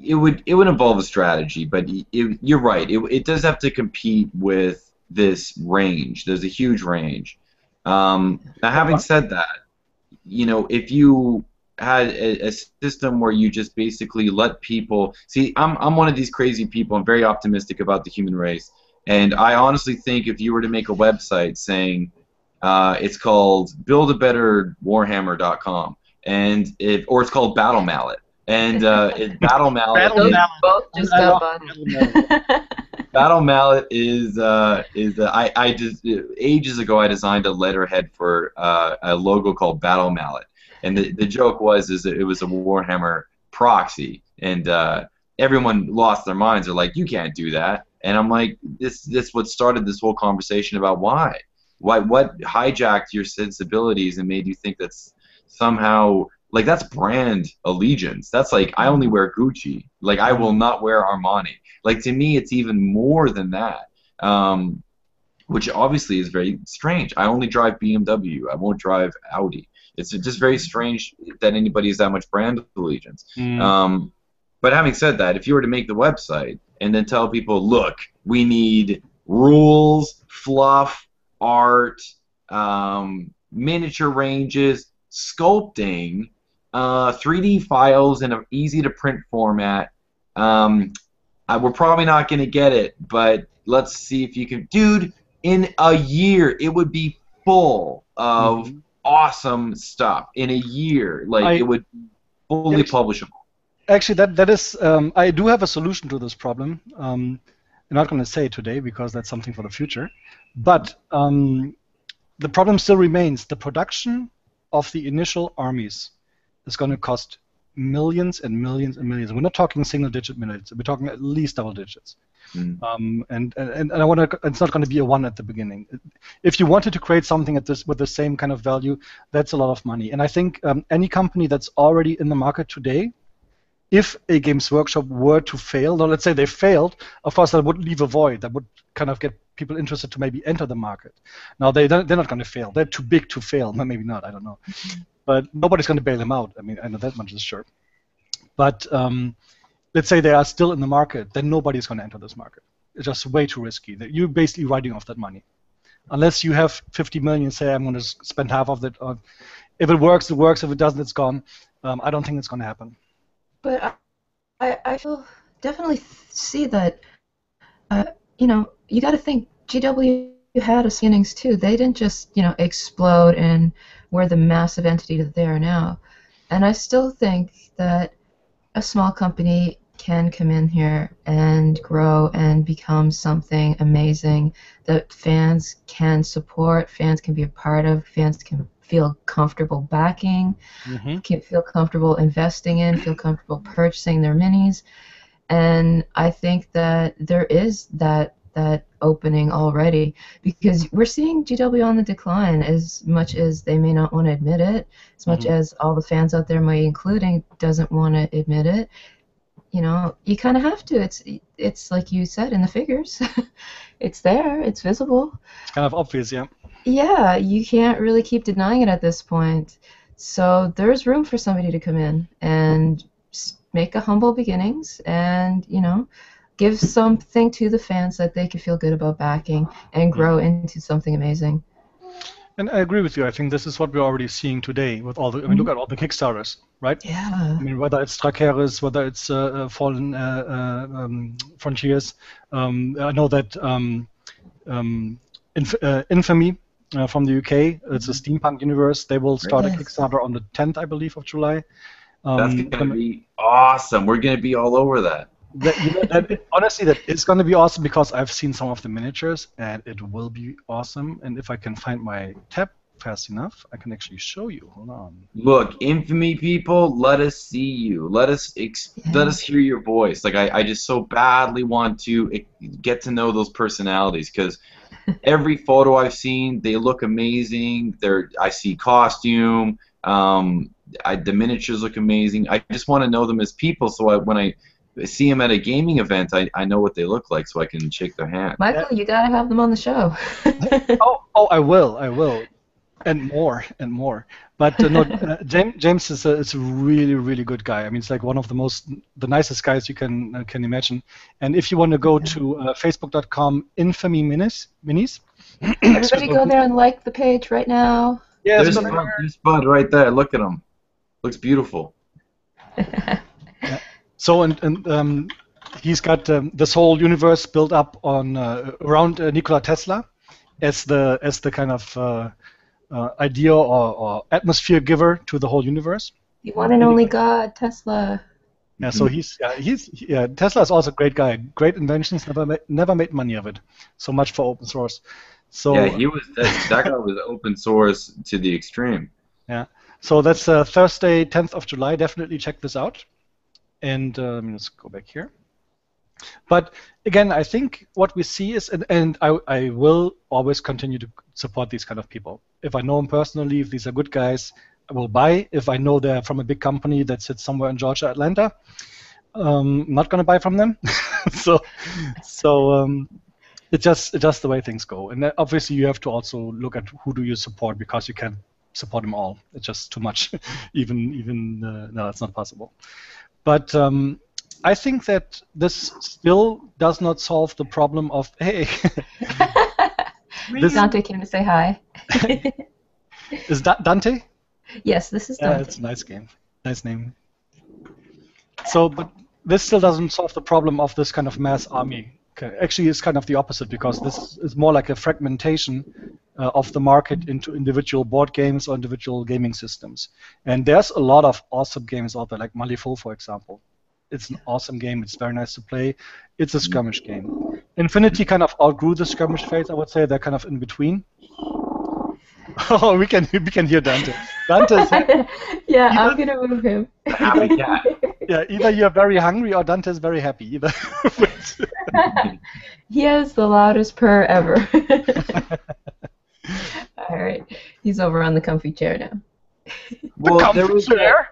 it would involve a strategy, but you're right. It does have to compete with this range. There's a huge range. Now, having said that, if you had a system where you just basically let people see, I'm one of these crazy people. I'm very optimistic about the human race, and I honestly think if you were to make a website saying it's called buildabetterwarhammer.com, or it's called Battle Mallet, and Battle Mallet. Both just got button. Battle Mallet is I just ages ago I designed a letterhead for a logo called Battle Mallet, and the joke was it was a Warhammer proxy, and everyone lost their minds. They're like, you can't do that, and I'm like, this what started this whole conversation about why. What hijacked your sensibilities and made you think that's somehow, like, that's brand allegiance. That's like, I only wear Gucci. Like, I will not wear Armani. Like, to me, it's even more than that, which obviously is very strange. I only drive BMW. I won't drive Audi. It's just very strange that anybody has that much brand allegiance. But having said that, if you were to make the website and then tell people, look, we need rules, fluff, art, miniature ranges, sculpting, 3D files in an easy-to-print format. We're probably not going to get it, but let's see if you can. Dude, in a year, it would be full of awesome stuff. In a year, like, it would be fully publishable. Actually, that is, I do have a solution to this problem. I'm not going to say it today because that's something for the future. But the problem still remains. The production of the initial armies is going to cost millions and millions and millions. We're not talking single-digit millions. We're talking at least double digits. And I want to. It's not going to be a one at the beginning. If you wanted to create something with the same kind of value, that's a lot of money. And I think any company that's already in the market today, if a Games Workshop were to fail, now let's say they failed, of course that would leave a void. That would kind of get people interested to maybe enter the market. Now they're not going to fail. They're too big to fail. Maybe not. I don't know. But nobody's going to bail them out. I mean, I know that much is sure. But let's say they are still in the market, then nobody's going to enter this market. It's just way too risky. You're basically writing off that money. Unless you have 50 million, say I'm going to spend half of it. If it works, it works. If it doesn't, it's gone. I don't think it's going to happen. But I feel definitely see that, you got to think GW had a beginnings too. They didn't just, explode and were the massive entity that they are now. And I still think that a small company can come in here and grow and become something amazing that fans can support, fans can be a part of, fans can feel comfortable backing, can feel comfortable investing in, feel comfortable purchasing their minis. And I think that there is that opening already, because we're seeing GW on the decline, as much as they may not want to admit it, as much as all the fans out there, my including, doesn't want to admit it. You kind of have to. It's like you said in the figures. It's there. It's visible. It's kind of obvious, yeah. Yeah, you can't really keep denying it at this point. So there's room for somebody to come in and make a humble beginnings and, give something to the fans that they can feel good about backing and grow into something amazing. And I agree with you. I think this is what we're already seeing today with all the. I mean, look at all the Kickstarters, right? Yeah. I mean, whether it's Drakerys, whether it's Fallen Frontiers. I know that Infamy from the UK, it's a steampunk universe. They will start a Kickstarter on the 10th, I believe, of July. That's going to be awesome. We're going to be all over that. Honestly, that it's going to be awesome because I've seen some of the miniatures, and it will be awesome. And if I can find my tab fast enough, I can actually show you. Hold on. Look, Infamy people, let us see you. Let us hear your voice. Like I just so badly want to get to know those personalities because every photo I've seen, they look amazing. I see costume. The miniatures look amazing. I just want to know them as people, so when I see them at a gaming event, I know what they look like, so I can shake their hand. Michael, you gotta have them on the show. I will, and more. But no, James is a really, really good guy. I mean, it's like one of the nicest guys you can imagine. And if you want to go to facebook.com Infamy Minis. Everybody go there and like the page right now. Yeah, there's Bud right there. Look at him. Looks beautiful. Yeah. So and he's got this whole universe built up on around Nikola Tesla as the kind of idea or atmosphere giver to the whole universe. The one and only God, Tesla. Yeah, so Tesla is also a great guy. Great inventions, never made money of it. So much for open source. So yeah, that guy was open source to the extreme. Yeah. So that's Thursday, 10th of July. Definitely check this out. And let's go back here. But again, I think what we see is, and I will always continue to support these kind of people. If I know them personally, if these are good guys, I will buy. If I know they're from a big company that sits somewhere in Georgia, Atlanta, I'm not going to buy from them. so it's just the way things go. And obviously, you have to also look at who do you support because you can't support them all. It's just too much. No, it's not possible. But I think that this still does not solve the problem of, hey. Dante came to say hi. Is that Dante? Yes, this is Dante. Yeah, it's a nice game. Nice name. So, but this still doesn't solve the problem of this kind of mass army. Actually, it's kind of the opposite because this is more like a fragmentation of the market into individual board games or individual gaming systems. And there's a lot of awesome games out there, like Malifaux, for example. It's an awesome game. It's very nice to play. It's a skirmish game. Infinity kind of outgrew the skirmish phase, I would say. They're kind of in between. Oh, we can hear Dante. Dante's yeah, I'm gonna move him. Happy cat. Yeah, either you're very hungry or Dante's very happy. Either. He has the loudest purr ever. All right, he's over on the comfy chair now. Well, the comfy chair.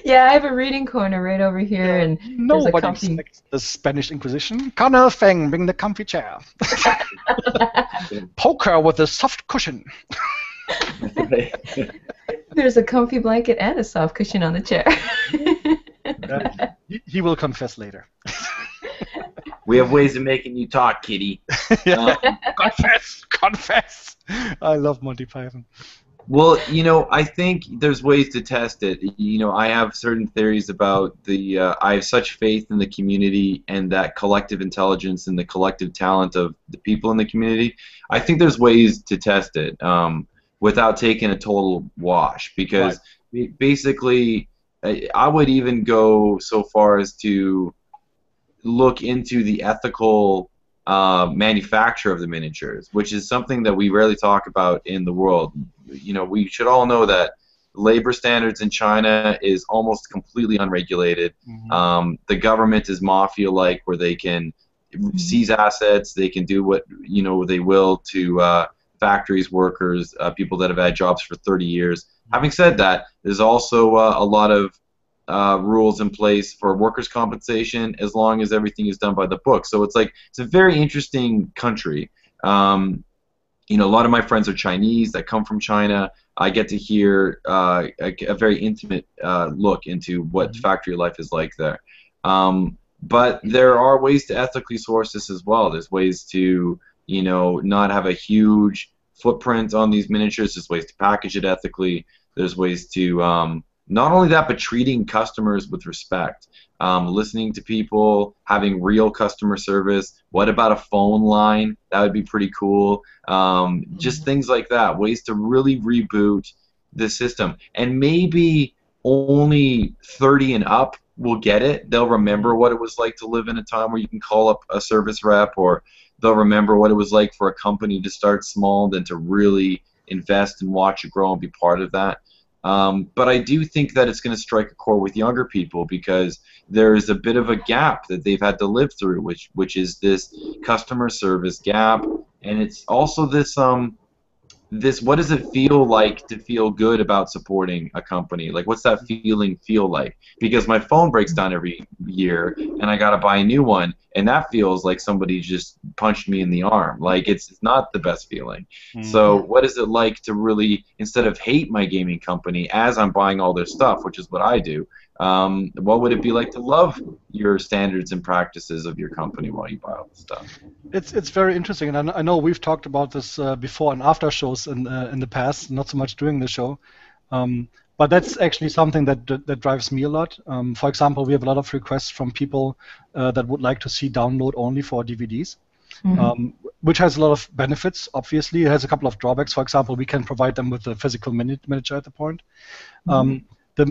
Yeah, I have a reading corner right over here, and there's a comfy. The Spanish Inquisition. Colonel Feng, bring the comfy chair. Poker with a soft cushion. There's a comfy blanket and a soft cushion on the chair. He will confess later. We have ways of making you talk, kitty. Confess. I love Monty Python. Well, I think there's ways to test it. I have certain theories about I have such faith in the community and that collective intelligence and the collective talent of the people in the community. I think there's ways to test it without taking a total wash because basically I would even go so far as to look into the ethical manufacture of the miniatures, which is something that we rarely talk about in the world. We should all know that labor standards in China is almost completely unregulated. Mm-hmm. The government is mafia-like, where they can seize assets, they can do what they will to factories, workers, people that have had jobs for 30 years. Mm-hmm. Having said that, there's also a lot of rules in place for workers' compensation as long as everything is done by the book. So it's a very interesting country. A lot of my friends are Chinese that come from China. I get to hear a very intimate look into what factory life is like there. But there are ways to ethically source this as well. There's ways to, you know, not have a huge footprint on these miniatures. There's ways to package it ethically. There's ways to not only that, but treating customers with respect, listening to people, having real customer service. What about a phone line? That would be pretty cool. Just things like that. Ways to really reboot the system. And maybe only 30 and up will get it. They'll remember what it was like to live in a time where you can call up a service rep, or they'll remember what it was like for a company to start small, then to really invest and watch it grow and be part of that. But I do think that it's going to strike a chord with younger people, because there is a bit of a gap that they've had to live through, which is this customer service gap, and it's also this what does it feel like to feel good about supporting a company? Like, what's that feeling feel like? Because my phone breaks down every year, and I gotta buy a new one, and that feels like somebody just punched me in the arm. Like, it's not the best feeling. So what is it like to really, instead of hate my gaming company as I'm buying all their stuff, which is what I do, what would it be like to love your standards and practices of your company while you buy all the stuff? It's very interesting, and I know we've talked about this before in after shows in the past, not so much during the show. But that's actually something that drives me a lot. For example, we have a lot of requests from people that would like to see download only for DVDs, which has a lot of benefits. Obviously, it has a couple of drawbacks. For example, we can provide them with a physical miniature at the point.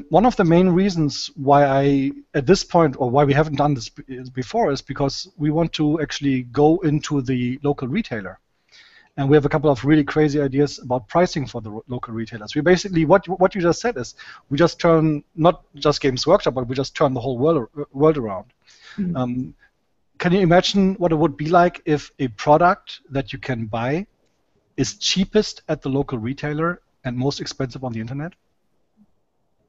One of the main reasons why at this point, or why we haven't done this before, is because we want to actually go into the local retailer. And we have a couple of really crazy ideas about pricing for the local retailers. We basically, what you just said is, we just turn, not just Games Workshop, but we just turn the whole world around. Can you imagine what it would be like if a product that you can buy is cheapest at the local retailer and most expensive on the internet?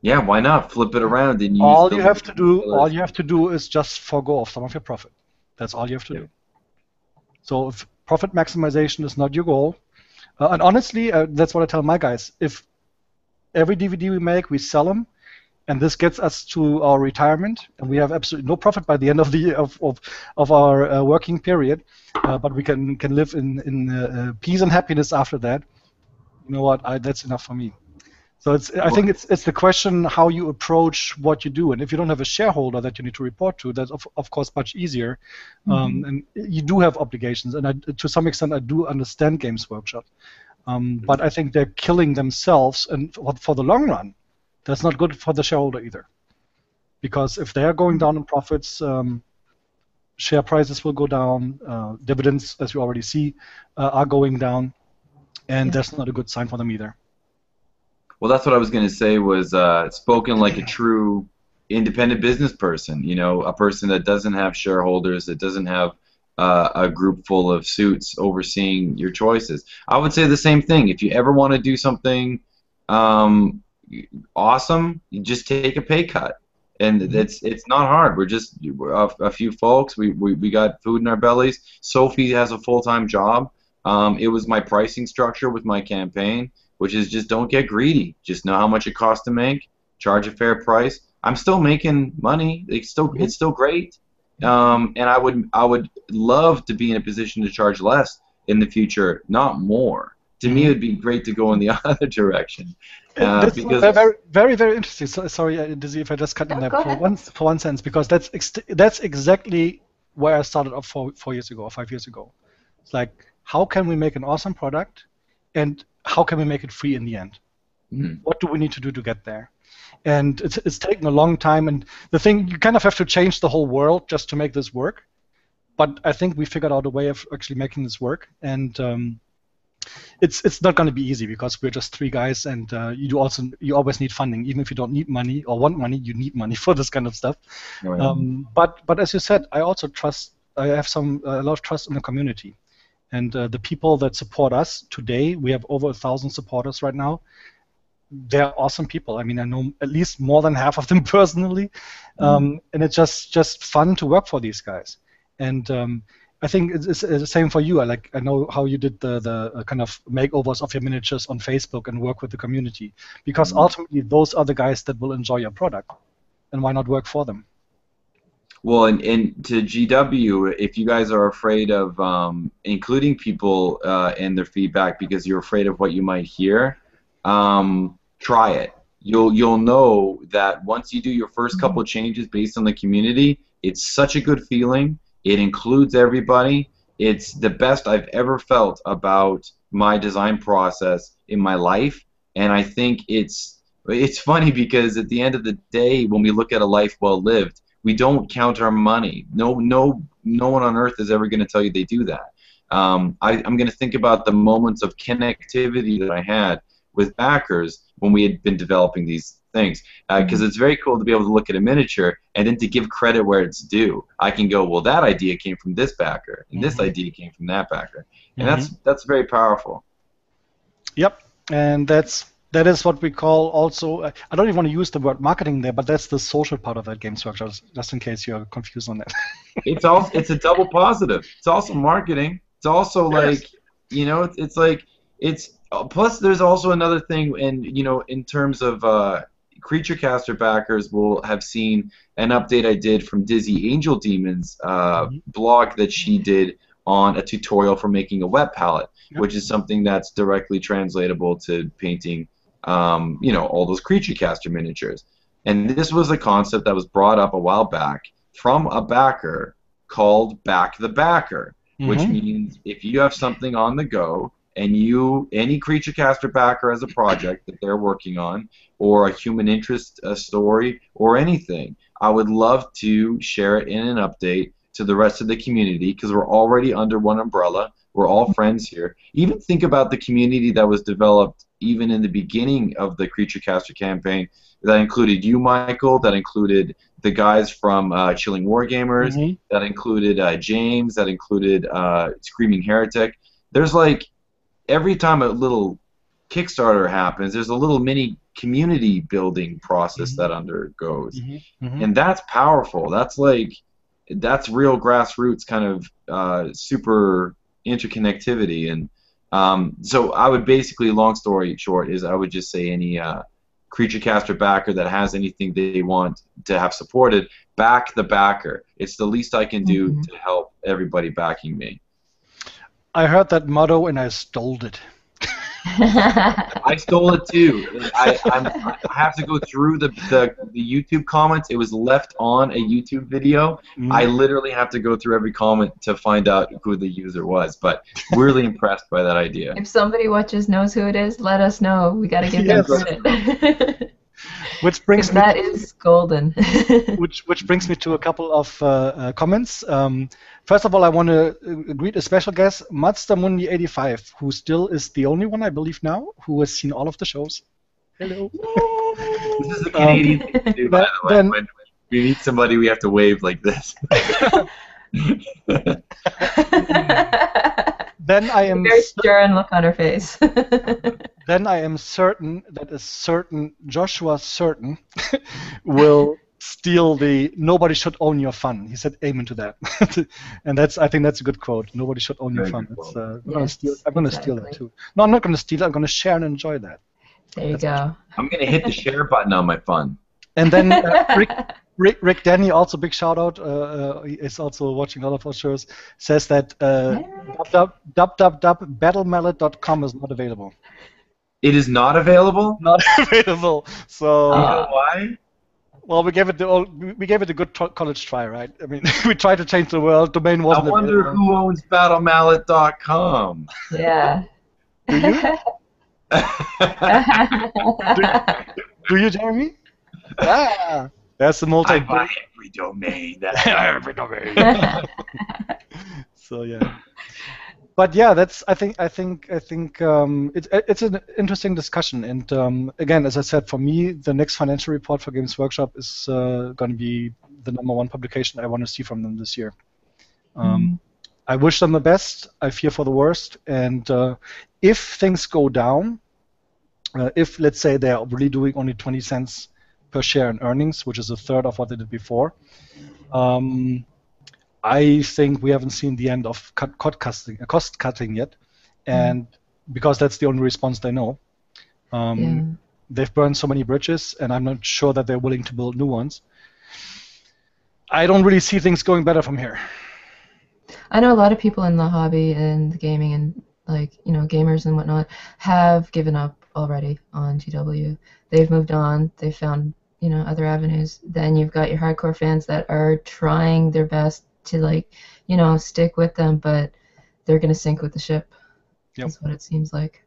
Yeah, why not flip it around and use all you have to do is just forgo off some of your profit. That's all you have to do. So if profit maximization is not your goal, and honestly, that's what I tell my guys. If every DVD we make, we sell them, and this gets us to our retirement, and we have absolutely no profit by the end of the of our working period, but we can live in peace and happiness after that. You know what? That's enough for me. So I think it's the question how you approach what you do, and if you don't have a shareholder that you need to report to, that's of course much easier, and you do have obligations, and to some extent I do understand Games Workshop, but I think they're killing themselves, and for the long run, that's not good for the shareholder either, because if they are going down in profits, share prices will go down, dividends, as you already see, are going down, and that's not a good sign for them either. Well, that's what I was going to say, was spoken like a true independent business person, you know, a person that doesn't have shareholders, that doesn't have a group full of suits overseeing your choices. I would say the same thing. If you ever want to do something awesome, you just take a pay cut. And it's not hard. We're just a few folks. We got food in our bellies. Sophie has a full-time job. It was my pricing structure with my campaign, which is just don't get greedy. Just know how much it costs to make, charge a fair price. I'm still making money. It's still great. And I would love to be in a position to charge less in the future, not more. To me, it would be great to go in the other direction. That's very, very interesting. Sorry, Dizzy, if I just cut in there for one sentence, because that's exactly where I started off 4 years ago or 5 years ago. It's like, how can we make an awesome product, and how can we make it free in the end? What do we need to do to get there? And it's taken a long time, and the thing, you kind of have to change the whole world just to make this work. But I think we figured out a way of actually making this work, and it's not going to be easy, because we're just 3 guys, and you always need funding. Even if you don't need money or want money, you need money for this kind of stuff. But as you said, I also I have a lot of trust in the community. And the people that support us today, we have over 1,000 supporters right now. They're awesome people. I mean, I know at least more than half of them personally, and it's just fun to work for these guys. And I think it's the same for you. I know how you did the kind of makeovers of your miniatures on Facebook and work with the community, because ultimately those are the guys that will enjoy your product, and why not work for them? Well, and to GW, if you guys are afraid of including people in their feedback because you're afraid of what you might hear, try it. You'll know that once you do your first couple of changes based on the community, it's such a good feeling. It includes everybody. It's the best I've ever felt about my design process in my life, and I think it's funny because at the end of the day, when we look at a life well lived, we don't count our money. No one on earth is ever going to tell you they do that. I'm going to think about the moments of connectivity that I had with backers when we had been developing these things, because it's very cool to be able to look at a miniature and then to give credit where it's due. I can go, well, that idea came from this backer, and this idea came from that backer, and that's very powerful. Yep, and that is what we call also, I don't even want to use the word marketing there, but that's the social part of that Games Workshop, just in case you're confused on that. It's a double positive. It's also marketing. It's also like, you know, it's like, plus there's also another thing, and you know, in terms of Creature Caster backers will have seen an update I did from Dizzy Angel Demon's blog that she did on a tutorial for making a wet palette, which is something that's directly translatable to painting, you know, all those Creature Caster miniatures. And this was a concept that was brought up a while back from a backer called Back the Backer, which means if you have something on the go and any Creature Caster backer has a project that they're working on, or a human interest story, or anything, I would love to share it in an update to the rest of the community, because we're already under one umbrella. We're all friends here. Even think about the community that was developed even in the beginning of the Creature Caster campaign. That included you, Michael. That included the guys from Chilling Wargamers. That included James. That included Screaming Heretic. There's like, every time a little Kickstarter happens, there's a little mini community building process that undergoes. And that's powerful. That's real grassroots kind of super interconnectivity. And so I would basically, long story short, is I would just say any Creature Caster backer that has anything they want to have supported, back the backer. It's the least I can do to help everybody backing me. I heard that motto and I stole it. I stole it too. I have to go through the YouTube comments. It was left on a YouTube video. I literally have to go through every comment to find out who the user was. But really impressed by that idea. If somebody watches knows who it is, let us know. We got to give them credit. Which brings me that is golden. which brings me to a couple of comments. First of all, I want to greet a special guest, Mazdamundi85, who still is the only one, I believe now, who has seen all of the shows. Hello. This is a Canadian thing to do, by the way. When we meet somebody, we have to wave like this. Then I am very stern look on her face. Then I am certain that a certain Joshua Certain will steal the "nobody should own your fun." He said amen to that. And I think that's a good quote. Nobody should own your fun. It's, I'm going to steal that too. No, I'm not going to steal it. I'm going to share and enjoy that. There you go. I'm going to hit the share button on my fun. And then Rick Denny, also big shout out, he is also watching all of our shows, says that battlemallet.com is not available. It is not available? Not available. So you know why? Well, we gave it a good college try, right? I mean, we tried to change the world. Domain wasn't available. I wonder who owns battlemallet.com. Yeah. Do you? Do you, Jeremy? Ah, that's the multi. I buy every domain. That's every domain. So yeah, but yeah, I think it's an interesting discussion. And again, as I said, for me, the next financial report for Games Workshop is going to be the #1 publication I want to see from them this year. I wish them the best. I fear for the worst. And if things go down, if let's say they're really doing only 20 cents per share in earnings, which is a third of what they did before, I think we haven't seen the end of cost cutting yet, and because that's the only response they know. They've burned so many bridges, and I'm not sure that they're willing to build new ones. I don't really see things going better from here. I know a lot of people in the hobby and the gaming and gamers and whatnot have given up already on GW. They've moved on. They've found other avenues. Then you've got your hardcore fans that are trying their best to stick with them, but they're gonna sink with the ship. Yep. That's what it seems like.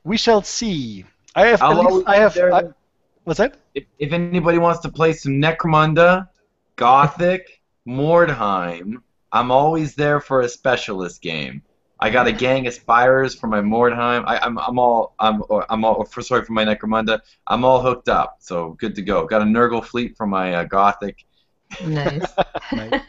We shall see. What's that? If anybody wants to play some Necromunda, Gothic, Mordheim, I'm always there for a specialist game. I got a gang of Spires for my Mordheim. For my Necromunda. I'm all hooked up, so good to go. Got a Nurgle fleet for my Gothic. Nice. Nice.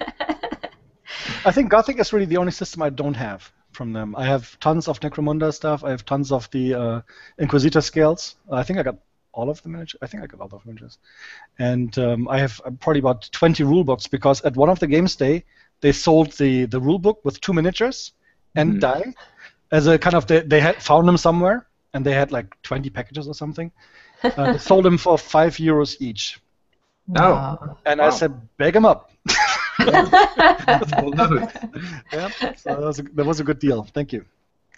I think Gothic is really the only system I don't have from them. I have tons of Necromunda stuff. I have tons of the Inquisitor scales. I think I got all of the miniatures. I think I got all of the miniatures. And I have probably about 20 rulebooks because at one of the games they sold the rulebook with 2 miniatures and die as a kind of they had found them somewhere and they had like 20 packages or something. They sold them for €5 each. Wow. And I said, bag them up. Yeah, so that was a good deal. Thank you.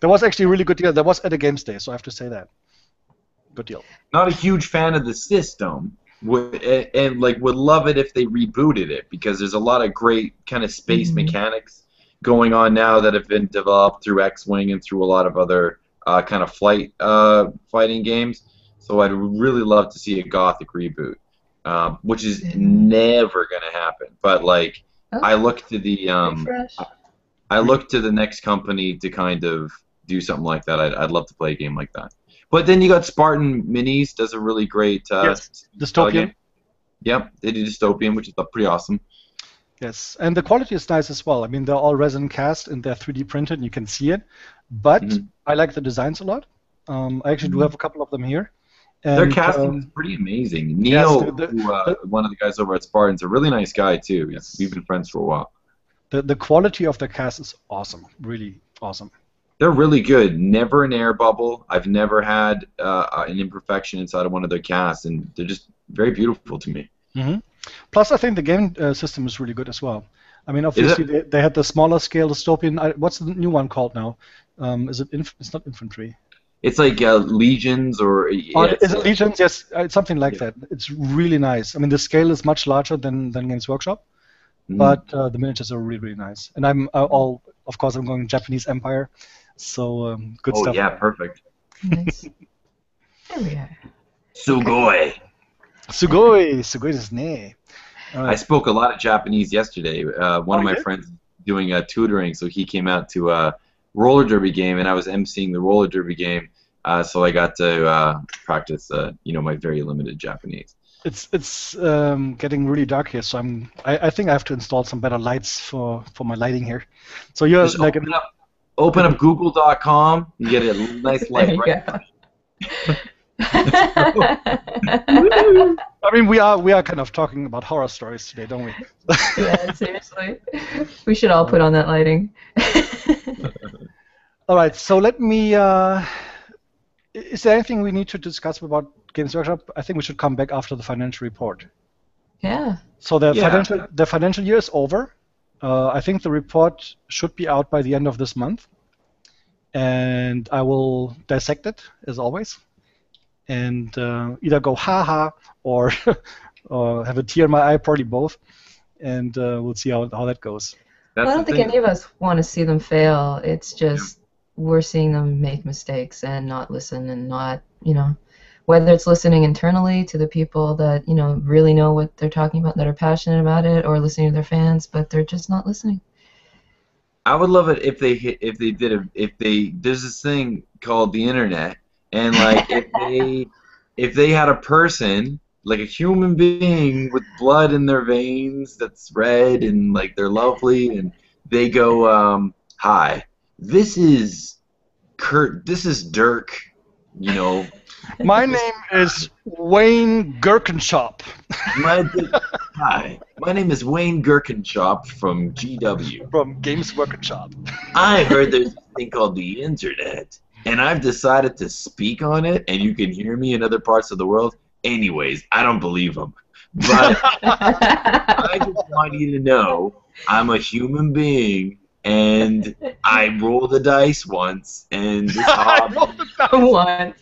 That was actually a really good deal. That was at a games day, so I have to say that. Good deal. Not a huge fan of the system, would love it if they rebooted it because there's a lot of great kind of space mechanics going on now that have been developed through X-Wing and through a lot of other kind of fighting games. So I'd really love to see a Gothic reboot, which is never going to happen. But I look to the next company to kind of do something like that. I'd love to play a game like that. But then you got Spartan Minis does a really great Dystopian game. Yep, they do Dystopian, which is pretty awesome. Yes, and the quality is nice as well. I mean, they're all resin cast and they're 3D printed, and you can see it. But I like the designs a lot. I actually do have a couple of them here. And, their casting is pretty amazing. Neil, one of the guys over at Spartan's, a really nice guy too. Yes. We've been friends for a while. The quality of the cast is awesome, really awesome. They're really good. Never an air bubble. I've never had an imperfection inside of one of their casts, and they're just very beautiful to me. Plus, I think the game system is really good as well. I mean, obviously, they had the smaller scale dystopian. What's the new one called now? Is it? It's not infantry. It's like Legions or... is it Legions? Yes, it's something like that. It's really nice. I mean, the scale is much larger than Games Workshop, but the miniatures are really, really nice. And of course, I'm going Japanese Empire, so good stuff. Oh, yeah, perfect. Nice. There we are. Sugoi. Sugoi desu ne. I spoke a lot of Japanese yesterday. One of my friends doing tutoring, so he came out to a roller derby game, and I was emceeing the roller derby game, so I got to practice, my very limited Japanese. It's getting really dark here, so I think I have to install some better lights for my lighting here. So you're just open up Google.com, you get a nice light right now. I mean, we are kind of talking about horror stories today, don't we? Yeah, seriously. We should all put on that lighting. All right, so let me... is there anything we need to discuss about Games Workshop? I think we should come back after the financial report. Yeah. So the financial year is over. I think the report should be out by the end of this month. And I will dissect it, as always. And either go ha-ha or have a tear in my eye, probably both. And we'll see how that goes. Well, I don't think any of us want to see them fail. It's just we're seeing them make mistakes and not listen and not, whether it's listening internally to the people that, really know what they're talking about, that are passionate about it, or listening to their fans, but they're just not listening. I would love it if there's this thing called the internet, and if they had a person, like a human being with blood in their veins that's red and they're lovely, and they go, hi, this is Kurt, this is Dirk, My name is Wayne Gherkinshop. Hi, my name is Wayne Gherkinshop from GW. From Games Workshop. I heard there's a thing called the internet, and I've decided to speak on it, and you can hear me in other parts of the world. Anyways, I don't believe them. But I just want you to know I'm a human being, and I roll the dice once, and this hobby. Once.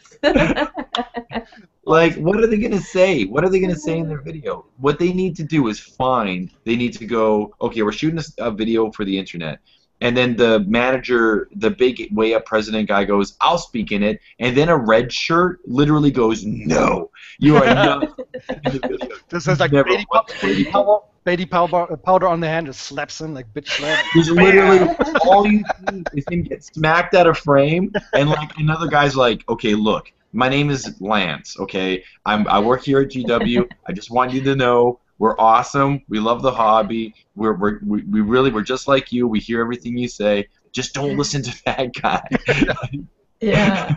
Like, what are they going to say? What are they going to say in their video? What they need to do is they need to go, okay, we're shooting a video for the internet. And then the manager, the big way up president guy goes, I'll speak in it. And then a red shirt literally goes, no, you are not in the video. This is like baby powder on the hand, just slaps him like bitch slap. He's literally, all you see is him get smacked out of frame, and like another guy's like, okay, look, my name is Lance, okay? I work here at GW. I just want you to know we're awesome. We love the hobby. We're just like you. We hear everything you say. Just don't listen to that guy. Yeah.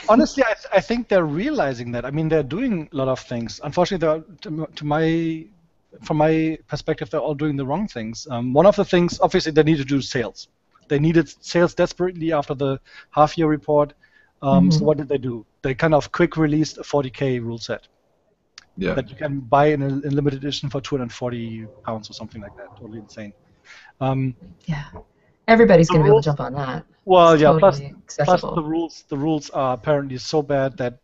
Honestly, I think they're realizing that. I mean, they're doing a lot of things. Unfortunately, from my perspective, they're all doing the wrong things. One of the things, obviously, they need to do sales. They needed sales desperately after the half-year report. So what did they do? They kind of quick released a 40k rule set that you can buy in a limited edition for £240 or something like that. Totally insane. Yeah. Everybody's going to be able to jump on that. Well, it's yeah. Totally Plus the rules are apparently so bad that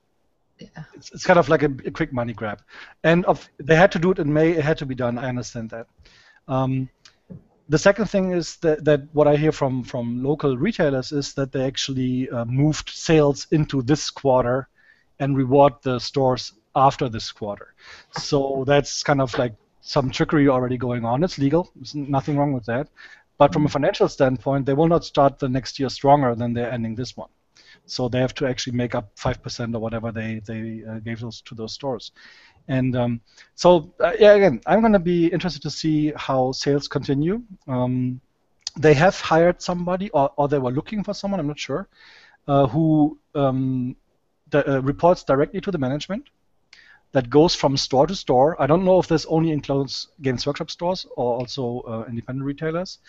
it's kind of like a quick money grab. And they had to do it in May. It had to be done. I understand that. The second thing is that what I hear from local retailers is that they actually moved sales into this quarter and reward the stores after this quarter. So that's kind of like some trickery already going on. It's legal. There's nothing wrong with that. But from a financial standpoint, they will not start the next year stronger than they're ending this one. So they have to actually make up 5% or whatever they gave to those stores. And yeah, again, I'm going to be interested to see how sales continue. They have hired somebody, or they were looking for someone, I'm not sure, who reports directly to the management, that goes from store to store. I don't know if this only includes Games Workshop stores or also independent retailers,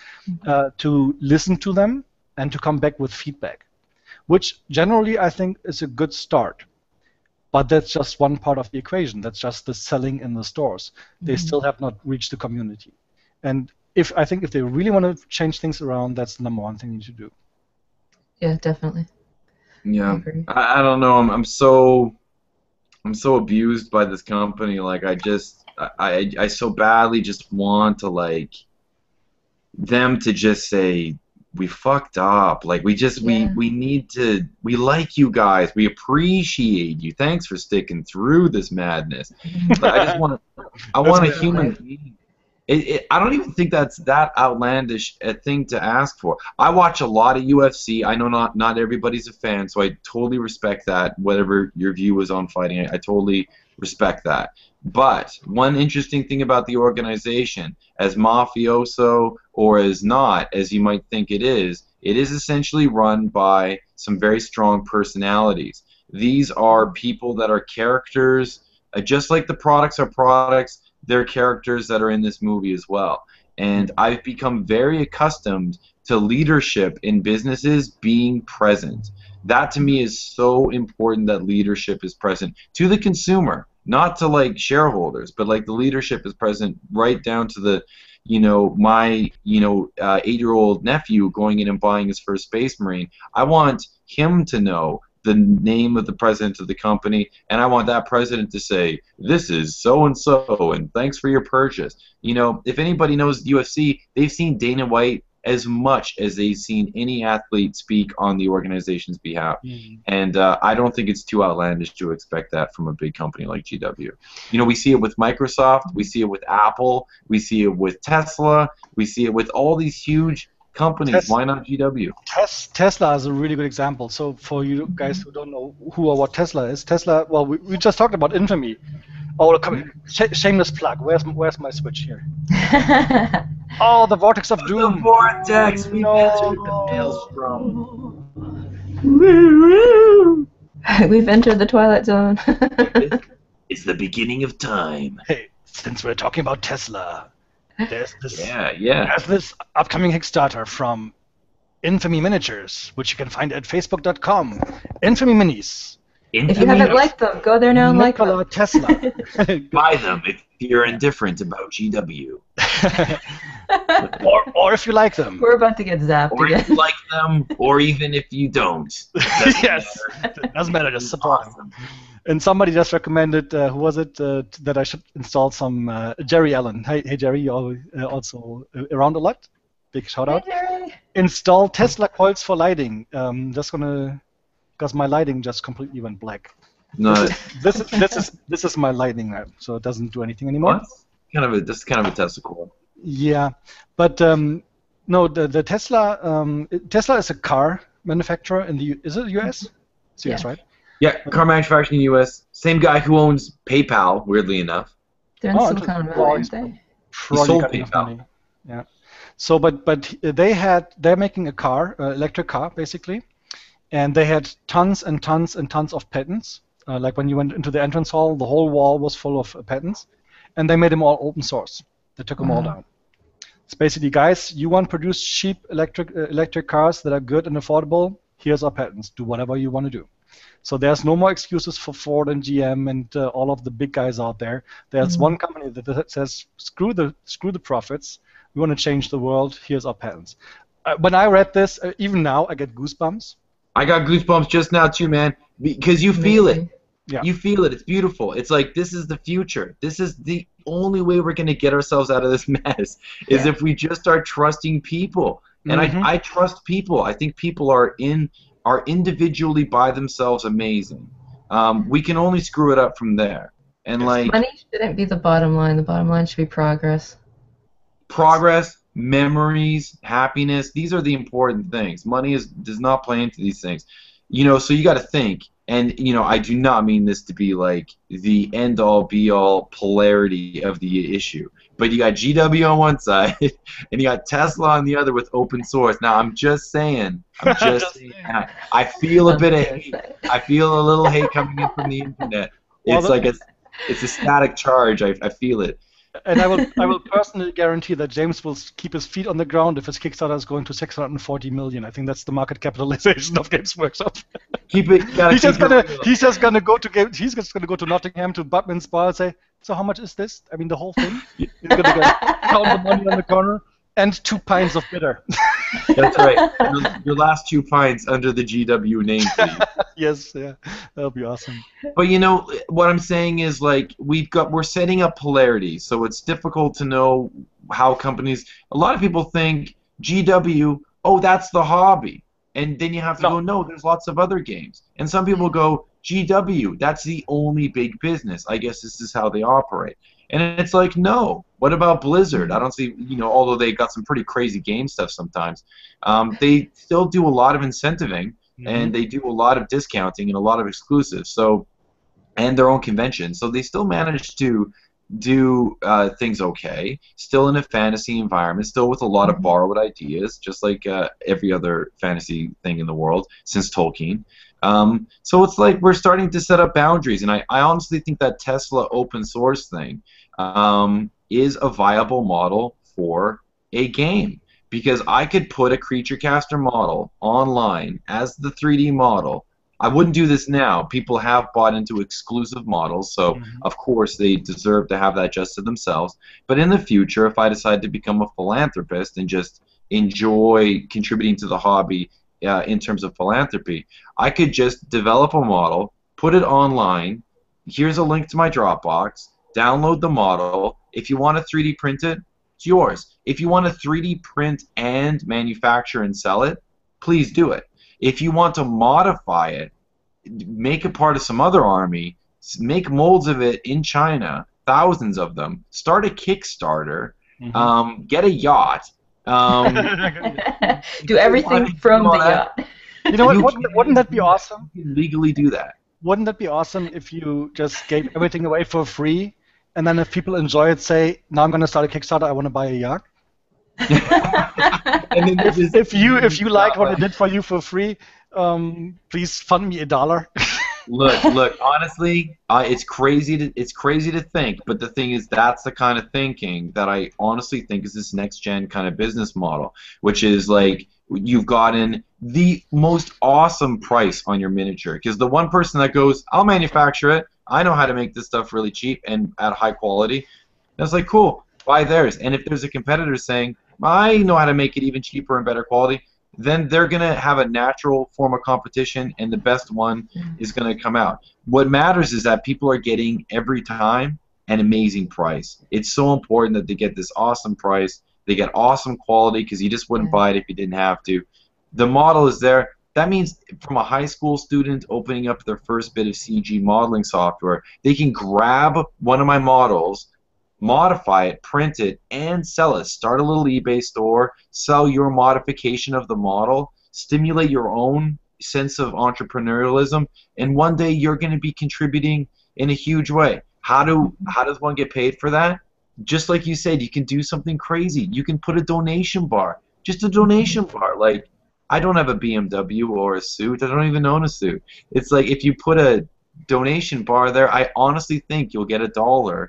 to listen to them and to come back with feedback, which generally I think is a good start. But that's just one part of the equation. That's just the selling in the stores. They still have not reached the community. And I think if they really want to change things around, that's the number one thing you need to do. Yeah, definitely. Yeah, I don't know. I'm so abused by this company. Like I so badly just want to like them to just say, we fucked up. Like we need to. We like you guys. We appreciate you. Thanks for sticking through this madness. But I just want to. I want a human being. I don't even think that's that outlandish a thing to ask for. I watch a lot of UFC. I know not everybody's a fan, so I totally respect that. Whatever your view is on fighting, I totally respect that. But one interesting thing about the organization, as mafioso or as not, as you might think it is essentially run by some very strong personalities. These are people that are characters, just like the products are products, they're characters that are in this movie as well. And I've become very accustomed to leadership in businesses being present. That to me is so important, that leadership is present to the consumer. Not to like shareholders, but like the leadership is present right down to the, my 8-year-old nephew going in and buying his first Space Marine. I want him to know the name of the president of the company, and I want that president to say, this is so and so, and thanks for your purchase. If anybody knows the UFC, they've seen Dana White as much as they've seen any athlete speak on the organization's behalf. And I don't think it's too outlandish to expect that from a big company like GW. We see it with Microsoft, we see it with Apple, we see it with Tesla, we see it with all these huge companies. Why not GW? Tesla is a really good example. So for you guys who don't know who or what Tesla is, well, we just talked about Infamy. Oh, shameless plug. Where's my switch here? Oh, the Vortex of Doom. The Vortex. We entered the Maelstrom. We've entered the Twilight Zone. It's the beginning of time. Hey, since we're talking about Tesla, there's this. There's this upcoming Kickstarter from Infamy Miniatures, which you can find at facebook.com. Infamy Minis. If you haven't liked them, go there now and like them. Nikola Tesla. Buy them if you're indifferent about GW. or if you like them. We're about to get zapped Or again. if you like them, or even if you don't. Yes, it doesn't matter. Just support them. And somebody just recommended, who was it, that I should install some Jerry Allen. Hey Jerry, you're also around a lot. Big shout out. Hey, Jerry. Install Tesla coils for lighting. Just gonna, because my lighting just completely went black. No, This is my lighting now, so it doesn't do anything anymore. this is kind of a Tesla coil. Yeah, but no, the Tesla Tesla is a car manufacturer in the is it US? It's US, right? Yeah, car manufacturing in the U.S. Same guy who owns PayPal, weirdly enough. They're in Silicon Valley, aren't they? sold Got enough PayPal. money. Yeah. So, but they're making a car, electric car, basically, and they had tons and tons and tons of patents. Like when you went into the entrance hall, the whole wall was full of patents, and they made them all open source. They took them all down. It's basically, guys, you want to produce cheap electric cars that are good and affordable? Here's our patents. Do whatever you want to do. So there's no more excuses for Ford and GM and all of the big guys out there. There's one company that says, screw the profits. We want to change the world. Here's our patents. When I read this, even now, I get goosebumps. I got goosebumps just now too, man, because you feel it. Yeah. You feel it. It's beautiful. It's like this is the future. This is the only way we're going to get ourselves out of this mess is if we just start trusting people. And I trust people. I think people are individually by themselves amazing. We can only screw it up from there. And like money shouldn't be the bottom line. The bottom line should be progress. Progress, memories, happiness. These are the important things. Money does not play into these things. You know, so you got to think. And, you know, I do not mean this to be like the end-all, be-all polarity of the issue. But you got GW on one side, and you got Tesla on the other with open source. Now, I'm just saying, I feel a bit of hate. I feel a little hate coming in from the internet. It's a static charge. I feel it. And I will personally guarantee that James will keep his feet on the ground if his Kickstarter is going to 640 million. I think that's the market capitalization of Games Workshop. He's just gonna go to Nottingham to Budman's bar and say, so how much is this? I mean, the whole thing. He's gonna count the money on the corner and 2 pints of bitter. That's right. Your last 2 pints under the GW name, please. Yes, yeah, that'll be awesome. But you know what I'm saying is like we're setting up polarity, so it's difficult to know how companies. A lot of people think GW, oh, that's the hobby, and then you have to go, no, there's lots of other games, and some people go, GW, that's the only big business. I guess this is how they operate. And it's like, no. What about Blizzard? I don't see, you know, although they got some pretty crazy game stuff sometimes, they still do a lot of incentiving, and they do a lot of discounting and a lot of exclusives. So, and their own conventions. So they still manage to do things okay. Still in a fantasy environment. Still with a lot of borrowed ideas, just like every other fantasy thing in the world since Tolkien. So it's like we're starting to set up boundaries, and I honestly think that Tesla open source thing is a viable model for a game, because I could put a Creature Caster model online as the 3D model. I wouldn't do this now. People have bought into exclusive models, so of course they deserve to have that just to themselves. But in the future, if I decide to become a philanthropist and just enjoy contributing to the hobby in terms of philanthropy, I could just develop a model, put it online. Here's a link to my Dropbox. Download the model. If you want to 3D print it, it's yours. If you want to 3D print and manufacture and sell it, please do it. If you want to modify it, make it part of some other army, make molds of it in China, thousands of them, start a Kickstarter, get a yacht. Do everything from the yacht. You know what? Wouldn't that be awesome? You can legally do that. Wouldn't that be awesome if you just gave everything away for free, and then if people enjoy it, say, now I'm going to start a Kickstarter, I want to buy a yacht? And then if you like what I did for you for free, please fund me $1. Look. Honestly, it's crazy to think, but the thing is, that's the kind of thinking that I honestly think is this next gen kind of business model, which is like you've gotten the most awesome price on your miniature, because the one person that goes, I'll manufacture it, I know how to make this stuff really cheap and at high quality, that's like, cool, buy theirs. And if there's a competitor saying, I know how to make it even cheaper and better quality, then they're going to have a natural form of competition, and the best one is going to come out. What matters is that people are getting every time an amazing price. It's so important that they get this awesome price. They get awesome quality, because you just wouldn't buy it if you didn't have to. The model is there. That means from a high school student opening up their first bit of CG modeling software, they can grab one of my models, modify it, print it, and sell it. Start a little eBay store, sell your modification of the model, stimulate your own sense of entrepreneurialism, and one day you're going to be contributing in a huge way. How does one get paid for that? Just like you said, you can do something crazy. You can put a donation bar. Just a donation bar. Like, I don't have a BMW or a suit. I don't even own a suit. It's like, if you put a donation bar there, I honestly think you'll get $1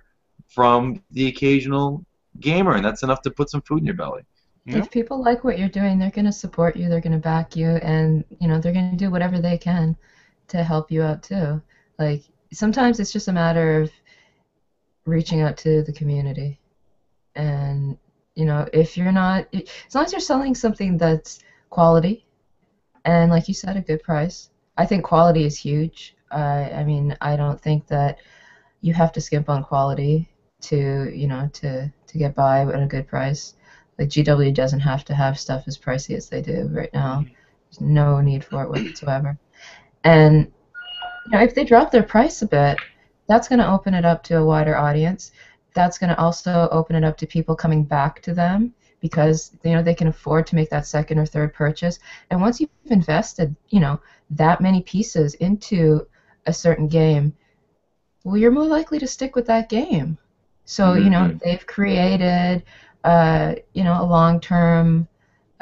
from the occasional gamer, and that's enough to put some food in your belly. If people like what you're doing, they're going to support you, they're going to back you, and they're going to do whatever they can to help you out too. Like, sometimes it's just a matter of reaching out to the community, and if you're not, as long as you're selling something that's quality, and like you said, a good price. I think quality is huge. I mean, I don't think that you have to skimp on quality to get by at a good price. Like, GW doesn't have to have stuff as pricey as they do right now. There's no need for it whatsoever. And if they drop their price a bit, that's going to open it up to a wider audience. That's going to also open it up to people coming back to them, because they can afford to make that second or third purchase. And once you've invested that many pieces into a certain game, well, you're more likely to stick with that game. So they've created a long-term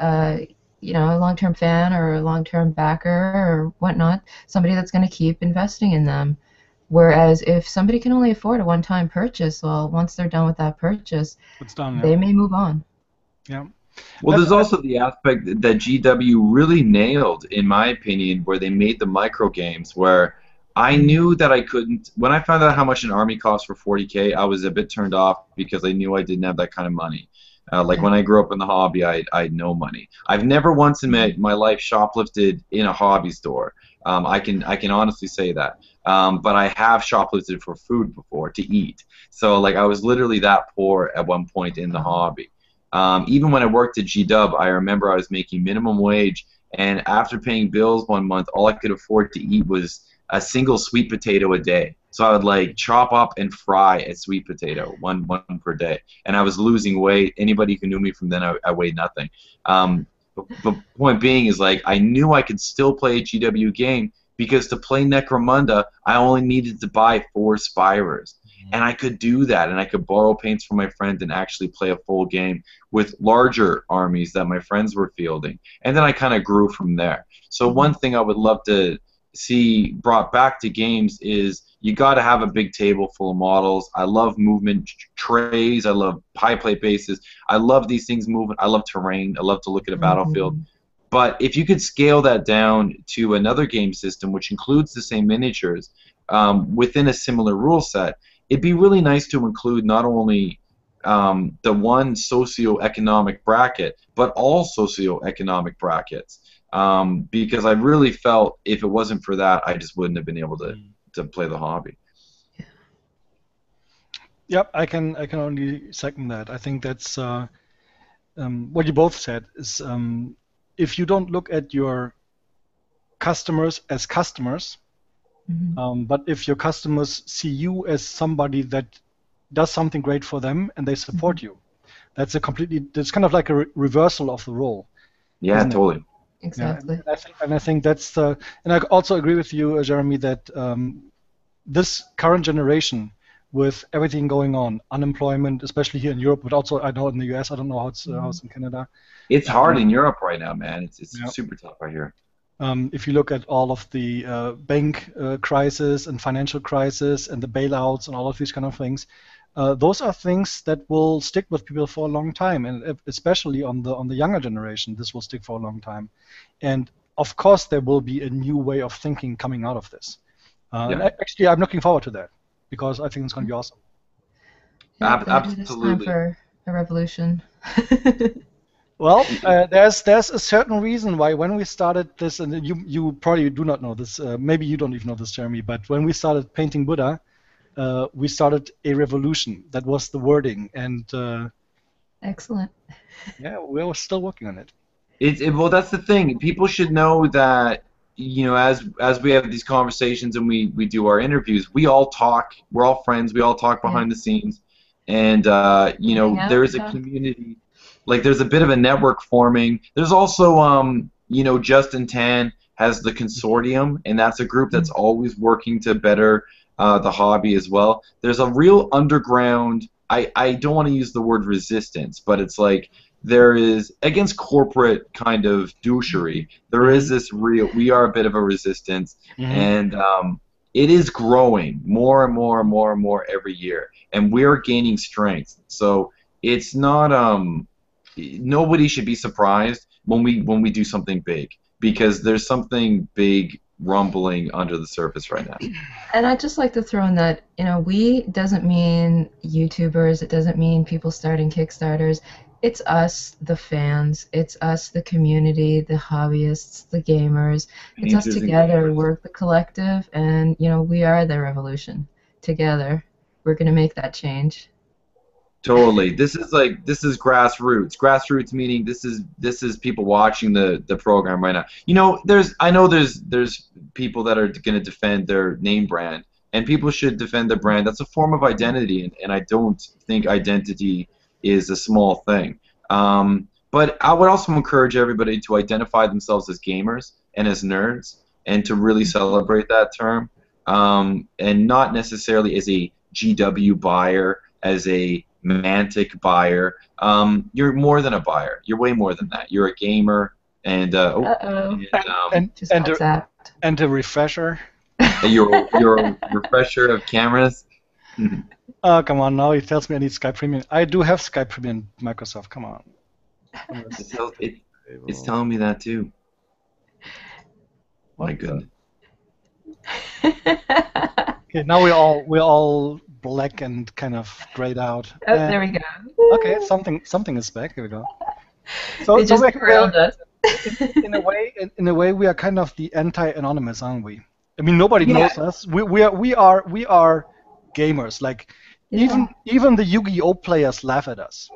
a long-term fan or a long-term backer or whatnot, somebody that's going to keep investing in them. Whereas if somebody can only afford a one-time purchase, well, once they're done with that purchase, it's done, they may move on. Yeah. Well, there's also the aspect that GW really nailed, in my opinion, where they made the micro games, where I knew that I couldn't. When I found out how much an army cost for 40K, I was a bit turned off, because I knew I didn't have that kind of money. Like, when I grew up in the hobby, I had no money. I've never once in my life shoplifted in a hobby store. I can honestly say that. But I have shoplifted for food before, to eat. So, like, I was literally that poor at one point in the hobby. Even when I worked at GW, I remember I was making minimum wage, and after paying bills one month, all I could afford to eat was a single sweet potato a day. So I would, like, chop up and fry a sweet potato, one per day, and I was losing weight. Anybody who knew me from then, I weighed nothing. The point being is, like, I knew I could still play a GW game, because to play Necromunda, I only needed to buy 4 Spirers. And I could do that, and I could borrow paints from my friends and actually play a full game with larger armies that my friends were fielding. And then I kind of grew from there. So one thing I would love to see brought back to games is, you got to have a big table full of models. I love movement trays. I love high plate bases. I love these things moving. I love terrain. I love to look at a battlefield. But if you could scale that down to another game system, which includes the same miniatures, within a similar rule set, it'd be really nice to include not only the one socioeconomic bracket, but all socioeconomic brackets. Because I really felt if it wasn't for that, I just wouldn't have been able to play the hobby. Yep, I can only second that. I think that's what you both said is, if you don't look at your customers as customers, but if your customers see you as somebody that does something great for them and they support you, that's kind of like a reversal of the role. Yeah, totally. Exactly. Yeah, and I think that's and I also agree with you, Jeremy, that this current generation, with everything going on, unemployment, especially here in Europe, but also I know in the US, I don't know how it's in Canada. It's hard in Europe right now, man. It's super tough right here. If you look at all of the bank crisis and financial crisis and the bailouts and all of these kind of things, those are things that will stick with people for a long time, and especially on the younger generation, this will stick for a long time. And of course, there will be a new way of thinking coming out of this. And actually, I'm looking forward to that because I think it's going to be awesome. Yeah, Absolutely. It's time for a revolution. Well, there's a certain reason why when we started this, and you probably do not know this, maybe you don't even know this, Jeremy, but when we started painting Buddha, we started a revolution. That was the wording, and Excellent. yeah, we're still working on it. Well, that's the thing. People should know that, you know, as we have these conversations and we do our interviews, we all talk. We're all friends. We all talk behind the scenes, and you know, there is a community. Like, there's a bit of a network forming. There's also, you know, Justin Tan has the consortium, and that's a group that's always working to better the hobby as well. There's a real underground, I don't want to use the word resistance, but it's like there is, against corporate kind of douchery, there is this real, we are a bit of a resistance, and it is growing more and more and more and more every year, and we're gaining strength. So it's not, nobody should be surprised when we do something big, because there's something big rumbling under the surface right now. And I'd just like to throw in that, you know, we doesn't mean YouTubers, it doesn't mean people starting Kickstarters. It's us, the fans. It's us, the community, the hobbyists, the gamers. It's us together. We're the collective, and, you know, we are the revolution. Together, we're going to make that change. Totally. This is grassroots. Grassroots meaning this is people watching the program right now. You know, I know there's people that are going to defend their name brand, and people should defend their brand. That's a form of identity, and I don't think identity is a small thing. But I would also encourage everybody to identify themselves as gamers and as nerds, and to really celebrate that term, and not necessarily as a GW buyer, as a Mantic buyer. You're more than a buyer. You're way more than that. You're a gamer, and and a refresher. You're a refresher of cameras. Oh, come on! Now he tells me I need Skype Premium. I do have Skype Premium, Microsoft. Come on. It's telling me that too. My goodness. Okay, now we're all black and kind of grayed out. Oh, there we go. Okay, something is back. Here we go. So, they just grilled us. in a way, we are kind of the anti-anonymous, aren't we? I mean, nobody knows us. We are gamers. Like even the Yu-Gi-Oh players laugh at us,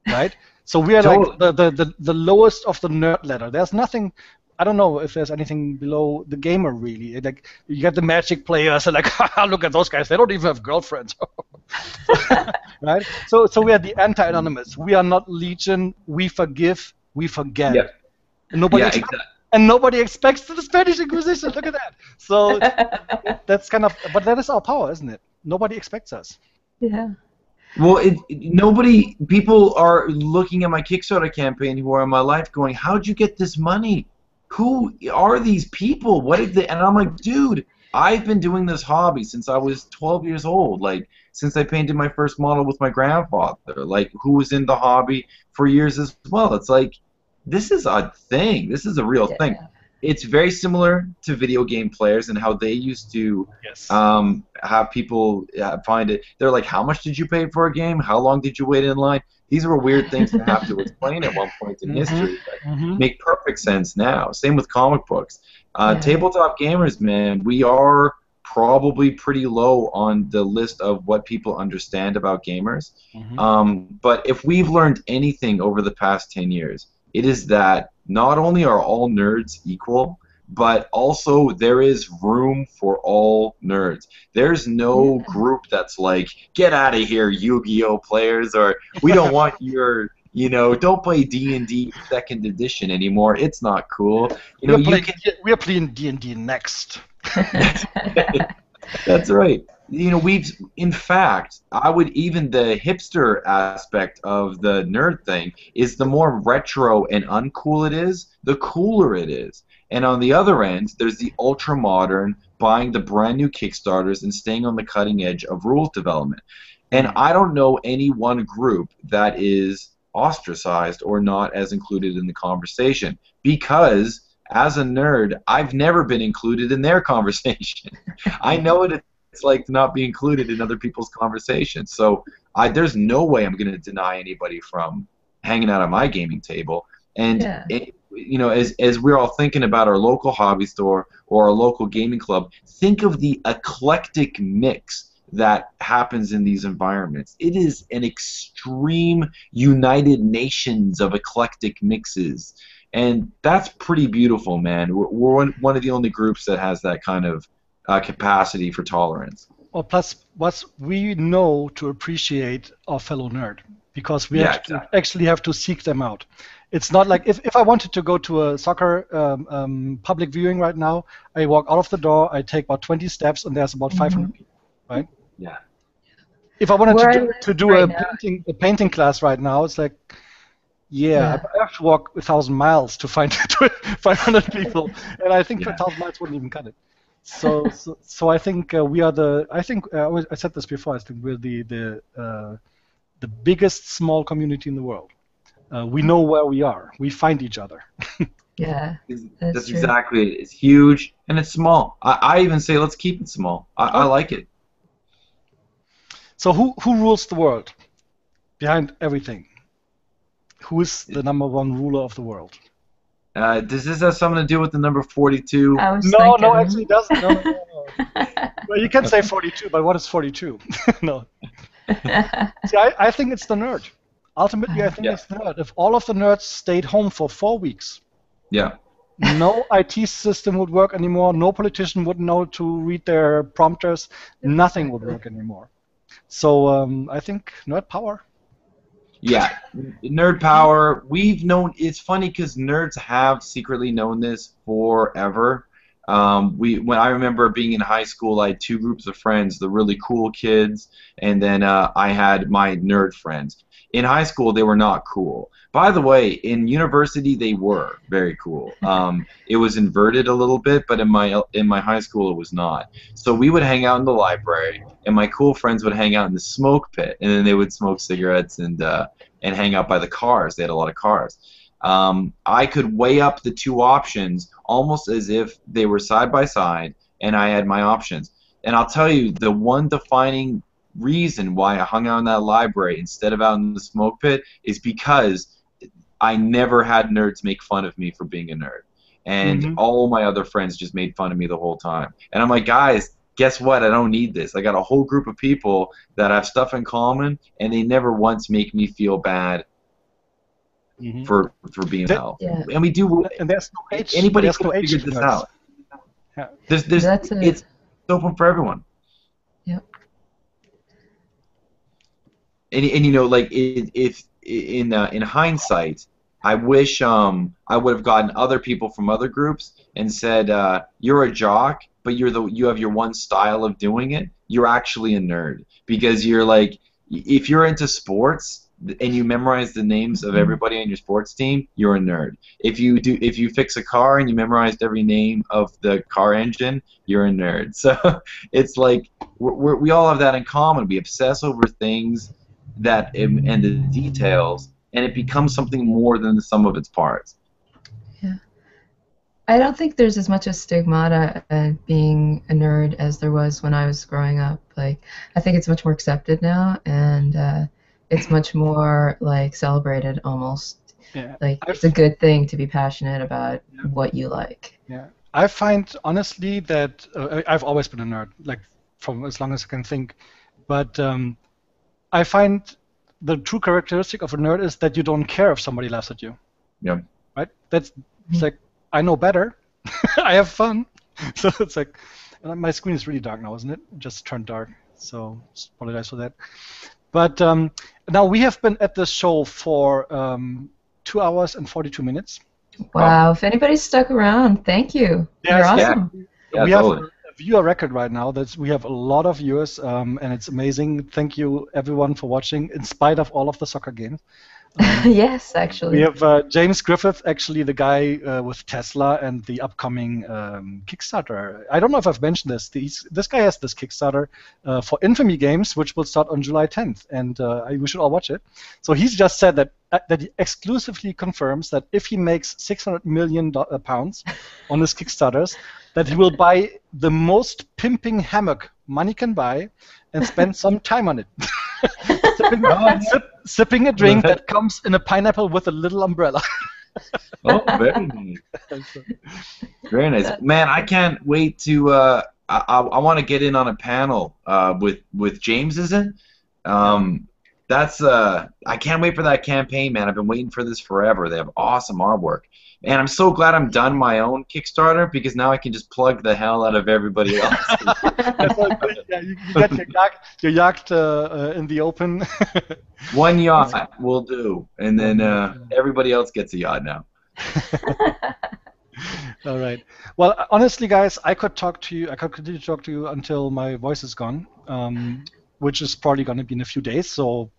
right? So we are like the lowest of the nerd ladder. There's nothing. I don't know if there's anything below the gamer, really. Like, you get the Magic players, and like, haha, look at those guys. They don't even have girlfriends, right? So we are the anti-anonymous. We are not Legion. We forgive. We forget. Yeah. And nobody expects the Spanish Inquisition. Look at that. So that's kind of, but that is our power, isn't it? Nobody expects us. Yeah. Well, people are looking at my Kickstarter campaign who are in my life going, how'd you get this money? Who are these people? What did they? And I'm like, dude, I've been doing this hobby since I was 12 years old. Like, since I painted my first model with my grandfather, like, who was in the hobby for years as well. It's like, this is a thing. This is a real thing. It's very similar to video game players and how they used to have people find it. They're like, how much did you pay for a game? How long did you wait in line? These were weird things to have to explain at one point in history, but make perfect sense now. Same with comic books. Tabletop gamers, man, we are probably pretty low on the list of what people understand about gamers. But if we've learned anything over the past 10 years, it is that not only are all nerds equal, but also there is room for all nerds. There's no group that's like, get out of here, Yu-Gi-Oh players, or we don't want your, don't play D&D 2nd edition anymore. It's not cool. We are playing D&D next. That's right. In fact, even the hipster aspect of the nerd thing is the more retro and uncool it is, the cooler it is. And on the other end, there's the ultra-modern, buying the brand new Kickstarters and staying on the cutting edge of rules development. And I don't know any one group that is ostracized or not as included in the conversation, because as a nerd, I've never been included in their conversation. I know what it's like to not be included in other people's conversations. So there's no way I'm going to deny anybody from hanging out at my gaming table. And you know, as we're all thinking about our local hobby store or our local gaming club, think of the eclectic mix that happens in these environments. It is an extreme United Nations of eclectic mixes, and that's pretty beautiful, man. We're one of the only groups that has that kind of capacity for tolerance. Well, plus, we know to appreciate our fellow nerd, because we actually have to seek them out. It's not like if I wanted to go to a soccer public viewing right now, I walk out of the door, I take about 20 steps, and there's about 500 people, right? Yeah. If I wanted to do a painting class right now, it's like, I have to walk 1,000 miles to find 500 people, and I think 1,000 miles wouldn't even cut it. So I think we are the. I think I said this before. I think we're the biggest small community in the world. We know where we are. We find each other. Yeah, that's exactly it. It's huge and it's small. I even say let's keep it small. I like it. So who rules the world behind everything? Who is the #1 ruler of the world? Does this have something to do with the number 42? No, actually it doesn't. No. Well, you can say 42, but what is 42? No. See, I think it's the nerd. Ultimately, I think it's the nerd. If all of the nerds stayed home for 4 weeks, no IT system would work anymore. No politician would know to read their prompters. Nothing would work anymore. So I think nerd power. Yeah, nerd power. We've known. It's funny because nerds have secretly known this forever. When I remember being in high school, I had 2 groups of friends: the really cool kids, and then I had my nerd friends. In high school, they were not cool. By the way, in university, they were very cool. It was inverted a little bit, but in my high school, it was not. So we would hang out in the library, and my cool friends would hang out in the smoke pit, and then they would smoke cigarettes and hang out by the cars. They had a lot of cars. I could weigh up the 2 options almost as if they were side by side, and I had my options. And I'll tell you, the one defining reason why I hung out in that library instead of out in the smoke pit is because I never had nerds make fun of me for being a nerd. And all my other friends just made fun of me the whole time. And I'm like, guys, guess what? I don't need this. I got a whole group of people that have stuff in common, and they never once make me feel bad for being hell. Yeah. And we do. And there's no age. Anybody could have figured this out. Yeah. It's open for everyone. Yep. And you know, like if in hindsight, I wish I would have gotten other people from other groups and said, you're a jock, but you have your one style of doing it. You're actually a nerd, because you're like, if you're into sports and you memorize the names of everybody on your sports team, you're a nerd. If you fix a car and you memorized every name of the car engine, you're a nerd. So it's like we all have that in common. We obsess over things and the details, and it becomes something more than the sum of its parts. Yeah. I don't think there's as much a stigmata being a nerd as there was when I was growing up. Like, I think it's much more accepted now, and it's much more like celebrated almost. Yeah. Like, it's a good thing to be passionate about what you like. Yeah. I find honestly that I've always been a nerd, like from as long as I can think, but I find the true characteristic of a nerd is that you don't care if somebody laughs at you. Yeah. Right? It's like, I know better. I have fun. So it's like, and my screen is really dark now, isn't it? It just turned dark. So apologize for that. But now we have been at this show for 2 hours and 42 minutes. Wow. If anybody's stuck around, thank you. You're awesome. Yeah, we totally. have a viewer record right now. We have a lot of viewers, and it's amazing. Thank you, everyone, for watching, in spite of all of the soccer games. Yes, We actually. have James Griffith, actually the guy with Tesla and the upcoming Kickstarter. I don't know if I've mentioned this. This guy has this Kickstarter for Infamy games, which will start on July 10th, and we should all watch it. So he's just said that he exclusively confirms that if he makes 600 million pounds on his Kickstarters, that he will buy the most pimping hammock money can buy and spend some time on it. Sipping a drink that comes in a pineapple with a little umbrella. Oh, very nice. Very nice, man. I can't wait to. I want to get in on a panel with James, is it? That's I can't wait for that campaign, man. I've been waiting for this forever. They have awesome artwork, and I'm so glad I'm done my own Kickstarter because now I can just plug the hell out of everybody else. Yeah, you got your yacht in the open. One yacht will do, and then everybody else gets a yacht now. All right. Well, honestly, guys, I could continue to talk to you until my voice is gone, which is probably going to be in a few days. So,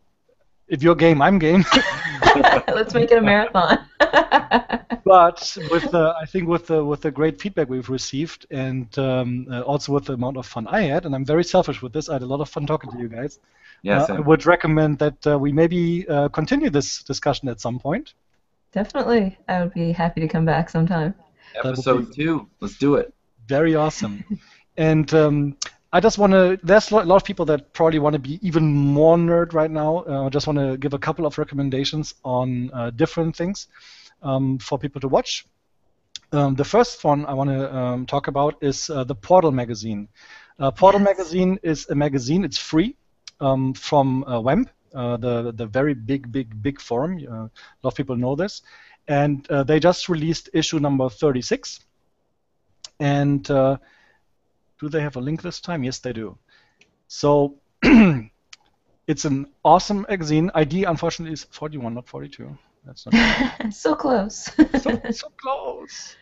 if you're game, I'm game. Let's make it a marathon. But I think with the great feedback we've received, and also with the amount of fun I had, and I'm very selfish with this, I had a lot of fun talking to you guys. Yes, I would recommend that we maybe continue this discussion at some point. Definitely. I would be happy to come back sometime. Episode 2. Let's do it. Very awesome. And I just want to, there's a lot of people that probably want to be even more nerd right now. I just want to give a couple of recommendations on different things for people to watch. The first one I want to talk about is the Portal magazine. Portal magazine is a magazine, it's free from WAMP, the very big forum. A lot of people know this. And they just released issue number 36. And do they have a link this time? Yes, they do. So it's an awesome magazine. ID, unfortunately, is 41, not 42. That's not so close. so close.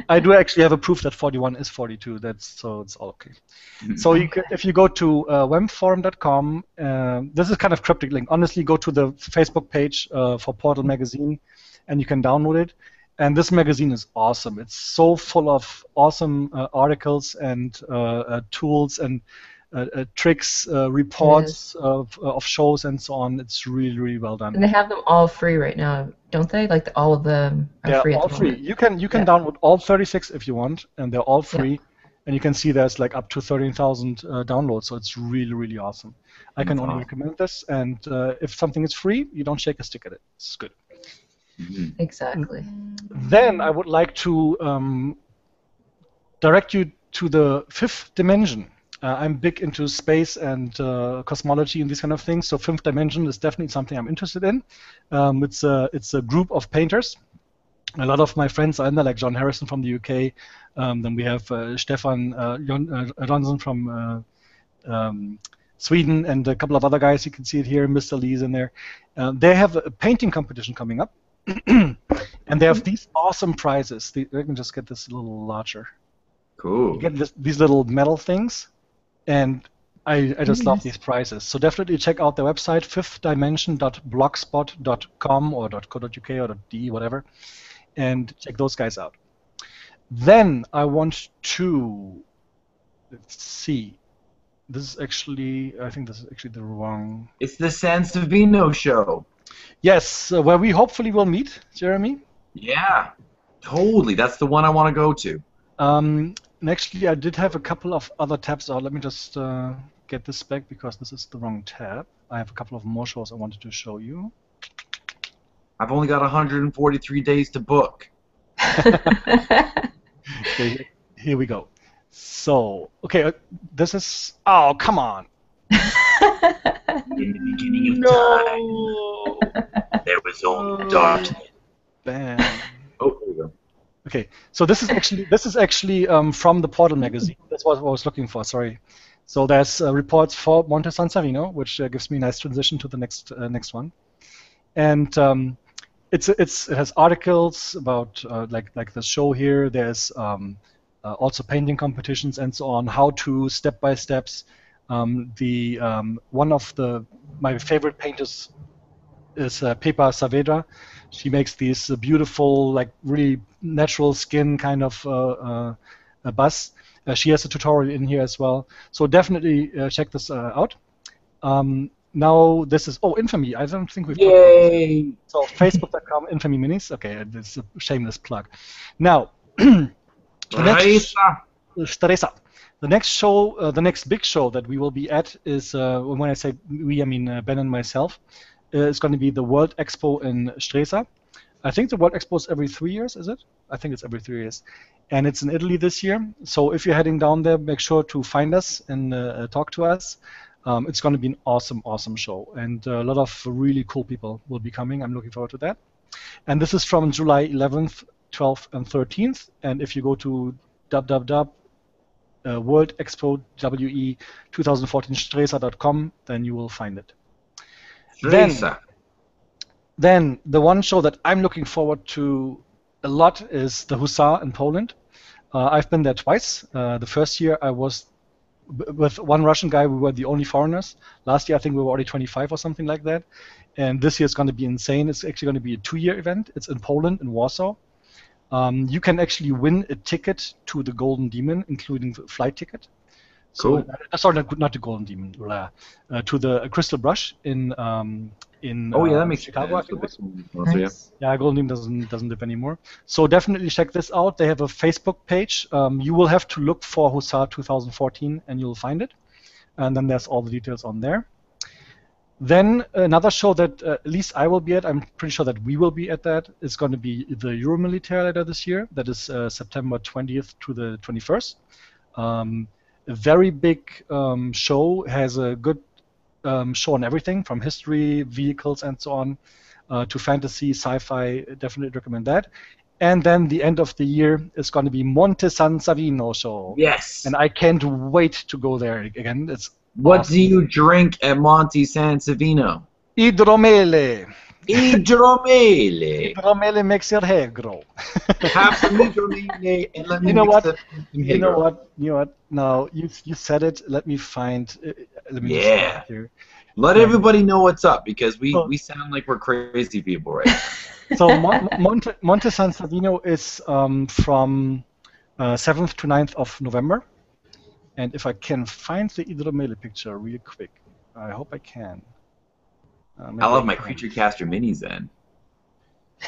I do actually have a proof that 41 is 42. So it's all okay. So if you go to wempforum.com, this is kind of cryptic link. Honestly, go to the Facebook page for Portal magazine, and you can download it. And this magazine is awesome. It's so full of awesome articles and tools and tricks, reports of shows and so on. It's really well done. And they have them all free right now, don't they? Like all of them are free. All free. You can download all 36 if you want, and they're all free. Yeah. And you can see there's like up to 13,000 downloads, so it's really awesome. I can only recommend this. And if something is free, you don't shake a stick at it. It's good. Exactly. Then I would like to direct you to the fifth dimension. I'm big into space and cosmology and these kind of things, so fifth dimension is definitely something I'm interested in. It's a group of painters. A lot of my friends are in there, like John Harrison from the UK. Then we have Stefan Jonsson from Sweden, and a couple of other guys. You can see it here. Mr. Lee's in there. They have a painting competition coming up. And they have these awesome prizes. I can just get this a little larger. Cool. You get these little metal things, and I just love these prizes. So definitely check out their website, fifthdimension.blogspot.com or .co.uk or .de, whatever, and check those guys out. Then I want to, let's see. This is actually, I think this is actually the wrong. It's the San Savino show. Yes, where we hopefully will meet, Jeremy. Yeah, totally. That's the one I want to go to. And actually, I did have a couple of other tabs out. Let me just get this back because this is the wrong tab. I have a couple of more shows I wanted to show you. I've only got 143 days to book. Okay, here we go. So, okay, this is. Oh, come on. In the beginning of time, there was only darkness. Bam. Oh, there we go. Okay, so this is actually from the Portal magazine. That's what I was looking for. Sorry. So there's reports for Monte San Savino, which gives me a nice transition to the next one, and it has articles about like the show here. There's also painting competitions and so on. How to step by steps. One of my favorite painters is Pepa Saavedra. She makes these beautiful, like really natural skin kind of busts. She has a tutorial in here as well. So definitely check this out. Now this is Infamy. I don't think we've talked about this. So Facebook.com Infamy Minis. Okay, it's a shameless plug. Now, Stresa. The next show, the next big show that we will be at is, when I say we, I mean Ben and myself, is going to be the World Expo in Stresa. I think the World Expo is every 3 years, is it? I think it's every 3 years. And it's in Italy this year. So if you're heading down there, make sure to find us and talk to us. It's going to be an awesome, awesome show. And a lot of really cool people will be coming. I'm looking forward to that. And this is from July 11th, 12th, and 13th. And if you go to World Expo WE 2014 Stresa.com, then you will find it. Then the one show that I'm looking forward to a lot is the Hussar in Poland. I've been there twice. The first year I was with one Russian guy. We were the only foreigners. Last year I think we were already 25 or something like that. And this year it's going to be insane. It's actually going to be a 2-year event. It's in Poland, in Warsaw. You can actually win a ticket to the Golden Demon, including the flight ticket. Cool. So, sorry, not the Golden Demon. To the Crystal Brush in that makes Chicago. sense. Nice. Yeah, Golden Demon doesn't live anymore. So definitely check this out. They have a Facebook page. You will have to look for Hussar 2014, and you'll find it. And then there's all the details on there. Then another show that at least I will be at, I'm pretty sure that we will be at that, is going to be the Euromilitaire later this year. That is September 20th to the 21st. A very big show, has a good show on everything from history, vehicles, and so on, to fantasy, sci-fi. Definitely recommend that. And then the end of the year is going to be Monte San Savino show. Yes. And I can't wait to go there again. It's What awesome. do you drink at Monte San Savino? Hidromele. Hidromele. Hidromele makes your hair grow. Have some hidromele and let me You know mix what? it with some You know Hidro. what? You know what? Now you said it. Let me find. Let me just Yeah. find it here. Let everybody know what's up because we Oh. sound like we're crazy people right now. So Monte San Savino is from 7th to 9th of November. And if I can find the Hidromele picture real quick, I hope I can. Maybe I love my can. Creature Caster minis then.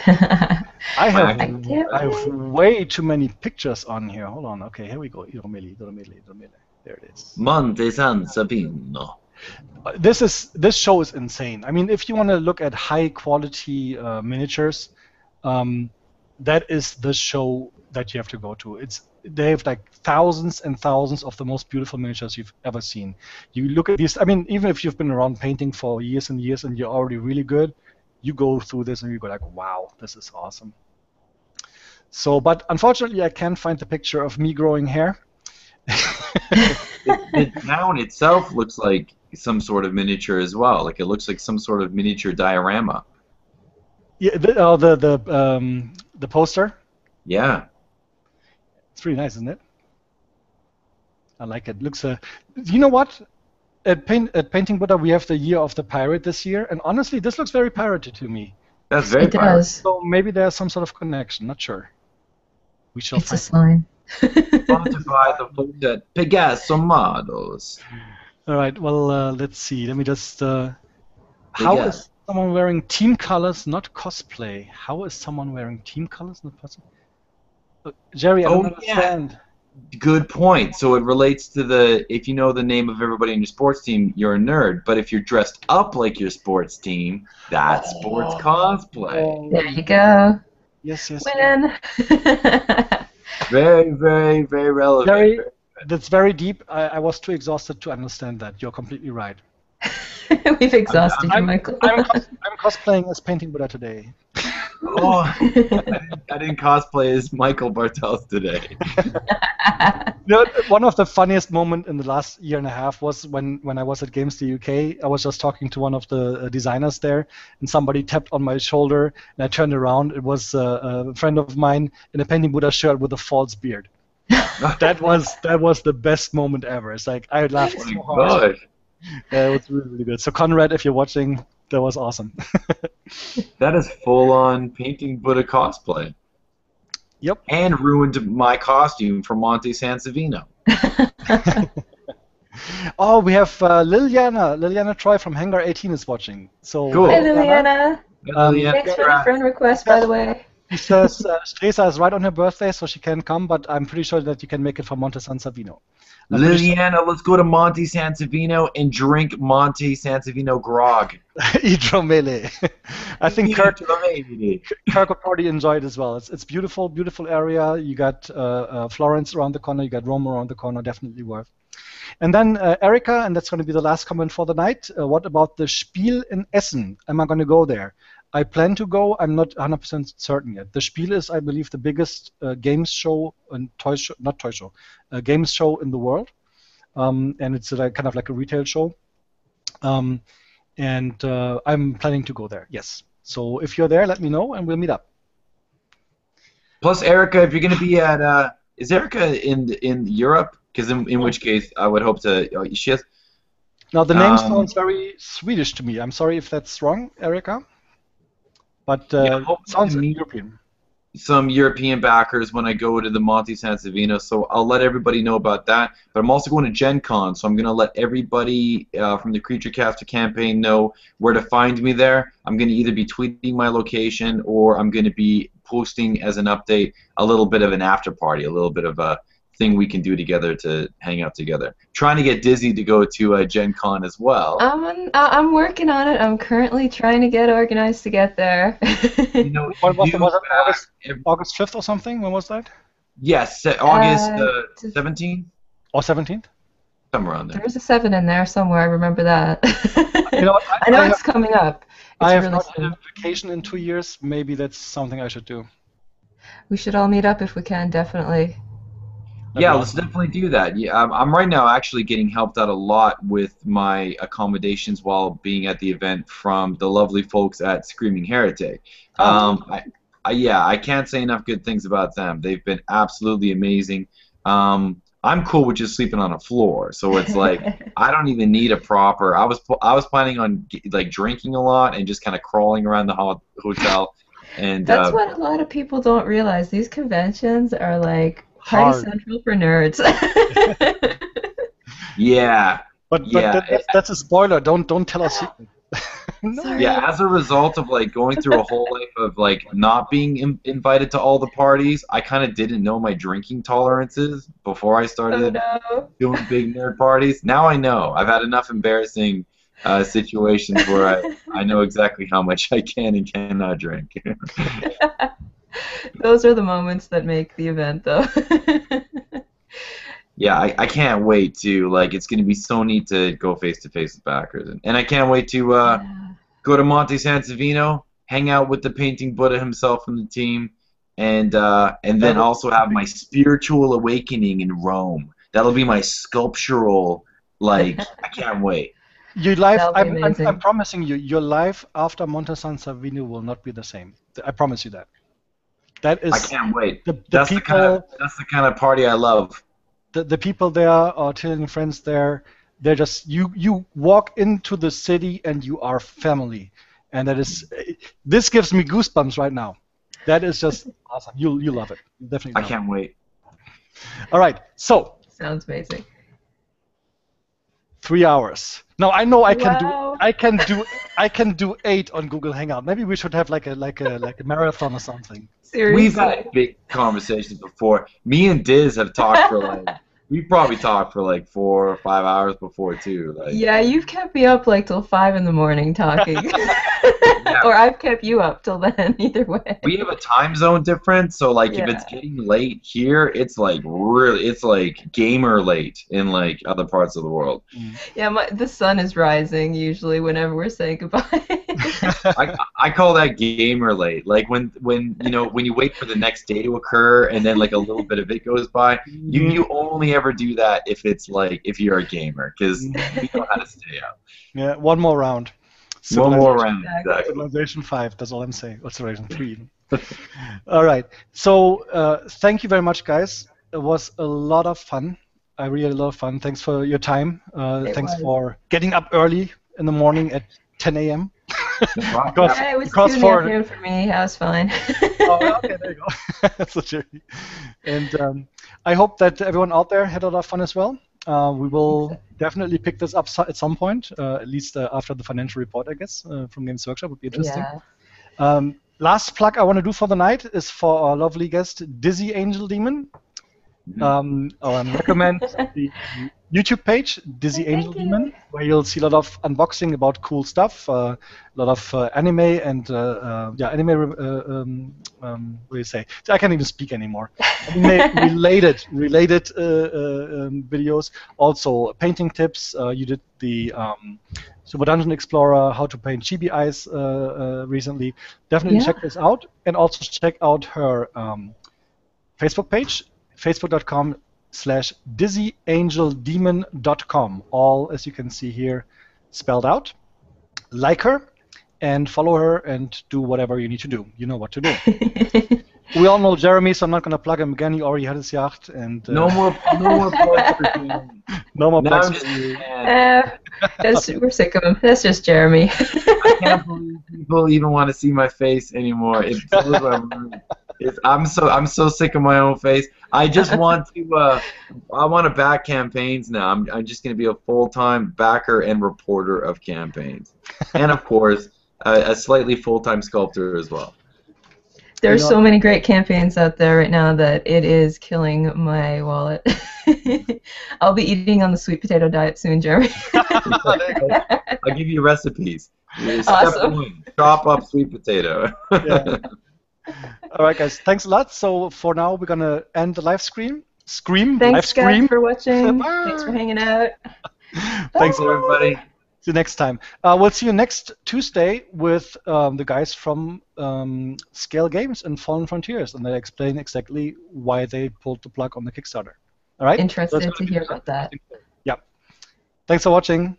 I have can't I have way too many pictures on here. Hold on. Okay, here we go. Hidromele. There it is. Monte San Savino. This show is insane. I mean, if you want to look at high quality miniatures, that is the show that you have to go to. They have like thousands and thousands of the most beautiful miniatures you've ever seen. You look at these. I mean, even if you've been around painting for years and years and you're already really good, you go through this and you go like, wow, this is awesome. So, but unfortunately, I can't find the picture of me growing hair. The town itself looks like some sort of miniature as well. Like it looks like some sort of miniature diorama. Yeah, the poster. Yeah. It's pretty nice, isn't it? I like it. Looks. You know what? At Painting Buddha, we have the Year of the Pirate this year, and honestly, this looks very piratey to me. That's very It pirate. does. So maybe there's some sort of connection. Not sure. We shall It's a find. sign. Sponsored by the folks at Pegaso Models. All right. Well, let's see. Let me just. How Yeah. is someone wearing team colors, not cosplay? How is someone wearing team colors, not cosplay? Jerry, I don't understand. Good point. So it relates to if you know the name of everybody in your sports team, you're a nerd. But if you're dressed up like your sports team, that's sports cosplay. There you go. Yes. Win. Very, very, very relevant. Jerry, that's very deep. I was too exhausted to understand that. You're completely right. We've exhausted you, I'm Michael. I'm cosplaying as Painting Buddha today. Oh, I didn't cosplay as Michael Bartels today. You know, one of the funniest moments in the last year and a half was when I was at Games the UK. I was just talking to one of the designers there, and somebody tapped on my shoulder, and I turned around. It was a friend of mine in a Painting Buddha shirt with a false beard. That was the best moment ever. It's like I laughed Oh so my hard. gosh. It was really, really good. So Conrad, if you're watching, That was awesome. That is full-on painting Buddha cosplay. Yep. And ruined my costume for Monte Sansevino. Oh, we have Liliana Troy from Hangar 18 is watching. So Cool. Hi, Liliana. Liliana, Thanks for the friend request, by the way. She says Stresa is right on her birthday, so she can't come, but I'm pretty sure that you can make it for Monte San Savino. Liliana, let's go to Monte Sansevino and drink Monte Sansevino grog. Idromele. I think Kirk Idromele. would already enjoy it as well. It's beautiful, beautiful area. You got Florence around the corner, you got Rome around the corner, definitely worth. And then Erica, and that's going to be the last comment for the night. What about the Spiel in Essen? Am I going to go there? I plan to go. I'm not 100% certain yet. The Spiel is, I believe, the biggest games show and games show in the world, and it's kind of like a retail show. And I'm planning to go there. Yes. So if you're there, let me know, and we'll meet up. Plus, Erica, if you're going to be at, is Erica in Europe? Because in which case, I would hope to. She has. Now the name sounds very Swedish to me. I'm sorry if that's wrong, Erica. But sounds European. Some European backers when I go to the Monte Sansevino, so I'll let everybody know about that. But I'm also going to Gen Con, so I'm going to let everybody from the Creature Caster campaign know where to find me there. I'm going to either be tweeting my location or I'm going to be posting as an update a little bit of an after party, a little bit of a thing we can do together to hang out together. Trying to get Dizzy to go to Gen Con as well. I'm working on it. I'm currently trying to get organized to get there. You know, What was it, August 5th or something? When was that? Yes, August 17th? Or 17th? Somewhere around there. There's a 7 in there somewhere. I remember that. You know, I know it's coming up. I have really not had soon. a vacation in 2 years. Maybe that's something I should do. We should all meet up if we can, definitely. Yeah, let's definitely do that. Yeah, I'm right now actually getting helped out a lot with my accommodations while being at the event from the lovely folks at Screaming Heretic. I can't say enough good things about them. They've been absolutely amazing. I'm cool with just sleeping on a floor, so it's like I don't even need a proper. I was planning on like drinking a lot and just kind of crawling around the hotel. And that's what a lot of people don't realize. These conventions are like Party Central for nerds. Yeah. But that's a spoiler. Don't tell us. No. Yeah, as a result of like going through a whole life of like not being invited to all the parties, I kind of didn't know my drinking tolerances before I started doing big nerd parties. Now I know. I've had enough embarrassing situations where I know exactly how much I can and cannot drink. Those are the moments that make the event, though. Yeah, I can't wait to, like, it's going to be so neat to go face-to-face with backers. And I can't wait to go to Monte Sansevino, hang out with the Painting Buddha himself and the team, and then also have my spiritual awakening in Rome. That'll be my sculptural, like, I can't wait. Your life, I'm promising you, your life after Monte Sansevino will not be the same. I promise you that. That is. I can't wait. That's the kind of party I love. The people there, or Chilean friends there, they're just you walk into the city and you are family, and that is. This gives me goosebumps right now. That is just awesome. You love it. You definitely. I can't wait. All right, so. Sounds amazing. 3 hours. Now I know I can do 8 on Google Hangout. Maybe we should have like a marathon or something. Seriously. We've had big conversations before. Me and Diz have talked for like we probably talked for like 4 or 5 hours before too. Like. Yeah, you've kept me up like till 5 in the morning talking. Yeah. Or I've kept you up till then. Either way. We have a time zone difference, so like if it's getting late here, it's like gamer late in like other parts of the world. Yeah, the sun is rising usually whenever we're saying goodbye. I call that gamer late. Like when you wait for the next day to occur and then like a little bit of it goes by. You only ever do that if it's like if you're a gamer because you know how to stay up. Yeah, one more round. One more round. Exactly. Civilization 5. That's all I'm saying. Or Civilization 3. All right. So thank you very much, guys. It was a lot of fun. I really had a lot of fun. Thanks for your time. Thanks for getting up early in the morning at 10 a.m. Cross- Yeah, it was cross 2 in the forward. afternoon for me. I was fine. Oh, okay, there you go. That's a journey. And I hope that everyone out there had a lot of fun as well. We will definitely pick this up at some point, at least after the financial report, I guess, from Games Workshop would be interesting. Yeah. Last plug I want to do for the night is for our lovely guest, Dizzy Angel Demon. I want to recommend the YouTube page, Dizzy Angel Demon, where you'll see a lot of unboxing about cool stuff, a lot of anime and what do you say? I can't even speak anymore. Related videos. Also painting tips. You did the Super Dungeon Explorer, how to paint chibi eyes recently. Definitely check this out, and also check out her Facebook page, facebook.com/dizzyangeldemon.com. All, as you can see here, spelled out. Like her and follow her and do whatever you need to do. You know what to do. We all know Jeremy, so I'm not going to plug him again. He already had his yacht, and no more plugs for him. No more plugs just, for you. We're sick of him. That's just Jeremy. I can't believe people even want to see my face anymore. It blows my mind. I'm so sick of my own face. I just want to. I want to back campaigns now. I'm just going to be a full-time backer and reporter of campaigns, and of course, a slightly full-time sculptor as well. There's so many great campaigns out there right now that it is killing my wallet. I'll be eating on the sweet potato diet soon, Jeremy. I'll give you recipes. Awesome. Step 1, chop up sweet potato. Yeah. All right, guys. Thanks a lot. So for now, we're gonna end the live stream. Thanks, guys, for watching. Thanks for hanging out. Thanks, everybody. See you next time. We'll see you next Tuesday with the guys from Scale Games and Fallen Frontiers, and they explain exactly why they pulled the plug on the Kickstarter. All right? Interested to hear about that. Yeah. Thanks for watching.